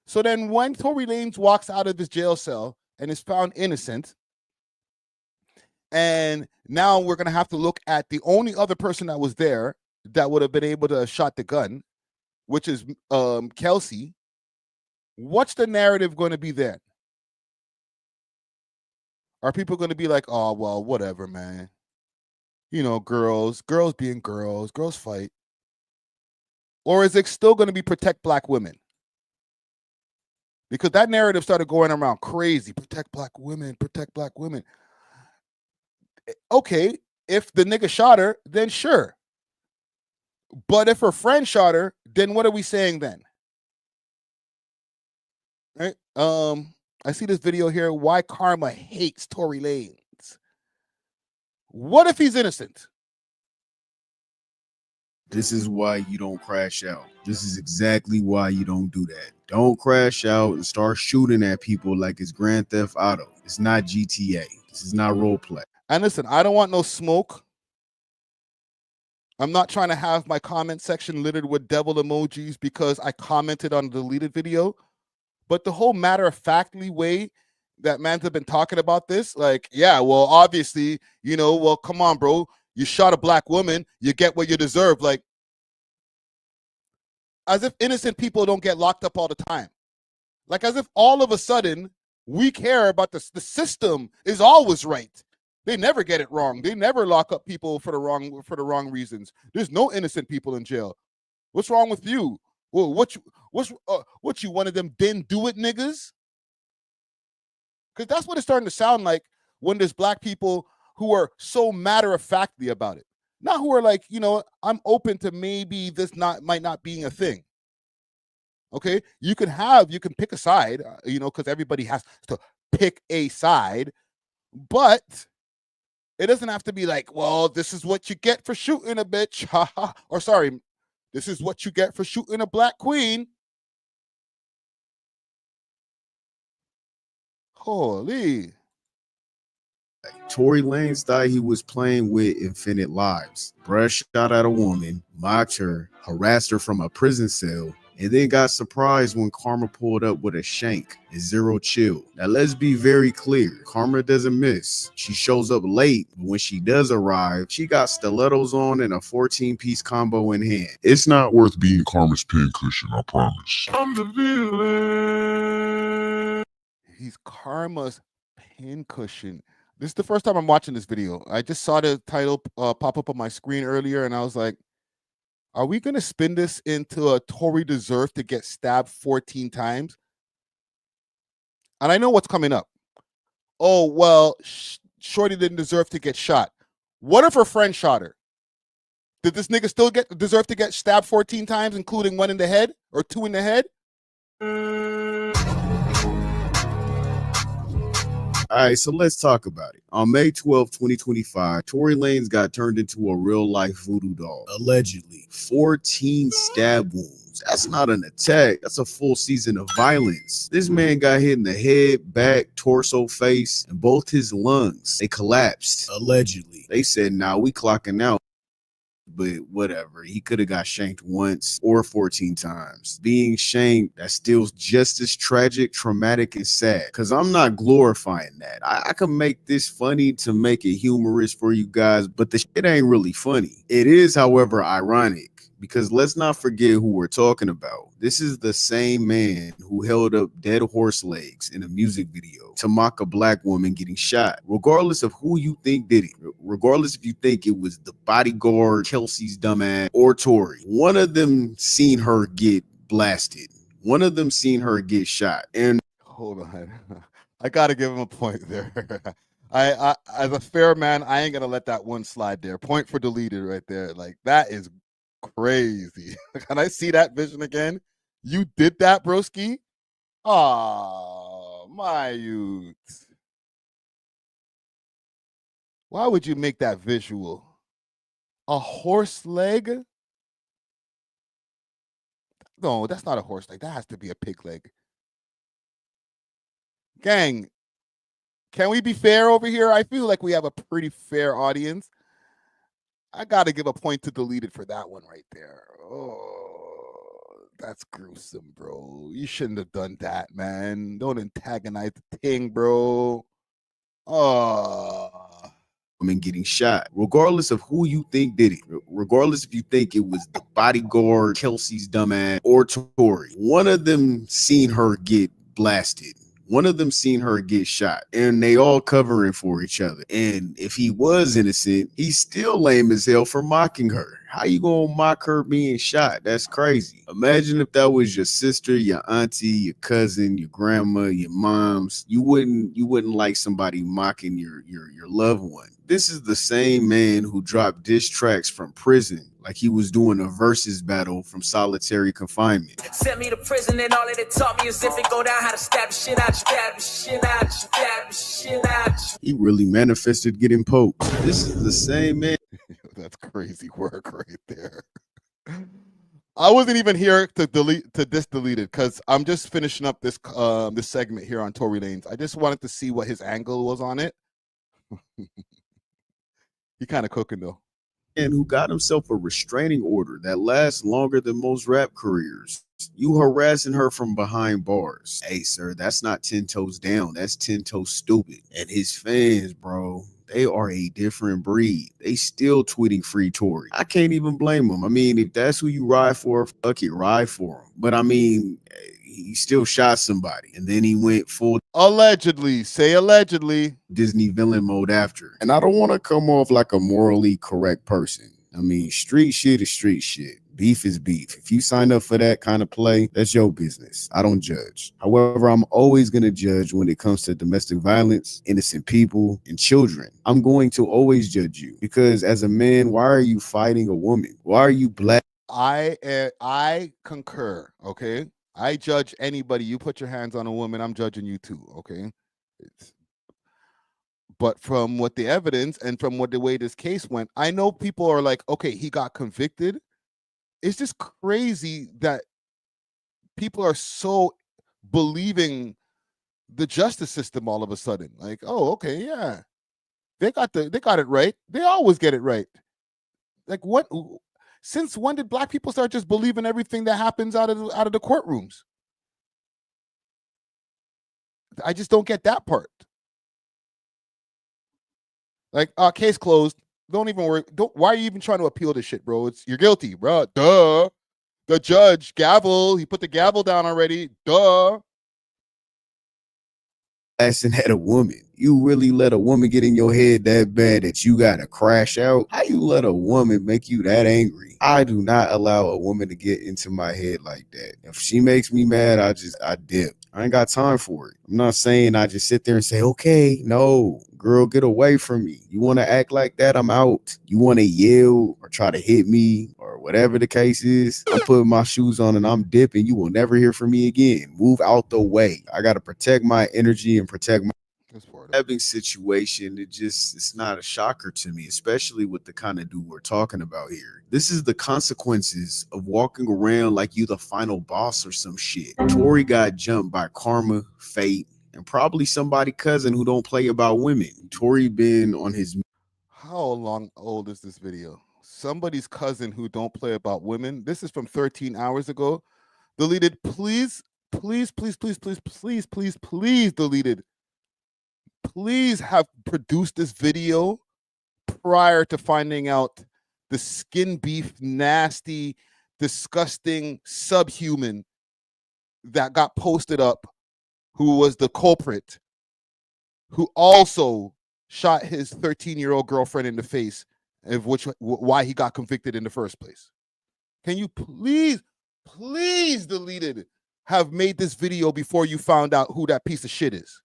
So then when Tory Lanez walks out of his jail cell and is found innocent, and now we're going to have to look at the only other person that was there that would have been able to have shot the gun, which is Kelsey. What's the narrative going to be then? Are people going to be like, oh, well, whatever, man. You know, girls being girls fight. Or is it still going to be protect black women? Because that narrative started going around crazy. Protect black women, protect black women. Okay, if the nigga shot her, then sure. But if her friend shot her, then what are we saying then? Right? I see this video here. Why Karma hates Tory Lanez. What if he's innocent? This is why you don't crash out. This is exactly why you don't do that. Don't crash out and start shooting at people like it's Grand Theft Auto. It's not GTA. This is not role play. And listen, I don't want no smoke. I'm not trying to have my comment section littered with devil emojis because I commented on a deleted video. But the whole matter-of-factly way that man's have been talking about this, like, yeah, well, obviously, you know, well, come on, bro. You shot a black woman, you get what you deserve. Like, as if innocent people don't get locked up all the time. Like, as if all of a sudden we care about the system is always right. They never get it wrong. They never lock up people for the wrong reasons. There's no innocent people in jail. What's wrong with you? Well, what you one of them didn't do it niggas? Because that's what it's starting to sound like when there's black people who are so matter-of-factly about it. Not who are like, you know, I'm open to maybe this might not being a thing. Okay? You can pick a side, you know, because everybody has to pick a side, but it doesn't have to be like, well, this is what you get for shooting a bitch. Or sorry, this is what you get for shooting a black queen. Holy. Tory Lanez thought he was playing with infinite lives. Bruh shot at a woman, mocked her, harassed her from a prison cell, and then got surprised when Karma pulled up with a shank and zero chill. Now let's be very clear, Karma doesn't miss. She shows up late, but when she does arrive, she got stilettos on and a 14-piece combo in hand. It's not worth being Karma's pincushion, I promise. I'm the villain. He's Karma's pincushion. This is the first time I'm watching this video. I just saw the title pop up on my screen earlier, and I was like, are we going to spin this into a Tory deserved to get stabbed 14 times? And I know what's coming up. Oh, well, Shorty didn't deserve to get shot. What if her friend shot her? Did this nigga still deserve to get stabbed 14 times, including one in the head or two in the head? All right, so let's talk about it. On May 12, 2025, Tory Lanez got turned into a real-life voodoo doll. Allegedly. 14 stab wounds. That's not an attack. That's a full season of violence. This man got hit in the head, back, torso, face, and both his lungs. They collapsed. Allegedly. They said, nah, we clocking out. But whatever, he could have got shanked once or 14 times. Being shanked, that's still just as tragic, traumatic, and sad. Because I'm not glorifying that. I can make this funny to make it humorous for you guys, but the shit ain't really funny. It is, however, ironic. Because let's not forget who we're talking about. This is the same man who held up dead horse legs in a music video to mock a black woman getting shot. Regardless of who you think did it, regardless if you think it was the bodyguard, Kelsey's dumbass, or Tory, one of them seen her get blasted. One of them seen her get shot. And hold on. I got to give him a point there. I as a fair man, I ain't going to let that one slide there. Point for deleted right there. Like, that is crazy. Can I see that vision again? You did that, broski? Oh, my youth. Why would you make that visual? A horse leg? No, that's not a horse leg. That has to be a pig leg. Gang, can we be fair over here? I feel like we have a pretty fair audience. I got to give a point to deleted for that one right there. Oh, that's gruesome, bro. You shouldn't have done that, man. Don't antagonize the thing, bro. Oh. Women getting shot, regardless of who you think did it, regardless if you think it was the bodyguard, Kelsey's dumbass, or Tory. One of them seen her get blasted. One of them seen her get shot, and they all covering for each other. And if he was innocent, he's still lame as hell for mocking her. How you gonna mock her being shot? That's crazy. Imagine if that was your sister, your auntie, your cousin, your grandma, your mom's. You wouldn't like somebody mocking your loved one. This is the same man who dropped diss tracks from prison like he was doing a versus battle from solitary confinement. Sent me to prison and all that it taught me is if it go down how to stab the shit out you, stab the shit out you, stab the shit out you. He really manifested getting poked. This is the same man. That's crazy work right there. I wasn't even here to delete it because I'm just finishing up this this segment here on Tory Lanez. I just wanted to see what his angle was on it. He kind of cooking though. And who got himself a restraining order that lasts longer than most rap careers. You harassing her from behind bars. Hey, sir, that's not 10 toes down. That's 10 toes stupid. And his fans, bro, they are a different breed. They still tweeting free Tory. I can't even blame them. I mean, if that's who you ride for, fuck it, ride for him. But I mean, he still shot somebody. And then he went full allegedly, say allegedly, Disney villain mode after. And I don't want to come off like a morally correct person. I mean, street shit is street shit. Beef is beef. If you sign up for that kind of play, that's your business. I don't judge. However, I'm always going to judge when it comes to domestic violence, innocent people, and children. I'm going to always judge you because as a man, why are you fighting a woman? Why are you black? I concur, okay? I judge anybody. You put your hands on a woman, I'm judging you too, okay? But from what the evidence and from what the way this case went, I know people are like, okay, he got convicted. It's just crazy that people are so believing the justice system all of a sudden. Like, oh, okay, yeah. They got it right. They always get it right. Like what? Since when did black people start just believing everything that happens out of the courtrooms? I just don't get that part. Like, case closed. Don't even worry. Why are you even trying to appeal this shit, bro? You're guilty, bro. Duh. The judge, gavel. He put the gavel down already. Duh. Blasting at a woman. You really let a woman get in your head that bad that you gotta crash out? How you let a woman make you that angry? I do not allow a woman to get into my head like that. If she makes me mad, I dip. I ain't got time for it. I'm not saying I just sit there and say, okay, no, girl, get away from me. You want to act like that? I'm out. You want to yell or try to hit me or whatever the case is? I'm putting my shoes on and I'm dipping. You will never hear from me again. Move out the way. I got to protect my energy and protect my having situation. It's not a shocker to me, especially with the kind of dude we're talking about here. This is the consequences of walking around like you the final boss or some shit. Tory got jumped by karma, fate, and probably somebody cousin who don't play about women. Tory been on his... How old is this video? Somebody's cousin who don't play about women. This is from 13 hours ago. Deleted. Please, please, please, please, please, please, please, please, deleted. Please have produced this video prior to finding out the skin beef, nasty, disgusting subhuman that got posted up, who was the culprit, who also shot his 13-year-old girlfriend in the face, of why he got convicted in the first place. Can you please, please, deleted, have made this video before you found out who that piece of shit is?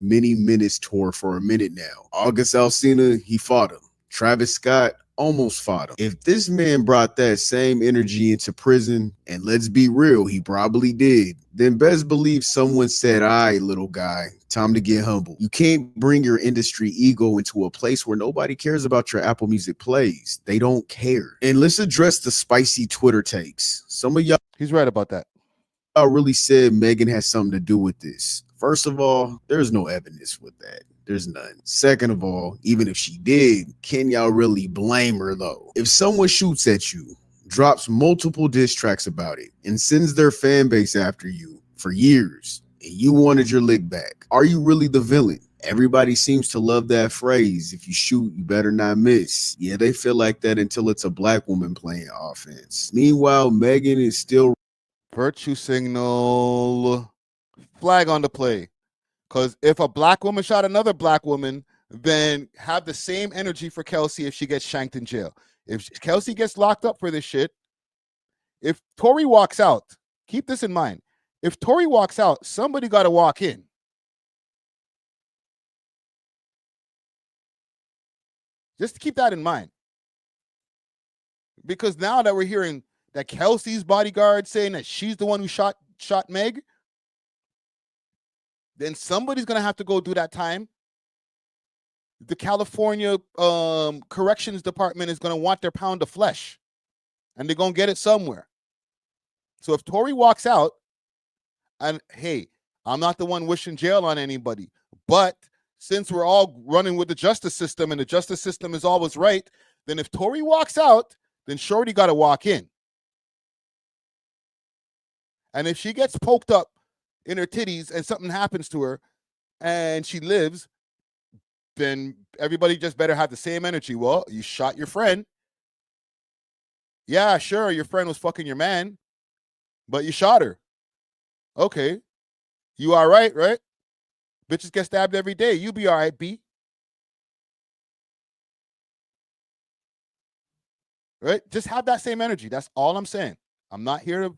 Many Minutes tour for a minute now. August Alsina, he fought him. Travis Scott almost fought him. If this man brought that same energy into prison, and let's be real, he probably did, then best believe someone said, all right, little guy, time to get humble. You can't bring your industry ego into a place where nobody cares about your Apple Music plays. They don't care. And let's address the spicy Twitter takes. Some of y'all... He's right about that. Y'all really said Megan has something to do with this. First of all, there's no evidence with that. There's none. Second of all, even if she did, can y'all really blame her though? If someone shoots at you, drops multiple diss tracks about it, and sends their fan base after you for years, and you wanted your lick back, are you really the villain? Everybody seems to love that phrase. If you shoot, you better not miss. Yeah, they feel like that until it's a black woman playing offense. Meanwhile, Megan is still... Virtue signal. Flag on the play. Because if a black woman shot another black woman, then have the same energy for Kelsey if she gets shanked in jail. If Kelsey gets locked up for this shit, if Tory walks out, keep this in mind. If Tory walks out, somebody got to walk in. Just keep that in mind. Because now that we're hearing that Kelsey's bodyguard saying that she's the one who shot Meg, then somebody's going to have to go do that time. The California Corrections Department is going to want their pound of flesh, and they're going to get it somewhere. So if Tory walks out, and hey, I'm not the one wishing jail on anybody, but since we're all running with the justice system and the justice system is always right, then if Tory walks out, then Shorty got to walk in. And if she gets poked up in her titties and something happens to her and she lives, then everybody just better have the same energy. Well, you shot your friend. Yeah, sure, your friend was fucking your man, but you shot her. Okay. You all right, right? Bitches get stabbed every day. You be all right, B. Right? Just have that same energy. That's all I'm saying. I'm not here to...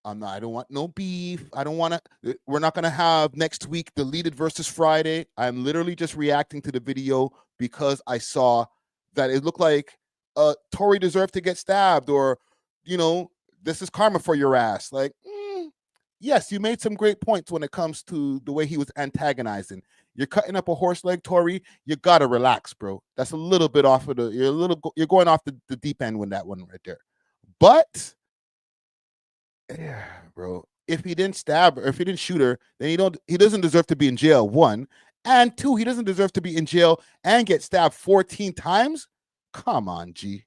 I don't want no beef. I don't want to... We're not going to have next week Deleted versus Friday. I'm literally just reacting to the video because I saw that it looked like Tory deserved to get stabbed, or, you know, this is karma for your ass. Like, yes, you made some great points when it comes to the way he was antagonizing. You're cutting up a horse leg, Tory. You got to relax, bro. That's a little bit off of you're going off the deep end with that one right there. But... yeah, bro. If he didn't stab her, if he didn't shoot her, then he doesn't deserve to be in jail, 1. And 2, he doesn't deserve to be in jail and get stabbed 14 times. Come on, G.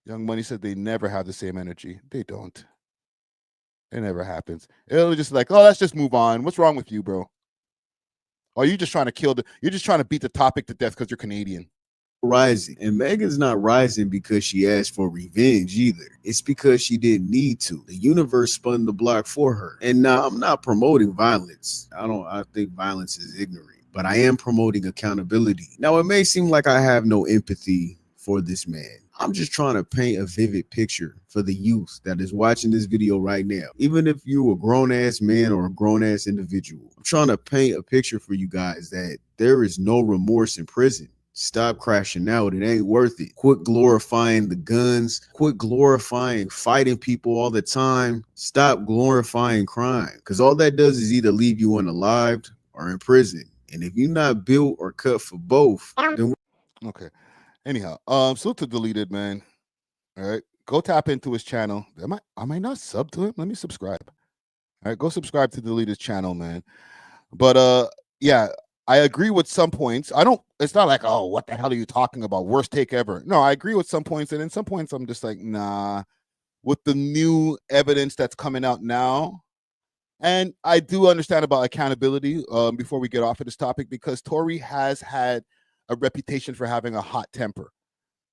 Young Money said they never have the same energy. They don't. It never happens. It'll just like, oh, let's just move on. What's wrong with you, bro? Or you just trying to you're just trying to beat the topic to death because you're Canadian. Rising. And Megan's not rising because she asked for revenge either. It's because she didn't need to. The universe spun the block for her. And now I'm not promoting violence. I think violence is ignorant, but I am promoting accountability. Now, it may seem like I have no empathy for this man. I'm just trying to paint a vivid picture for the youth that is watching this video right now. Even if you're a grown-ass man or a grown-ass individual, I'm trying to paint a picture for you guys that there is no remorse in prison. Stop crashing out. It ain't worth it. Quit glorifying the guns. Quit glorifying fighting people all the time. Stop glorifying crime. Because all that does is either leave you unalived or in prison. And if you're not built or cut for both, then okay. Anyhow, salute to Deleted, man. All right. Go tap into his channel. Am I not sub to him? Let me subscribe. All right, go subscribe to Deleted's channel, man. But yeah, I agree with some points. It's not like, oh, what the hell are you talking about? Worst take ever. No, I agree with some points, and in some points I'm just like, nah. With the new evidence that's coming out now, and I do understand about accountability before we get off of this topic, because Tory has had a reputation for having a hot temper.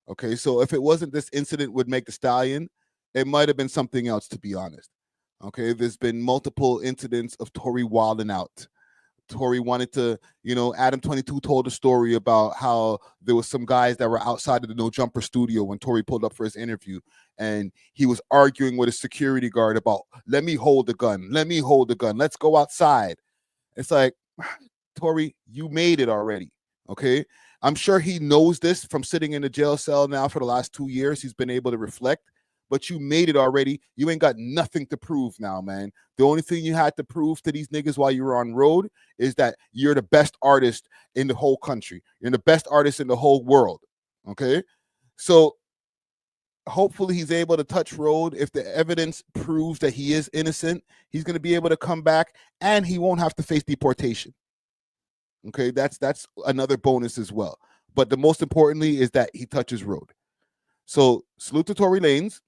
Okay, so if it wasn't this incident with Meg Thee Stallion, it might have been something else, to be honest. Okay, there's been multiple incidents of Tory wilding out. Tory wanted to, Adam 22 told a story about how there was some guys that were outside of the No Jumper studio when Tory pulled up for his interview, and he was arguing with a security guard about, let me hold the gun, let's go outside. It's like, Tory, you made it already, okay? I'm sure he knows this from sitting in the jail cell now for the last 2 years. He's been able to reflect, but you made it already. You ain't got nothing to prove now, man. The only thing you had to prove to these niggas while you were on road is that you're the best artist in the whole country. You're the best artist in the whole world, okay? So hopefully he's able to touch road. If the evidence proves that he is innocent, he's going to be able to come back, and he won't have to face deportation. Okay, that's another bonus as well. But the most importantly is that he touches road. So salute to Tory Lanez,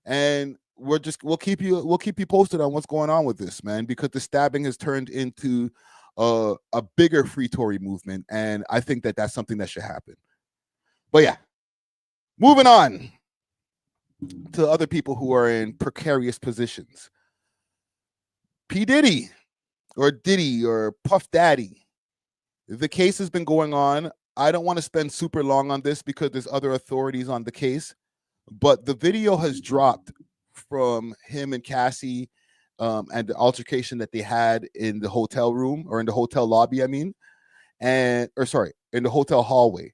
and we'll keep you posted on what's going on with this, man, because the stabbing has turned into a bigger Free Tory movement, and I think that that's something that should happen. But yeah, moving on to other people who are in precarious positions. P. Diddy or Puff Daddy. The case has been going on. I don't want to spend super long on this because there's other authorities on the case, but the video has dropped from him and Cassie and the altercation that they had in the hotel room, or in the hotel lobby, I mean, in the hotel hallway.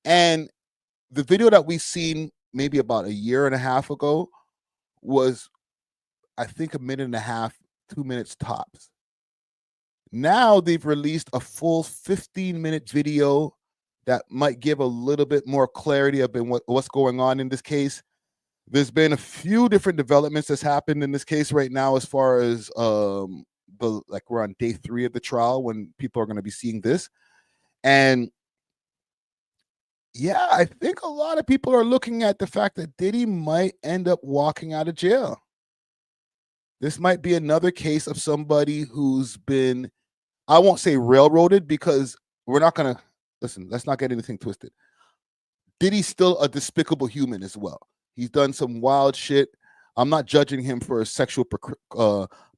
And the video that we've seen maybe about a year and a half ago was, I think, 1.5 minutes, 2 minutes tops. Now they've released a full 15-minute video that might give a little bit more clarity about what's going on in this case. There's been a few different developments that's happened in this case right now, as far as we're on day 3 of the trial when people are going to be seeing this. And yeah, I think a lot of people are looking at the fact that Diddy might end up walking out of jail. This might be another case of somebody who's been, I won't say railroaded, because we're not going to, listen, let's not get anything twisted. Diddy's still a despicable human as well. He's done some wild shit. I'm not judging him for his sexual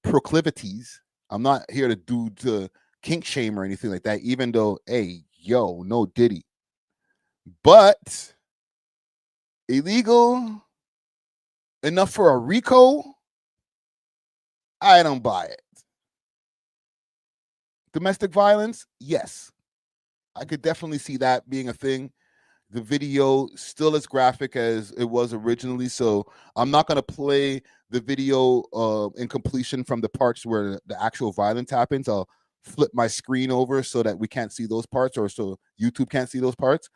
proclivities. I'm not here to do to kink shame or anything like that, even though, hey, yo, no Diddy. But illegal enough for a RICO? I don't buy it. Domestic violence? Yes. I could definitely see that being a thing. The video still as graphic as it was originally, so I'm not going to play the video in completion from the parts where the actual violence happens. I'll flip my screen over so that we can't see those parts, or so YouTube can't see those parts.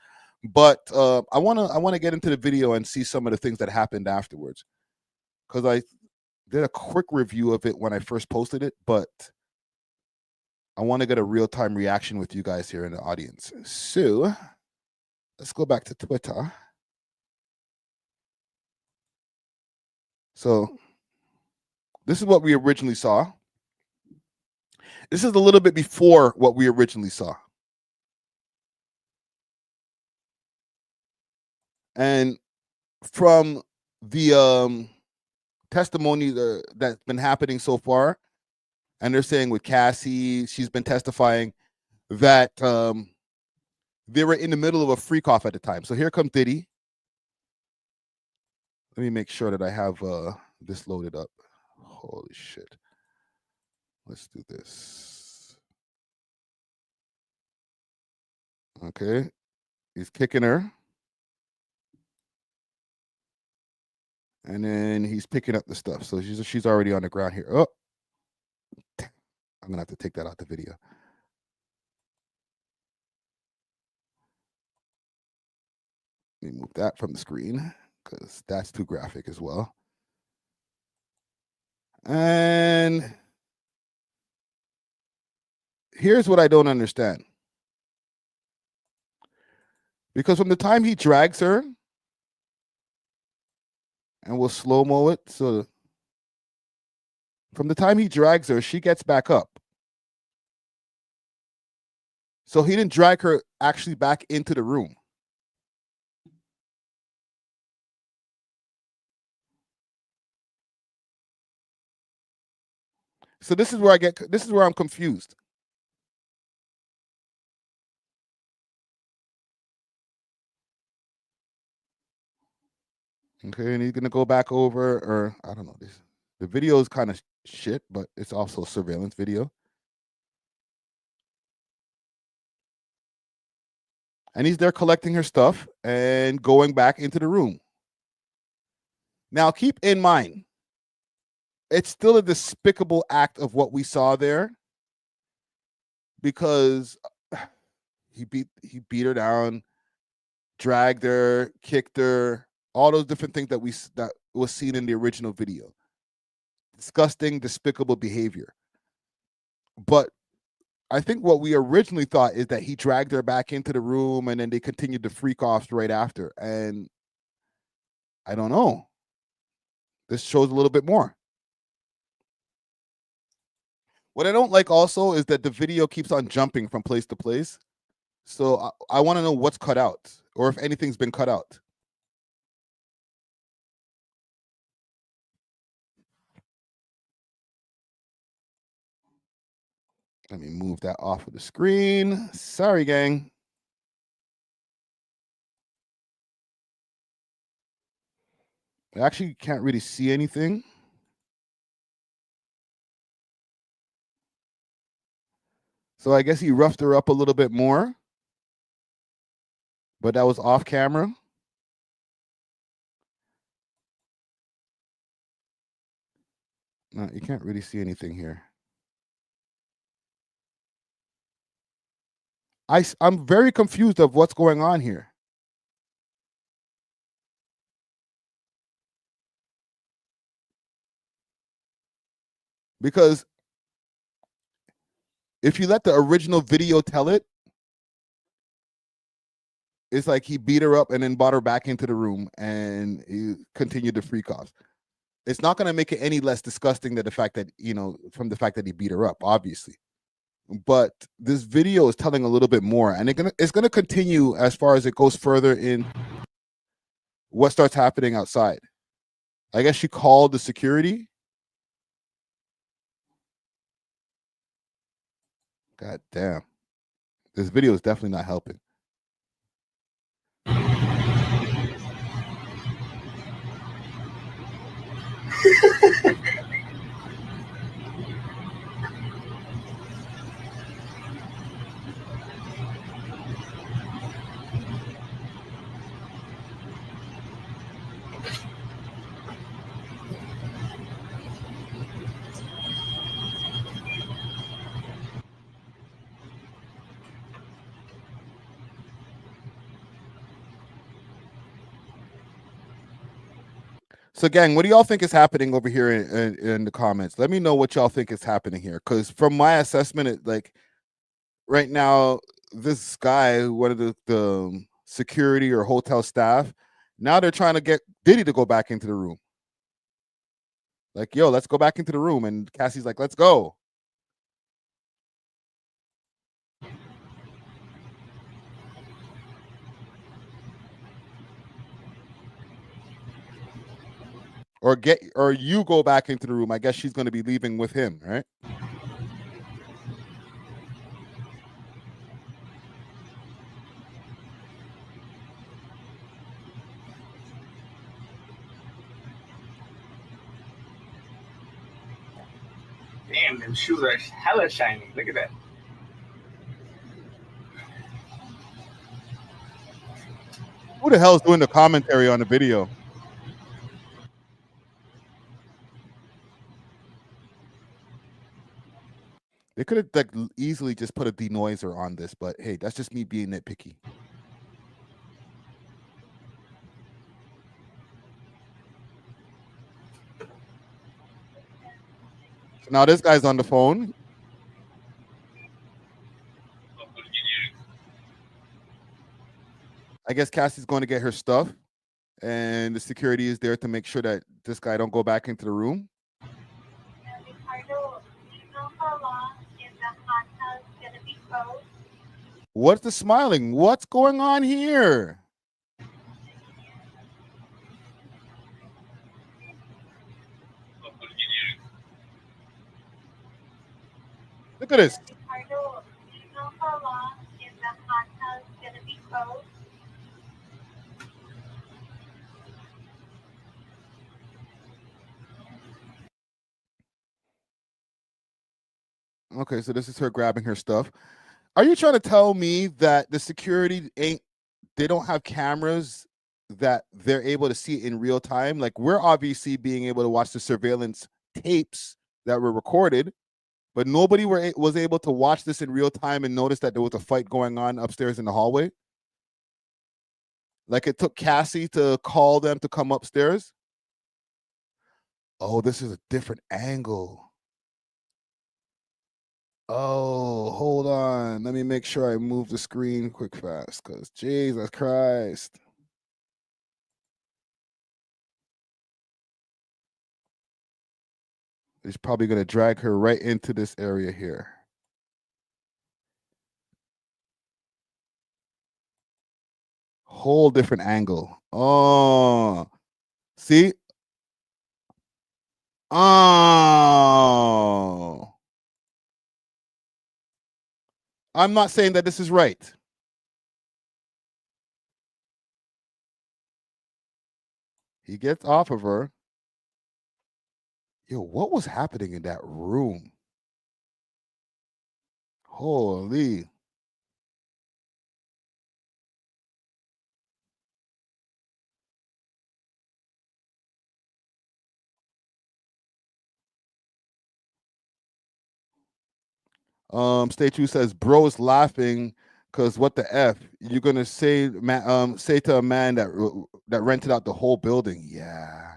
But I want to get into the video and see some of the things that happened afterwards, because I did a quick review of it when I first posted it, but I want to get a real-time reaction with you guys here in the audience. So let's go back to Twitter. So this is what we originally saw. This is a little bit before what we originally saw. And from the testimony that's been happening so far, and they're saying with Cassie, she's been testifying that they were in the middle of a freak off at the time. So here comes Diddy. Let me make sure that I have this loaded up. Holy shit. Let's do this. Okay. He's kicking her. And then he's picking up the stuff. So she's already on the ground here. Oh, damn. I'm going to have to take that out the video. Let me move that from the screen because that's too graphic as well. And here's what I don't understand. Because from the time he drags her, and we'll slow-mo it, so from the time he drags her, she gets back up. So he didn't drag her actually back into the room. So this is where I'm confused. Okay, and he's gonna go back over, or I don't know. The video is kind of shit, but it's also a surveillance video. And he's there collecting her stuff and going back into the room. Now, keep in mind, it's still a despicable act of what we saw there, because he beat her down, dragged her, kicked her, all those different things that was seen in the original video. Disgusting, despicable behavior. But I think what we originally thought is that he dragged her back into the room and then they continued the freak offs right after. And I don't know. This shows a little bit more. What I don't like also is that the video keeps on jumping from place to place. So I want to know what's cut out, or if anything's been cut out. Let me move that off of the screen. Sorry, gang. I actually can't really see anything. So I guess he roughed her up a little bit more, but that was off camera. No, you can't really see anything here. I'm very confused of what's going on here. Because if you let the original video tell it, it's like he beat her up and then brought her back into the room and he continued the freak offs. It's not going to make it any less disgusting than the fact that, from the fact that he beat her up, obviously. But this video is telling a little bit more, and it's gonna continue as far as it goes further in what starts happening outside. I guess she called the security. God damn. This video is definitely not helping. So, gang, what do y'all think is happening over here in the comments? Let me know what y'all think is happening here, because from my assessment, right now, this guy, one of the security or hotel staff, now they're trying to get Diddy to go back into the room. Like, yo, let's go back into the room. And Cassie's like, let's go. Or you go back into the room. I guess she's going to be leaving with him, right? Damn, them shoes are hella shiny. Look at that. Who the hell is doing the commentary on the video? They could have like easily just put a denoiser on this, but hey, that's just me being nitpicky. So now this guy's on the phone. I guess Cassie's going to get her stuff, and the security is there to make sure that this guy don't go back into the room. What's the smiling? What's going on here? Look at this. Okay, so this is her grabbing her stuff. Are you trying to tell me that the security they don't have cameras that they're able to see it in real time? Like, we're obviously being able to watch the surveillance tapes that were recorded, but nobody was able to watch this in real time and notice that there was a fight going on upstairs in the hallway. Like, it took Cassie to call them to come upstairs. Oh, this is a different angle. Oh, hold on. Let me make sure I move the screen quick fast, because Jesus Christ. He's probably going to drag her right into this area here. Whole different angle. Oh, see? Oh. I'm not saying that this is right. He gets off of her. Yo, what was happening in that room? Holy. Stay True says, bro is laughing because what the F? You're gonna say say to a man that rented out the whole building. Yeah.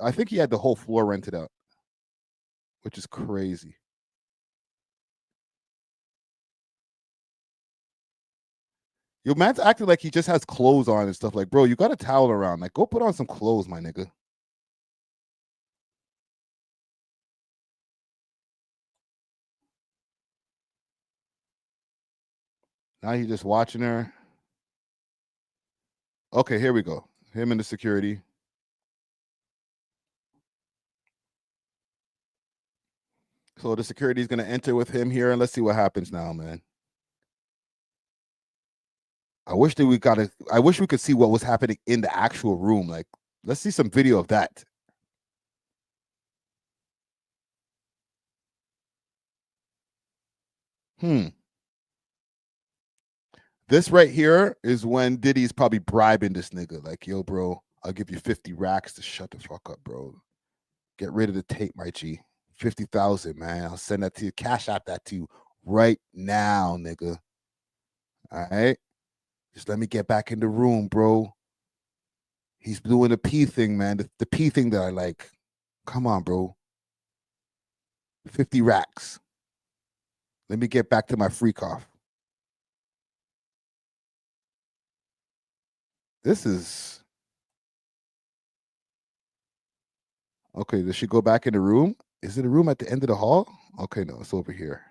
I think he had the whole floor rented out, which is crazy. Yo, man's acting like he just has clothes on and stuff. Like, bro, you got a towel around. Like, go put on some clothes, my nigga. Now he's just watching her. Okay, here we go. Him and the security. So the security is going to enter with him here, and let's see what happens now, man. I wish we could see what was happening in the actual room. Like, let's see some video of that. This right here is when Diddy's probably bribing this nigga. Like, yo, bro, I'll give you 50 racks to shut the fuck up, bro. Get rid of the tape, my G. 50,000, man. I'll send that to you. Cash out that to you right now, nigga. All right? Just let me get back in the room, bro. He's doing the P thing, man. The P thing that I like. Come on, bro. 50 racks. Let me get back to my freak off. This is... Okay, does she go back in the room? Is it a room at the end of the hall? Okay, no, it's over here.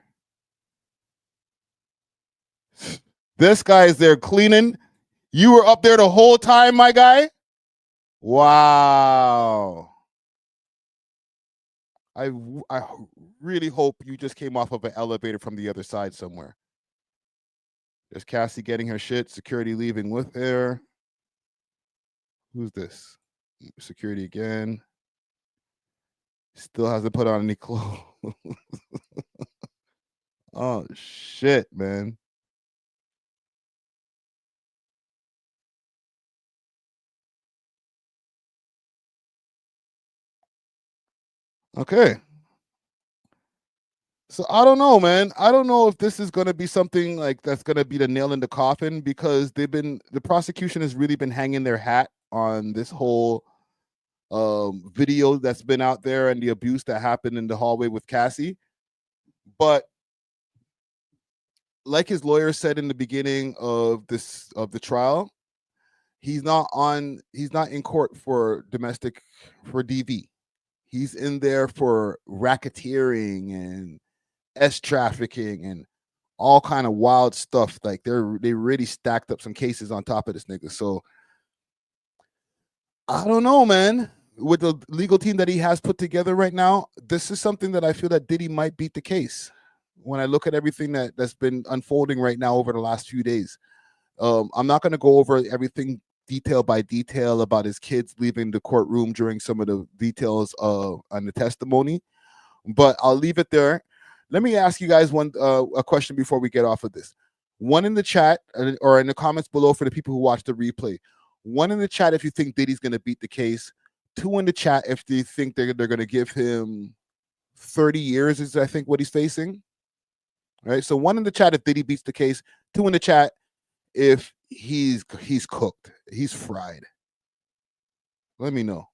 This guy is there cleaning. You were up there the whole time, my guy? Wow. I really hope you just came off of an elevator from the other side somewhere. There's Cassie getting her shit. Security leaving with her. Who's this? Security again. Still hasn't put on any clothes. Oh, shit, man. Okay. So I don't know, man. I don't know if this is going to be something like that's going to be the nail in the coffin, because the prosecution has really been hanging their hat on this whole video that's been out there and the abuse that happened in the hallway with Cassie. But like his lawyer said in the beginning of the trial, he's not in court for DV. He's in there for racketeering and trafficking and all kind of wild stuff. Like they really stacked up some cases on top of this nigga. So I don't know, man. With the legal team that he has put together right now, this is something that I feel that Diddy might beat the case. When I look at everything that's been unfolding right now over the last few days, I'm not going to go over everything detail by detail about his kids leaving the courtroom during some of the details on the testimony, but I'll leave it there. Let me ask you guys a question before we get off of this. One in the chat or in the comments below for the people who watch the replay. One in the chat if you think Diddy's going to beat the case. Two in the chat if they think they're going to give him 30 years is I think what he's facing. All right, so one in the chat if Diddy beats the case. Two in the chat if he's cooked, he's fried. Let me know.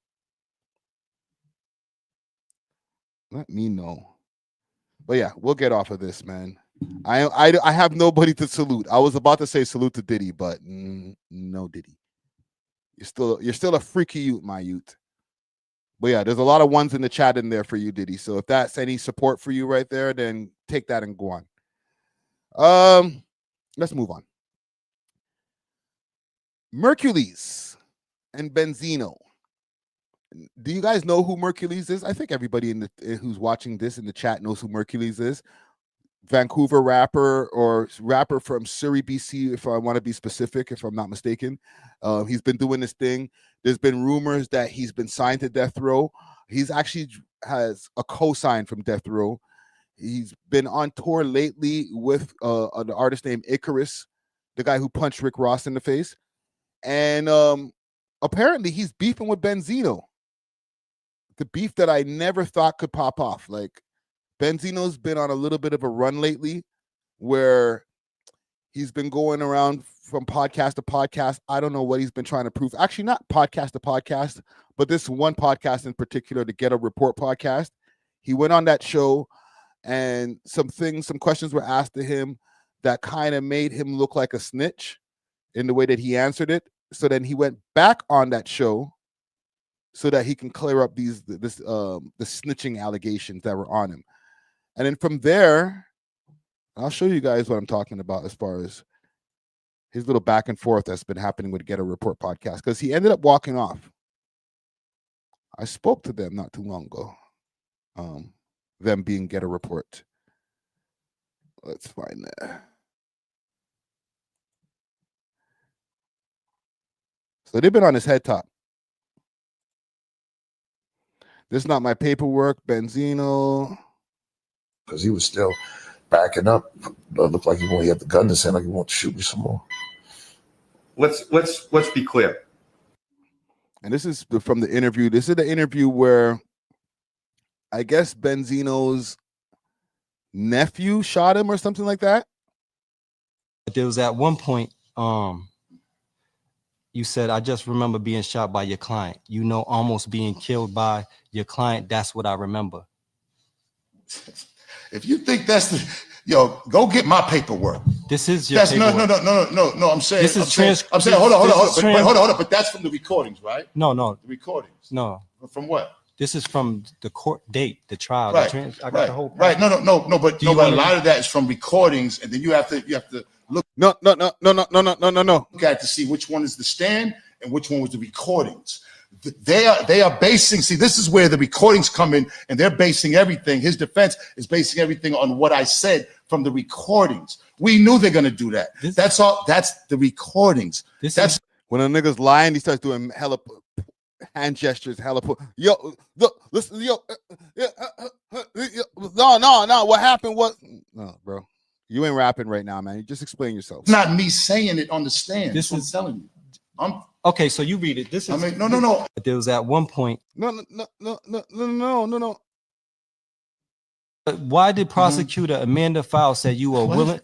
Let me know. But yeah, we'll get off of this, man. I have nobody to salute. I was about to say salute to Diddy, but no Diddy. You're still a freaky youth, my youth. But yeah, there's a lot of ones in the chat in there for you, Diddy. So if that's any support for you right there, then take that and go on. Let's move on. Merkules and Benzino. Do you guys know who Merkules is? I think everybody who's watching this in the chat knows who Merkules is. Vancouver rapper or rapper from Surrey, BC, if I want to be specific, if I'm not mistaken. He's been doing this thing. There's been rumors that he's been signed to Death Row. He's actually has a co-sign from Death Row. He's been on tour lately with an artist named Icarus, the guy who punched Rick Ross in the face. And apparently he's beefing with Benzino. The beef that I never thought could pop off. Like, Benzino's been on a little bit of a run lately where he's been going around from podcast to podcast. I don't know what he's been trying to prove. Actually, not podcast to podcast, but this one podcast in particular, the Get a Report podcast. He went on that show and some questions were asked to him that kind of made him look like a snitch in the way that he answered it. So then he went back on that show so that he can clear up the snitching allegations that were on him. And then from there, I'll show you guys what I'm talking about as far as his little back and forth that's been happening with Get a Report podcast, because he ended up walking off. I spoke to them not too long ago, them being Get a Report. Let's find that. So they've been on his head top. This is not my paperwork, Benzino. Because he was still backing up. It looked like he had the gun to say like he wanted to shoot me some more. Let's be clear. And this is from the interview. This is the interview where I guess Benzino's nephew shot him or something like that. There was at one point, you said, I just remember being shot by your client. You know, almost being killed by your client. That's what I remember. If you think that's the, go get my paperwork. This is your paperwork. No. I'm saying, this is hold on. But that's from the recordings, right? No. The recordings. No. From what? This is from the court date, the trial. Right, I got the whole right. No, but Do you but a wanna lot of that is from recordings, and then you have to look. No. Look at to see which one is the stand and which one was the recordings. They are basing. See, this is where the recordings come in, and they're basing everything. His defense is basing everything on what I said from the recordings. We knew they're gonna do that. That's all. That's the recordings. That's when a nigga's lying. He starts doing hella hand gestures, hella. Yo, look, listen, yo, no. What happened? What? No, bro. You ain't rapping right now, man. You just explain yourself. It's not me saying it on the stand. This That's what I'm telling you. Okay, so you read it. This is. No. There was at one point. No. Why did prosecutor Amanda Fowl say you were willing?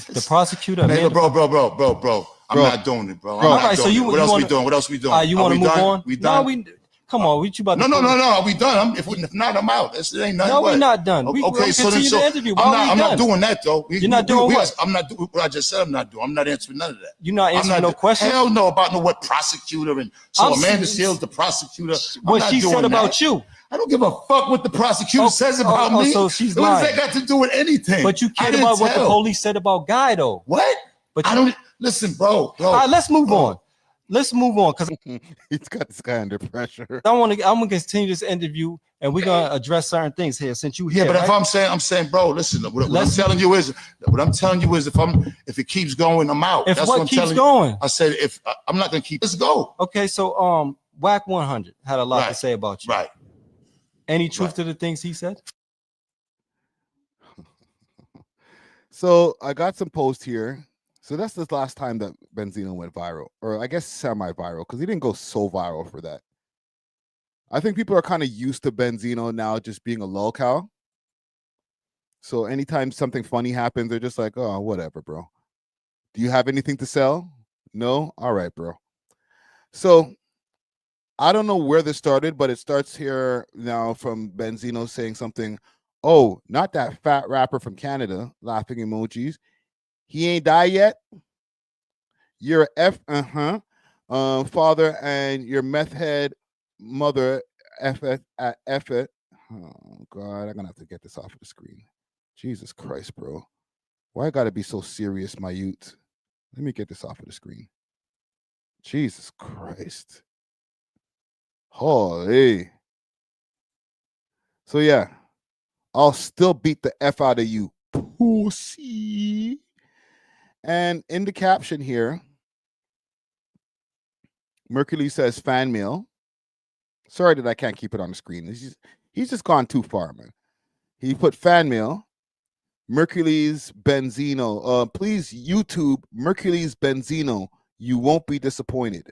The prosecutor Amanda. Bro. I'm not doing it, bro. All right, so what else we doing? What else we doing? You want to move on? We done? No, come on. What you about to No. We done. If not, I'm out. It ain't nothing. No, we're not done. Okay, so the interview. I'm not doing that though. You're not doing what? I'm not doing what I just said. I'm not doing. I'm not answering none of that. You're not answering no questions. Hell no about what prosecutor and so Amanda Seals the prosecutor. What she said about you. I don't give a fuck what the prosecutor says about me. So she's what lying. does that got to do with anything? But you cared about what the police said about Guy though. What? But I don't listen, bro. All right, let's move on. Let's move on because he's got this guy under pressure. I'm gonna continue this interview and we're gonna address certain things here since you here. Yeah, but right? if I'm saying, bro, listen. What I'm telling you is, if it keeps going, I'm out. If That's what I'm keeps telling going, you. I said if I'm not gonna keep. Let's go. Okay, so Whack 100 had a lot to say about you. Right. Any truth to the things he said? So I got some posts here. So that's the last time that Benzino went viral, or I guess semi-viral, because he didn't go so viral for that. I think people are kind of used to Benzino now just being a lolcow. So anytime something funny happens, they're just like, oh, whatever, bro. Do you have anything to sell? No? All right, bro. So I don't know where this started, but it starts here now from Benzino saying something. Oh, not that fat rapper from Canada, laughing emojis. He ain't died yet. You're father and your meth head mother F it. Oh God, I'm gonna have to get this off of the screen. Jesus Christ, bro. Why I gotta be so serious, my youth? Let me get this off of the screen. Jesus Christ. Holy. So yeah, I'll still beat the F out of you, pussy. And in the caption here, Merkules says fan mail. Sorry that I can't keep it on the screen. He's just gone too far, man. He put fan mail. Merkules Benzino. Please YouTube Merkules Benzino. You won't be disappointed.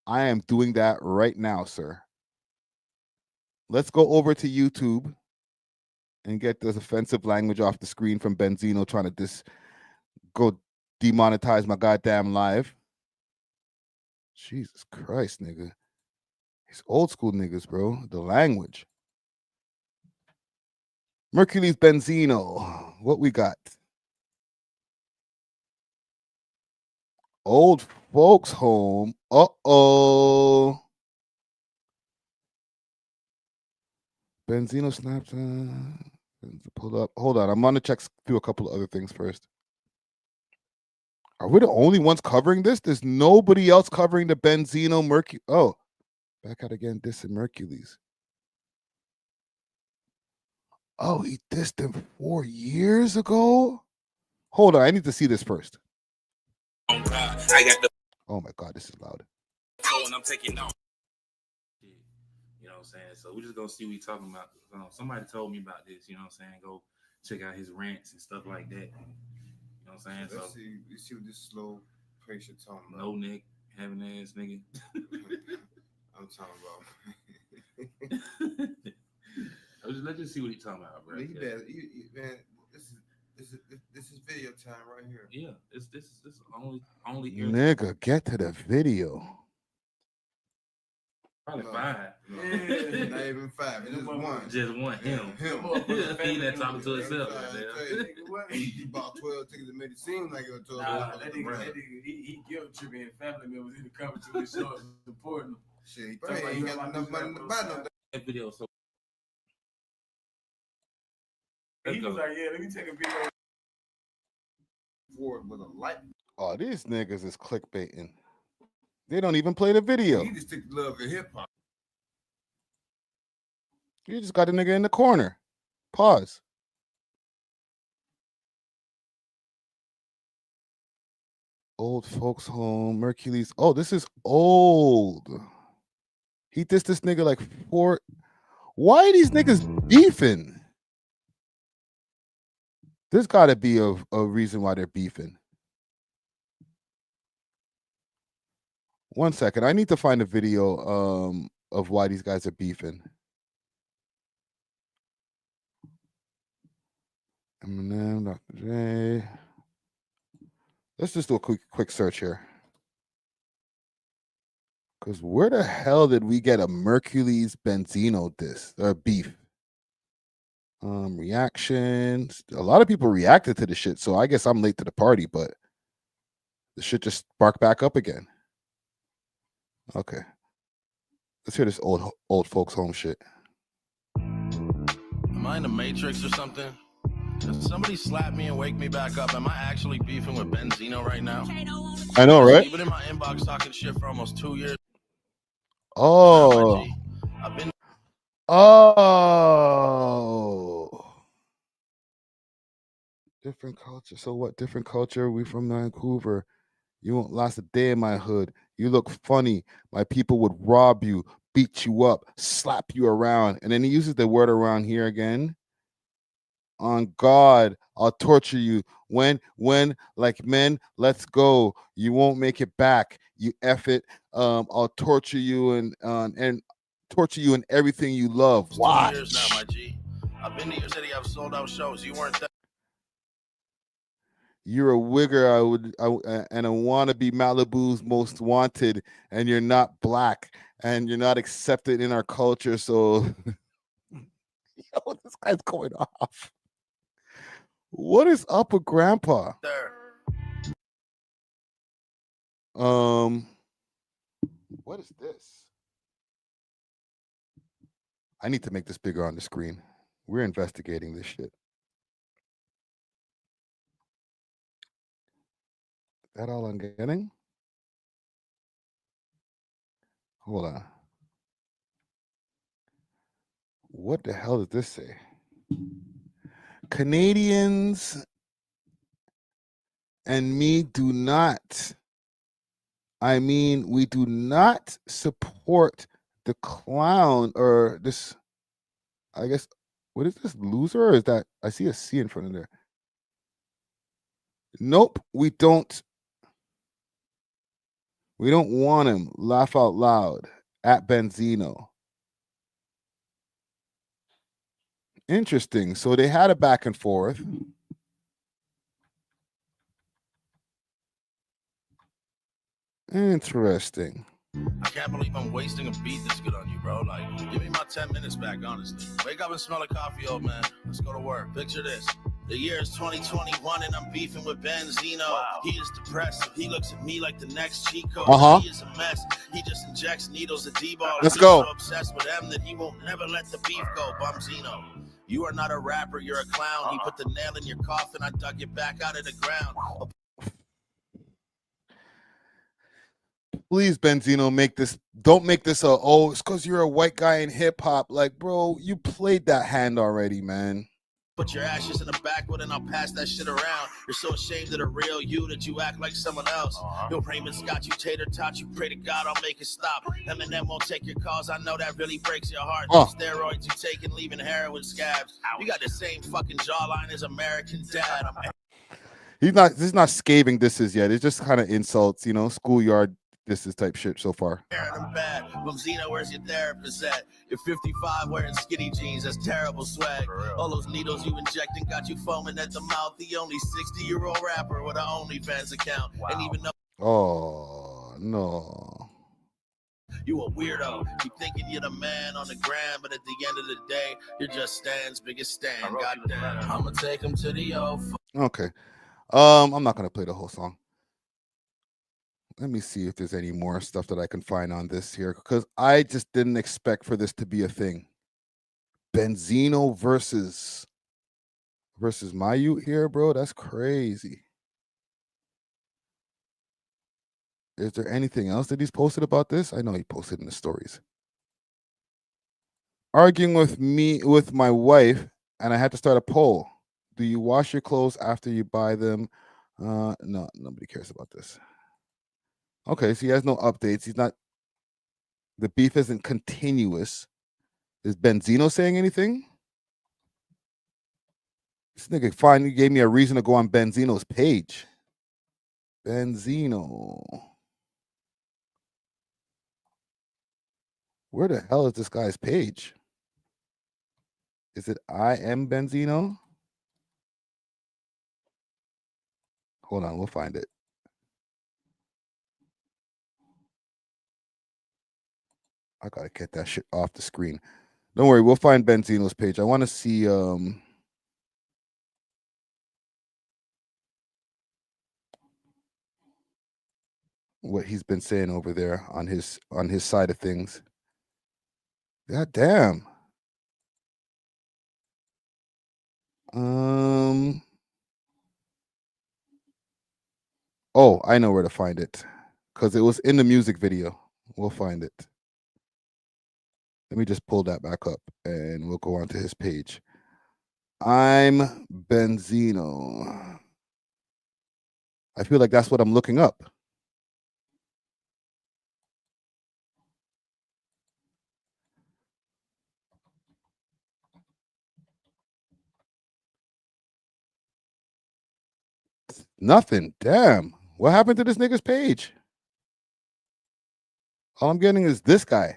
I am doing that right now, sir. Let's go over to YouTube and get this offensive language off the screen from Benzino trying to go demonetize my goddamn live. Jesus Christ, nigga. These old school niggas, bro. The language. Merkules Benzino. What we got? Old folks home. Uh-oh. Benzino Snapchat. Pull up. Hold on. I'm going to check through a couple of other things first. Are we the only ones covering this? There's nobody else covering the Benzino Merkules. Oh, back out again. Dissing Merkules. Oh, he dissed him 4 years ago? Hold on. I need to see this first. I got the. Oh my God, this is loud. And I'm taking off. You know what I'm saying? So we're just gonna see what he's talking about. Somebody told me about this. You know what I'm saying? Go check out his rants and stuff like that. You know what I'm saying? Let's see what this slow patient talking about. No neck, having ass nigga. I'm talking about. Let's just see what he's talking about, bro. Man, this is video time right here. Yeah, this is only. Nigga, get to the video. Probably 5. No, not even 5. It's just one. Just one. Him. He that talking to himself. He bought 12 tickets and made it seem like it was 12. That nigga, he guilt tripping family members in the cover to his show supporting him. Shit, he ain't got enough money to buy no. That video so. He was like, yeah, let me take a video for it with a light. Oh, these niggas is clickbaiting. They don't even play the video. He just took love of hip hop. You just got a nigga in the corner. Pause. Old folks home, Merkules. Oh, this is old. He dissed this nigga like 4. Why are these niggas beefing? There's got to be a reason why they're beefing. 1 second. I need to find a video of why these guys are beefing. Eminem, Dr. J. Let's just do a quick search here. Because where the hell did we get a Merkules Benzino diss or beef? Reactions. A lot of people reacted to the shit, so I guess I'm late to the party, but the shit just sparked back up again. Okay. Let's hear this old folks home shit. Am I in the Matrix or something? Does somebody slap me and wake me back up? Am I actually beefing with Benzino right now? I know, right? You've been in my inbox talking shit for almost 2 years. Oh. I've been. Oh. Different culture. So what? Different culture. We from Vancouver. You won't last a day in my hood. You look funny. My people would rob you, beat you up, slap you around. And then he uses the word around here again. On God, I'll torture you. When, like men, let's go. You won't make it back. You F it. I'll torture you and torture you in everything you love. Why? 2 years now, my G. I've been to your city. I've sold out shows. You weren't there. You're a wigger. I want to be Malibu's most wanted, and you're not black, and you're not accepted in our culture. So, yo, this guy's going off. What is up with Grandpa? What is this? I need to make this bigger on the screen. We're investigating this shit. Is that all I'm getting? Hold on. What the hell does this say? Canadians and me do not. I mean, we do not support the clown or this. I guess, what is this, loser? Or is that, I see a C in front of there. Nope, we don't. We don't want him. Laugh out loud at Benzino. Interesting. So they had a back and forth. Interesting. I can't believe I'm wasting a beat this good on you, bro. Like, give me my 10 minutes back, honestly. Wake up and smell like coffee, old man. Let's go to work. Picture this. The year is 2021 and I'm beefing with Benzino. Wow. He is depressed. He looks at me like the next Chico. He is a mess. He just injects needles at D-ball. Let's go. He's so obsessed with him that he won't never let the beef go. Benzino. You are not a rapper. You're a clown. He put the nail in your coffin. I dug it back out of the ground. Please, Benzino, don't make this it's because you're a white guy in hip hop. Like, bro, you played that hand already, man. Put your ashes in the backwood and I'll pass that shit around. You're so ashamed of the real you that you act like someone else. Yo, Raymond Scott, you tater tot, you pray to God I'll make it stop. Eminem won't take your calls, I know that really breaks your heart. Steroids you taking, leaving heroin scabs. You got the same fucking jawline as American Dad. This is not scathing disses yet. It's just kind of insults, schoolyard disses type shit so far. Bad. Benzino, where's your therapist at? You're 55 wearing skinny jeans, that's terrible swag. All those needles you injecting got you foaming at the mouth. The only 60-year-old rapper with an OnlyFans account. Wow. And even though no. You a weirdo. You thinking you're the man on the gram, but at the end of the day, you're just Stan's biggest Stan. Goddamn. I'ma take him to the old. Okay. I'm not gonna play the whole song. Let me see if there's any more stuff that I can find on this here, because I just didn't expect for this to be a thing. Benzino versus my youth here, bro. That's crazy. Is there anything else that he's posted about this? I know he posted in the stories. Arguing with my wife, and I had to start a poll. Do you wash your clothes after you buy them? No, nobody cares about this. Okay, so he has no updates. He's not. The beef isn't continuous. Is Benzino saying anything? This nigga finally gave me a reason to go on Benzino's page. Benzino. Where the hell is this guy's page? Is it I am Benzino? Hold on, we'll find it. I gotta get that shit off the screen. Don't worry, we'll find Benzino's page. I want to see what he's been saying over there on his side of things. God damn. Oh, I know where to find it, because it was in the music video. We'll find it. Let me just pull that back up and we'll go on to his page. I'm Benzino. I feel like that's what I'm looking up. Nothing. Damn. What happened to this nigga's page? All I'm getting is this guy.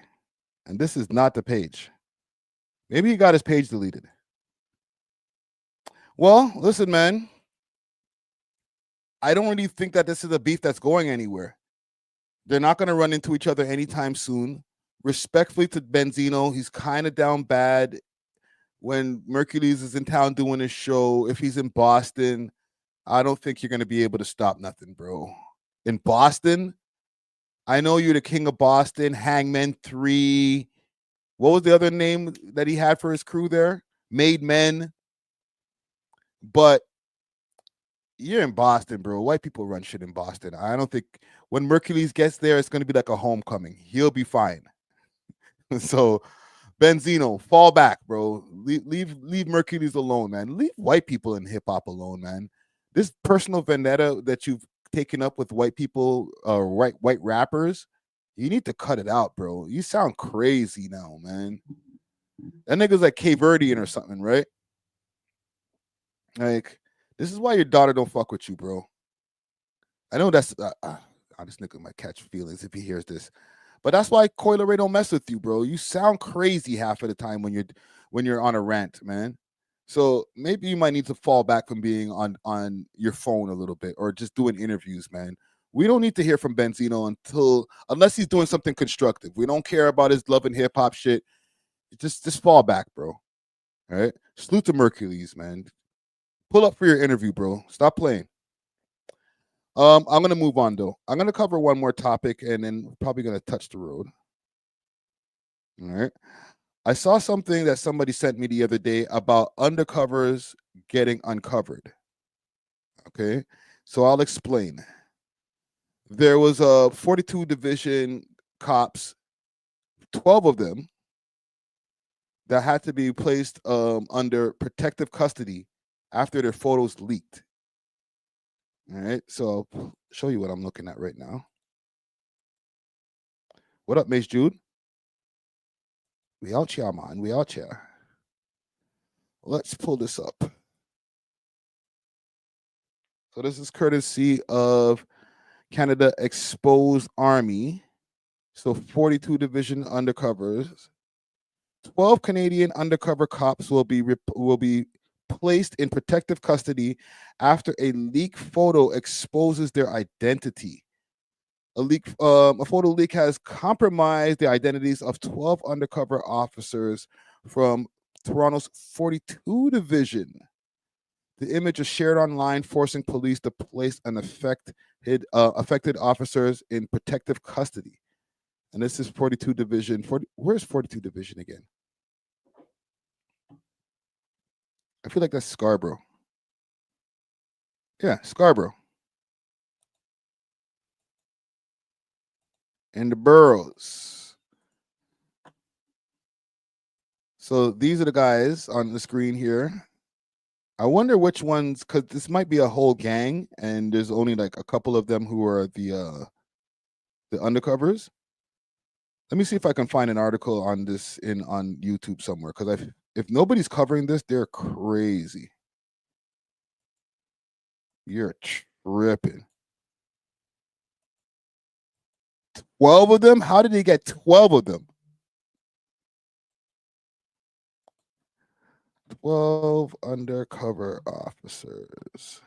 And this is not the page. Maybe he got his page deleted. Well, listen, man. I don't really think that this is a beef that's going anywhere. They're not going to run into each other anytime soon. Respectfully to Benzino, he's kind of down bad when Merkules is in town doing his show. If he's in Boston, I don't think you're going to be able to stop nothing, bro. In Boston, I know you're the king of Boston, Hangman 3. What was the other name that he had for his crew there? Made Men. But you're in Boston, bro. White people run shit in Boston. I don't think when Merkules gets there, it's going to be like a homecoming. He'll be fine. So, Benzino, fall back, bro. Leave Merkules alone, man. Leave white people in hip hop alone, man. This personal vendetta that you've taken up with white people, white rappers, you need to cut it out, bro. You sound crazy now, man. That nigga's like Cape Verdean or something, right? Like, this is why your daughter don't fuck with you, bro. I know that's this nigga might catch feelings if he hears this, but that's why Coyle Ray don't mess with you, bro. You sound crazy half of the time when you're on a rant, man. So maybe you might need to fall back from being on your phone a little bit, or just doing interviews, man. We don't need to hear from Benzino unless he's doing something constructive. We don't care about his love and hip hop shit. Just fall back, bro. All right. Salute to Merkules, man. Pull up for your interview, bro. Stop playing. I'm gonna move on though. I'm gonna cover one more topic and then we're probably gonna touch the road. All right. I saw something that somebody sent me the other day about undercovers getting uncovered. Okay, so I'll explain. There was a 42 division cops, 12 of them, that had to be placed under protective custody after their photos leaked. All right, so I'll show you what I'm looking at right now. What up, Mace Jude? We out here, man. We out here. Let's pull this up. So this is courtesy of Canada Exposed Army. So 42 division undercovers. 12 Canadian undercover cops will be placed in protective custody after a leak photo exposes their identity. A photo leak has compromised the identities of 12 undercover officers from Toronto's 42 division. The image is shared online, forcing police to place an effect affected officers in protective custody. And this is 42 Division. Where's 42 Division again? I feel like that's Scarborough. Yeah, Scarborough. And the boroughs. So these are the guys on the screen here. I wonder which ones, because this might be a whole gang, and there's only like a couple of them who are the undercovers. Let me see if I can find an article on this on YouTube somewhere, because if nobody's covering this, they're crazy. You're tripping. 12 of them? How did they get 12 of them? 12 undercover officers.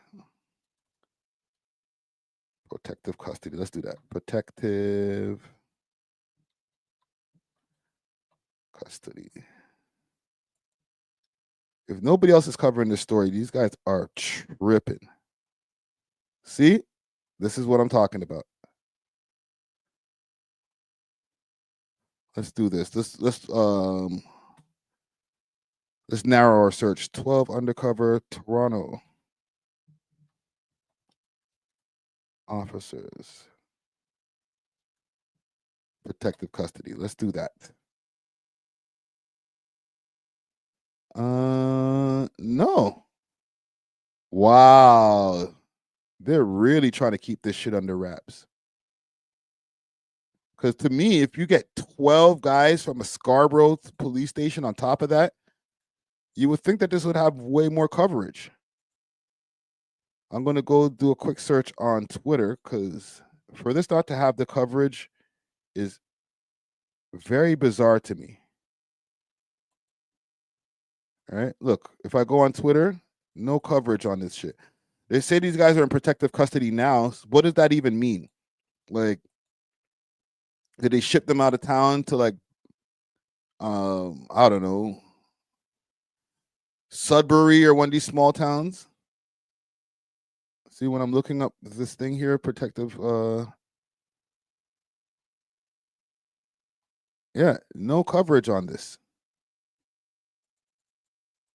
Protective custody. Let's do that. Protective custody. If nobody else is covering this story, these guys are tripping. See? This is what I'm talking about. Let's do this. Let's narrow our search. 12 undercover Toronto officers. Protective custody. Let's do that. No. Wow. They're really trying to keep this shit under wraps. Because to me, if you get 12 guys from a Scarborough police station on top of that, you would think that this would have way more coverage. I'm going to go do a quick search on Twitter, because for this not to have the coverage is very bizarre to me. All right, look, if I go on Twitter, no coverage on this shit. They say these guys are in protective custody now. What does that even mean? Like, did they ship them out of town to like, I don't know, Sudbury or one of these small towns? See, when I'm looking up this thing here, protective, yeah, no coverage on this.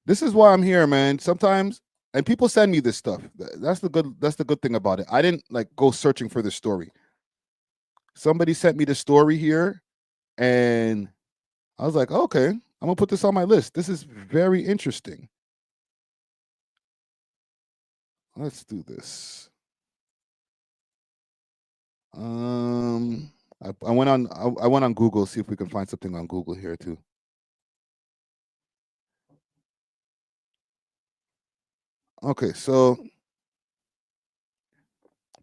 This is why I'm here, man. Sometimes, and people send me this stuff. That's the good thing about it. I didn't like go searching for this story. Somebody sent me the story here, and I was like, okay, I'm gonna put this on my list. This is very interesting. Let's do this. I went on Google, see if we can find something on Google here too. Okay, so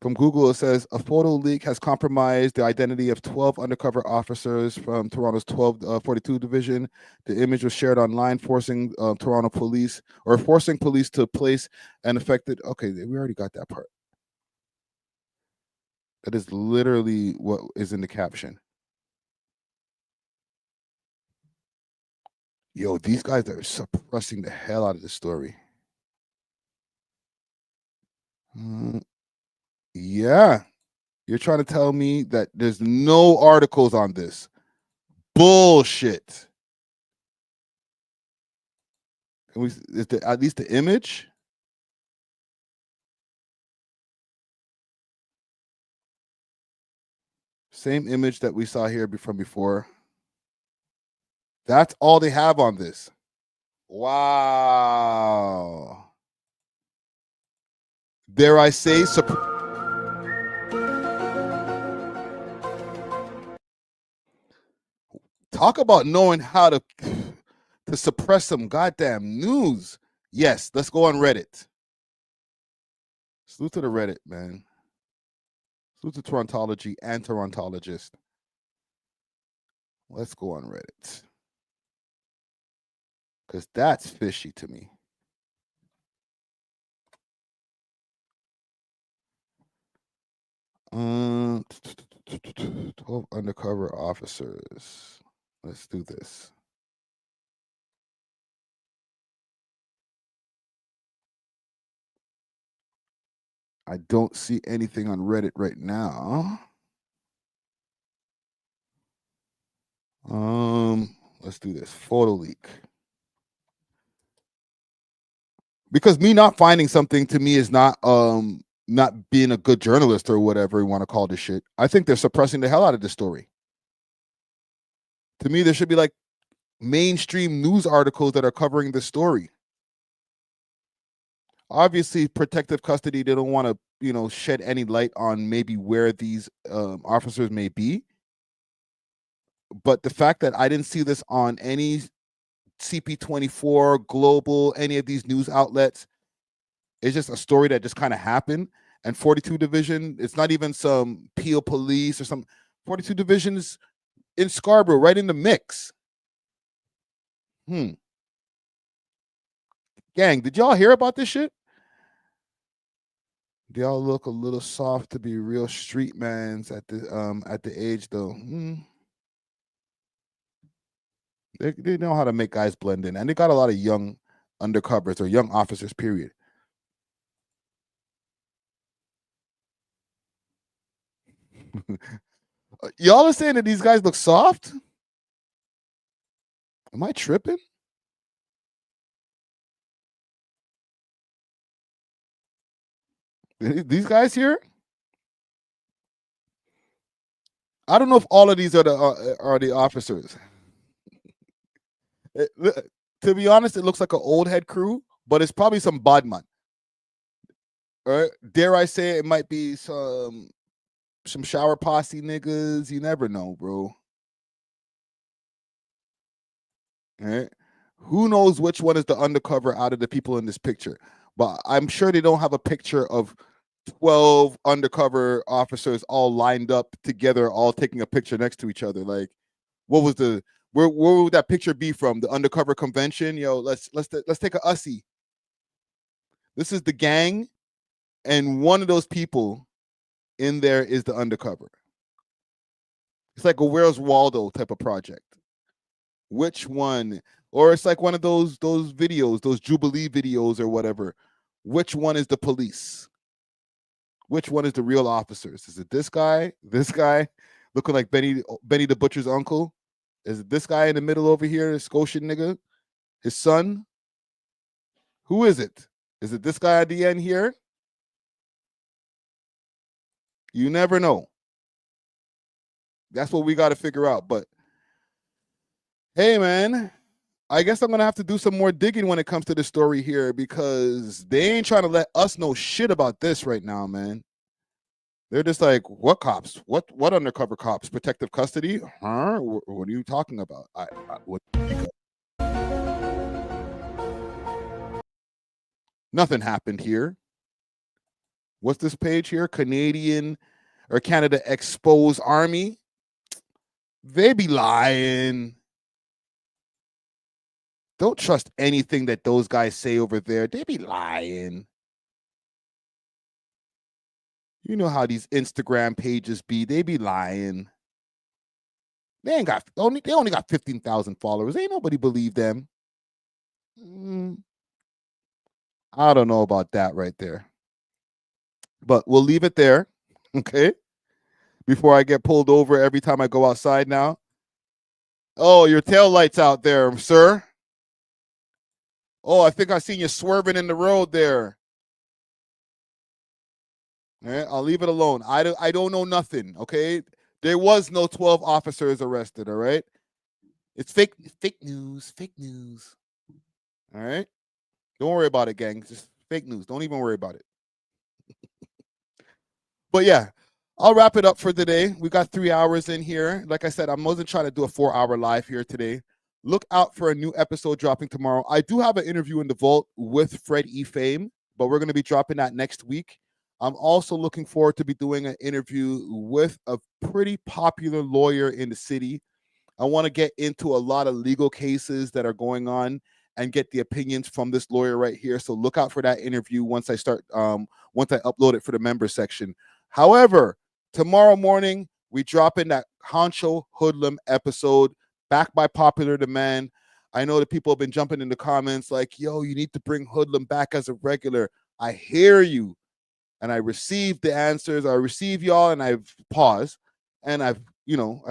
from Google, it says a photo leak has compromised the identity of 12 undercover officers from Toronto's 42 division. The image was shared online, forcing Toronto police forcing police to place an affected. Okay, we already got that part. That is literally what is in the caption. Yo, these guys are suppressing the hell out of the story. Yeah. You're trying to tell me that there's no articles on this. Bullshit. Is at least the image? Same image that we saw here from before. That's all they have on this. Wow. Dare I say, talk about knowing how to suppress some goddamn news. Yes, let's go on Reddit. Salute to the Reddit, man. Salute to Torontology and Torontologist. Let's go on Reddit. Because that's fishy to me. Uh, 12 undercover officers. Let's do this. I don't see anything on Reddit right now. Let's do this. Photo leak. Because me not finding something to me is not being a good journalist or whatever you want to call this shit. I think they're suppressing the hell out of this story. To me, there should be like mainstream news articles that are covering the story. Obviously, protective custody, they don't want to, shed any light on maybe where these officers may be. But the fact that I didn't see this on any CP24, Global, any of these news outlets, it's just a story that just kind of happened. And 42 Division, it's not even some Peel Police or some 42 Division is in Scarborough, right in the mix. Gang, did y'all hear about this shit? They all look a little soft to be real street mans at the age though. They know how to make guys blend in, and they got a lot of young undercovers or young officers. Period. Y'all are saying that these guys look soft? Am I tripping? These guys here? I don't know if all of these are the officers. To be honest, it looks like an old head crew, but it's probably some badman. Or dare I say it might be some shower posse niggas. You never know, bro. All right. Who knows which one is the undercover out of the people in this picture? But I'm sure they don't have a picture of 12 undercover officers all lined up together, all taking a picture next to each other. Like, what was where would that picture be from? The undercover convention? Yo, let's take a Ussie. This is the gang, and one of those people in there is the undercover. It's like a Where's Waldo type of project. Which one? Or it's like one of those videos, those Jubilee videos or whatever. Which one is the police? Which one is the real officers? Is it this guy? This guy looking like Benny the Butcher's uncle? Is it this guy in the middle over here, the Scotian nigga? His son? Who is it? Is it this guy at the end here? You never know. That's what we got to figure out. But hey, man, I guess I'm going to have to do some more digging when it comes to the story here, because they ain't trying to let us know shit about this right now, man. They're just like, what cops? What undercover cops? Protective custody? Huh? What are you talking about? Nothing happened here. What's this page here? Canada Expose Army. They be lying. Don't trust anything that those guys say over there. They be lying. You know how these Instagram pages be. They be lying. They only got 15,000 followers. Ain't nobody believe them. I don't know about that right there. But we'll leave it there. Okay. Before I get pulled over every time I go outside now. Oh, your tail light's out there, sir. Oh, I think I seen you swerving in the road there. Yeah, I'll leave it alone. I don't know nothing, okay? There was no 12 officers arrested, all right? It's fake news, fake news. All right? Don't worry about it, gang. It's just fake news. Don't even worry about it. But yeah, I'll wrap it up for today. We got 3 hours in here. Like I said, I wasn't trying to do a 4-hour live here today. Look out for a new episode dropping tomorrow. I do have an interview in the vault with Fred E. Fame, but we're going to be dropping that next week. I'm also looking forward to be doing an interview with a pretty popular lawyer in the city. I want to get into a lot of legal cases that are going on and get the opinions from this lawyer right here. So look out for that interview once I upload it for the member section. However, tomorrow morning, we drop in that Honcho Hoodlum episode, back by popular demand. I know that people have been jumping in the comments like, yo, you need to bring Hoodlum back as a regular. I hear you. and I received the answers. I received y'all, and I've paused, and I've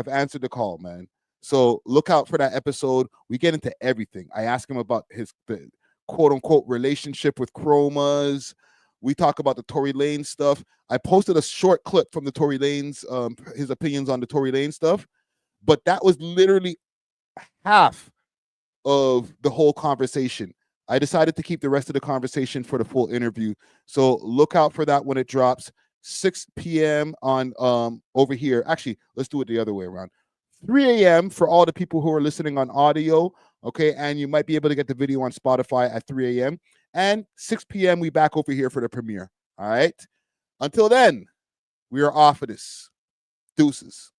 answered the call, man. So look out for that episode. We get into everything. I ask him about the quote unquote relationship with Chromas. We talk about the Tory Lanez stuff. I posted a short clip from the Tory Lanez, his opinions on the Tory Lanez stuff, but that was literally half of the whole conversation. I decided to keep the rest of the conversation for the full interview. So look out for that when it drops 6 p.m. on over here. Actually, let's do it the other way around. 3 a.m. for all the people who are listening on audio, okay? And you might be able to get the video on Spotify at 3 a.m. And 6 p.m. we back over here for the premiere, all right? Until then, we are off of this. Deuces.